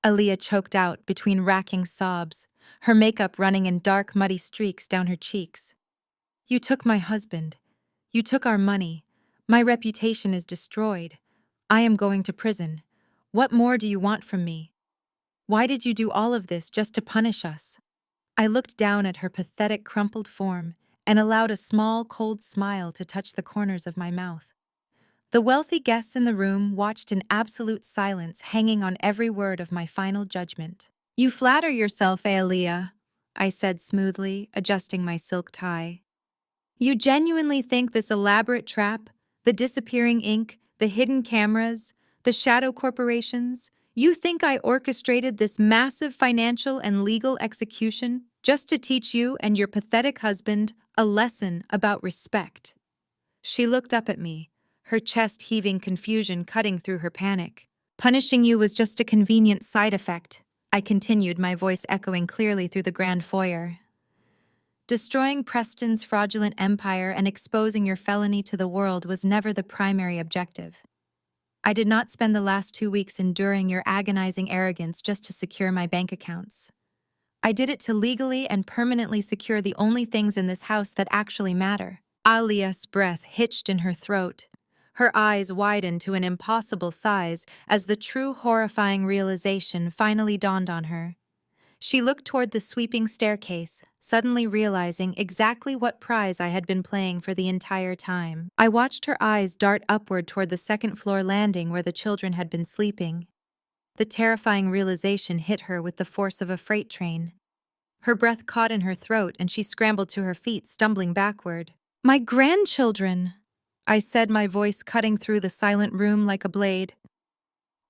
Aaliyah choked out between racking sobs, her makeup running in dark, muddy streaks down her cheeks. "You took my husband. You took our money. My reputation is destroyed. I am going to prison. What more do you want from me? Why did you do all of this just to punish us?" I looked down at her pathetic, crumpled form and allowed a small, cold smile to touch the corners of my mouth. The wealthy guests in the room watched in absolute silence, hanging on every word of my final judgment. "You flatter yourself, Aaliyah," I said smoothly, adjusting my silk tie. "You genuinely think this elaborate trap, the disappearing ink, the hidden cameras, the shadow corporations, you think I orchestrated this massive financial and legal execution just to teach you and your pathetic husband a lesson about respect?" She looked up at me, her chest heaving, confusion cutting through her panic. "Punishing you was just a convenient side effect," I continued, my voice echoing clearly through the grand foyer. "Destroying Preston's fraudulent empire and exposing your felony to the world was never the primary objective. I did not spend the last 2 weeks enduring your agonizing arrogance just to secure my bank accounts. I did it to legally and permanently secure the only things in this house that actually matter." Aliyah's breath hitched in her throat. Her eyes widened to an impossible size as the true horrifying realization finally dawned on her. She looked toward the sweeping staircase, suddenly realizing exactly what prize I had been playing for the entire time. I watched her eyes dart upward toward the second-floor landing where the children had been sleeping. The terrifying realization hit her with the force of a freight train. Her breath caught in her throat and she scrambled to her feet, stumbling backward. "My grandchildren!" I said, my voice cutting through the silent room like a blade.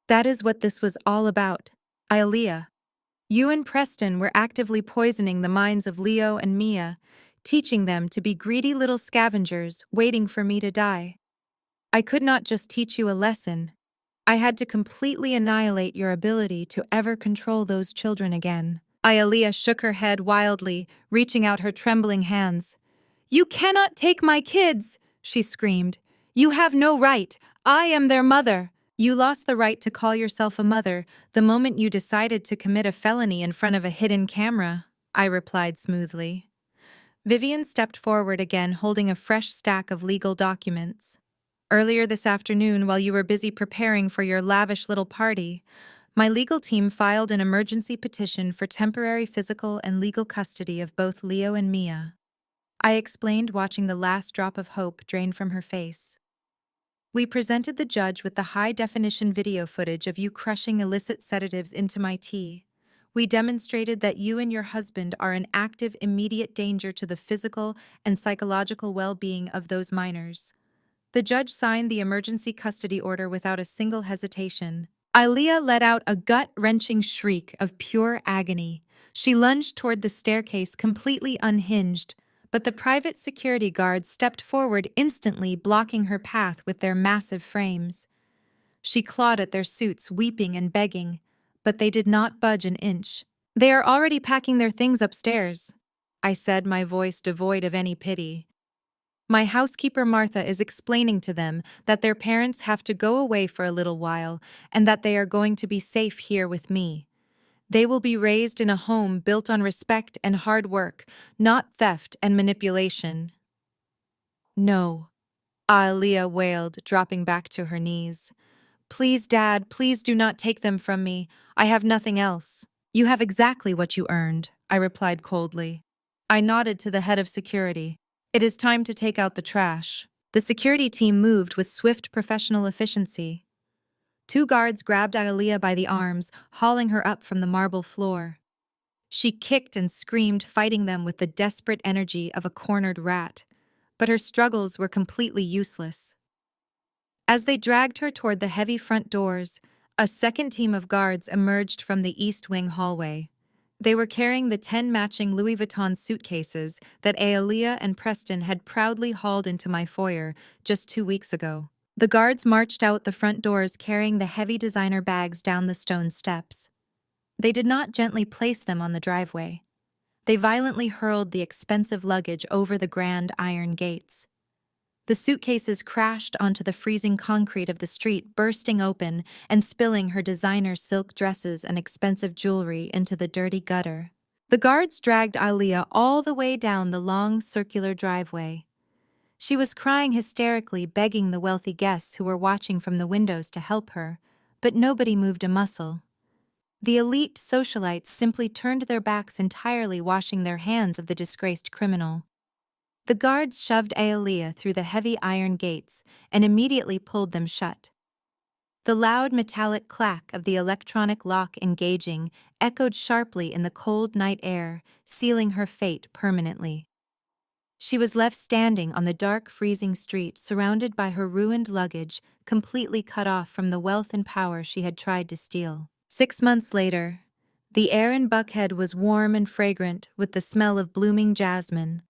"That is what this was all about, Aaliyah. You and Preston were actively poisoning the minds of Leo and Mia, teaching them to be greedy little scavengers waiting for me to die. I could not just teach you a lesson. I had to completely annihilate your ability to ever control those children again." Aaliyah shook her head wildly, reaching out her trembling hands. "You cannot take my kids!" she screamed. "You have no right. I am their mother." "You lost the right to call yourself a mother the moment you decided to commit a felony in front of a hidden camera," I replied smoothly. Vivian stepped forward again, holding a fresh stack of legal documents. "Earlier this afternoon, while you were busy preparing for your lavish little party, my legal team filed an emergency petition for temporary physical and legal custody of both Leo and Mia," I explained, watching the last drop of hope drain from her face. "We presented the judge with the high-definition video footage of you crushing illicit sedatives into my tea. We demonstrated that you and your husband are in active, immediate danger to the physical and psychological well-being of those minors." The judge signed the emergency custody order without a single hesitation. Aaliyah let out a gut-wrenching shriek of pure agony. She lunged toward the staircase, completely unhinged, but the private security guards stepped forward instantly, blocking her path with their massive frames. She clawed at their suits, weeping and begging, but they did not budge an inch. "They are already packing their things upstairs," I said, my voice devoid of any pity. "My housekeeper Martha is explaining to them that their parents have to go away for a little while and that they are going to be safe here with me. They will be raised in a home built on respect and hard work, not theft and manipulation." "No," Aaliyah wailed, dropping back to her knees. "Please, Dad, please do not take them from me. I have nothing else." "You have exactly what you earned," I replied coldly. I nodded to the head of security. "It is time to take out the trash." The security team moved with swift professional efficiency. 2 guards grabbed Aaliyah by the arms, hauling her up from the marble floor. She kicked and screamed, fighting them with the desperate energy of a cornered rat, but her struggles were completely useless. As they dragged her toward the heavy front doors, a second team of guards emerged from the East Wing hallway. They were carrying the 10 matching Louis Vuitton suitcases that Aaliyah and Preston had proudly hauled into my foyer just 2 weeks ago. The guards marched out the front doors carrying the heavy designer bags down the stone steps. They did not gently place them on the driveway. They violently hurled the expensive luggage over the grand iron gates. The suitcases crashed onto the freezing concrete of the street, bursting open and spilling her designer silk dresses and expensive jewelry into the dirty gutter. The guards dragged Aaliyah all the way down the long circular driveway. She was crying hysterically, begging the wealthy guests who were watching from the windows to help her, but nobody moved a muscle. The elite socialites simply turned their backs entirely, washing their hands of the disgraced criminal. The guards shoved Aaliyah through the heavy iron gates and immediately pulled them shut. The loud metallic clack of the electronic lock engaging echoed sharply in the cold night air, sealing her fate permanently. She was left standing on the dark, freezing street, surrounded by her ruined luggage, completely cut off from the wealth and power she had tried to steal. 6 months later, the air in Buckhead was warm and fragrant with the smell of blooming jasmine.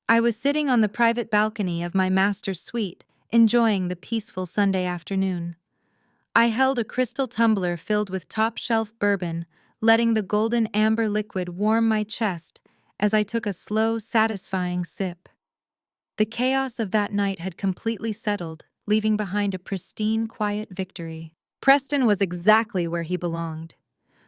I was sitting on the private balcony of my master's suite, enjoying the peaceful Sunday afternoon. I held a crystal tumbler filled with top-shelf bourbon, letting the golden amber liquid warm my chest as I took a slow, satisfying sip. The chaos of that night had completely settled, leaving behind a pristine, quiet victory. Preston was exactly where he belonged.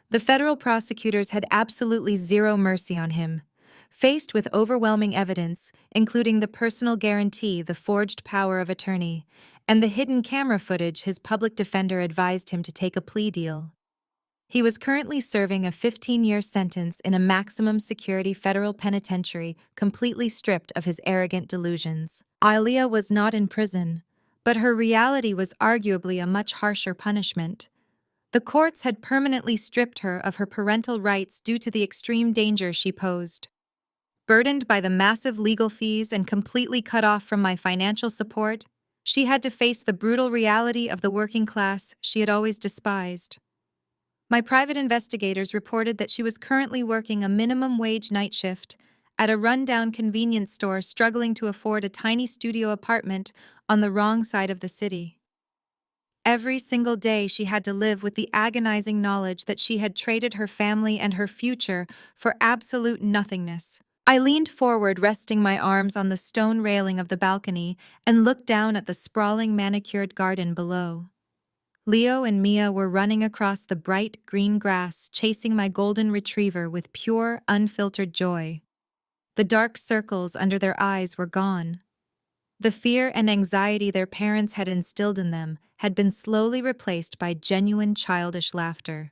The federal prosecutors had absolutely zero mercy on him. Faced with overwhelming evidence, including the personal guarantee, the forged power of attorney, and the hidden camera footage, his public defender advised him to take a plea deal. He was currently serving a 15-year sentence in a maximum security federal penitentiary, completely stripped of his arrogant delusions. Aaliyah was not in prison, but her reality was arguably a much harsher punishment. The courts had permanently stripped her of her parental rights due to the extreme danger she posed. Burdened by the massive legal fees and completely cut off from my financial support, she had to face the brutal reality of the working class she had always despised. My private investigators reported that she was currently working a minimum wage night shift at a rundown convenience store, struggling to afford a tiny studio apartment on the wrong side of the city. Every single day she had to live with the agonizing knowledge that she had traded her family and her future for absolute nothingness. I leaned forward, resting my arms on the stone railing of the balcony, and looked down at the sprawling manicured garden below. Leo and Mia were running across the bright green grass, chasing my golden retriever with pure, unfiltered joy. The dark circles under their eyes were gone. The fear and anxiety their parents had instilled in them had been slowly replaced by genuine childish laughter.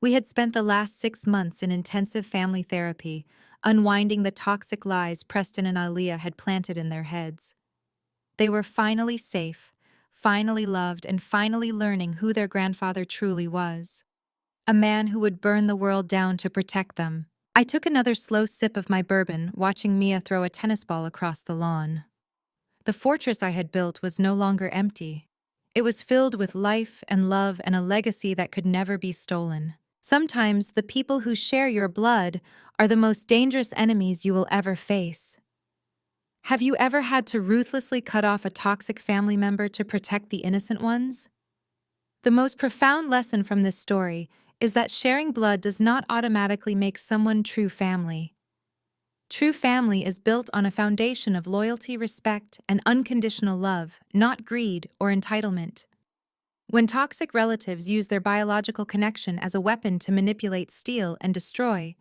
We had spent the last 6 months in intensive family therapy, unwinding the toxic lies Preston and Aaliyah had planted in their heads. They were finally safe, finally loved, and finally learning who their grandfather truly was. A man who would burn the world down to protect them. I took another slow sip of my bourbon, watching Mia throw a tennis ball across the lawn. The fortress I had built was no longer empty. It was filled with life and love and a legacy that could never be stolen. Sometimes the people who share your blood are the most dangerous enemies you will ever face. Have you ever had to ruthlessly cut off a toxic family member to protect the innocent ones? The most profound lesson from this story is that sharing blood does not automatically make someone true family. True family is built on a foundation of loyalty, respect, and unconditional love, not greed or entitlement. When toxic relatives use their biological connection as a weapon to manipulate, steal, and destroy,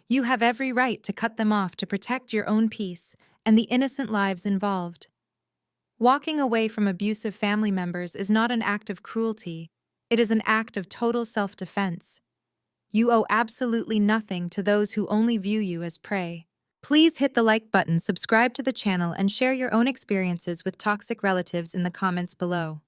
you have every right to cut them off to protect your own peace and the innocent lives involved. Walking away from abusive family members is not an act of cruelty, it is an act of total self-defense. You owe absolutely nothing to those who only view you as prey. Please hit the like button, subscribe to the channel, and share your own experiences with toxic relatives in the comments below.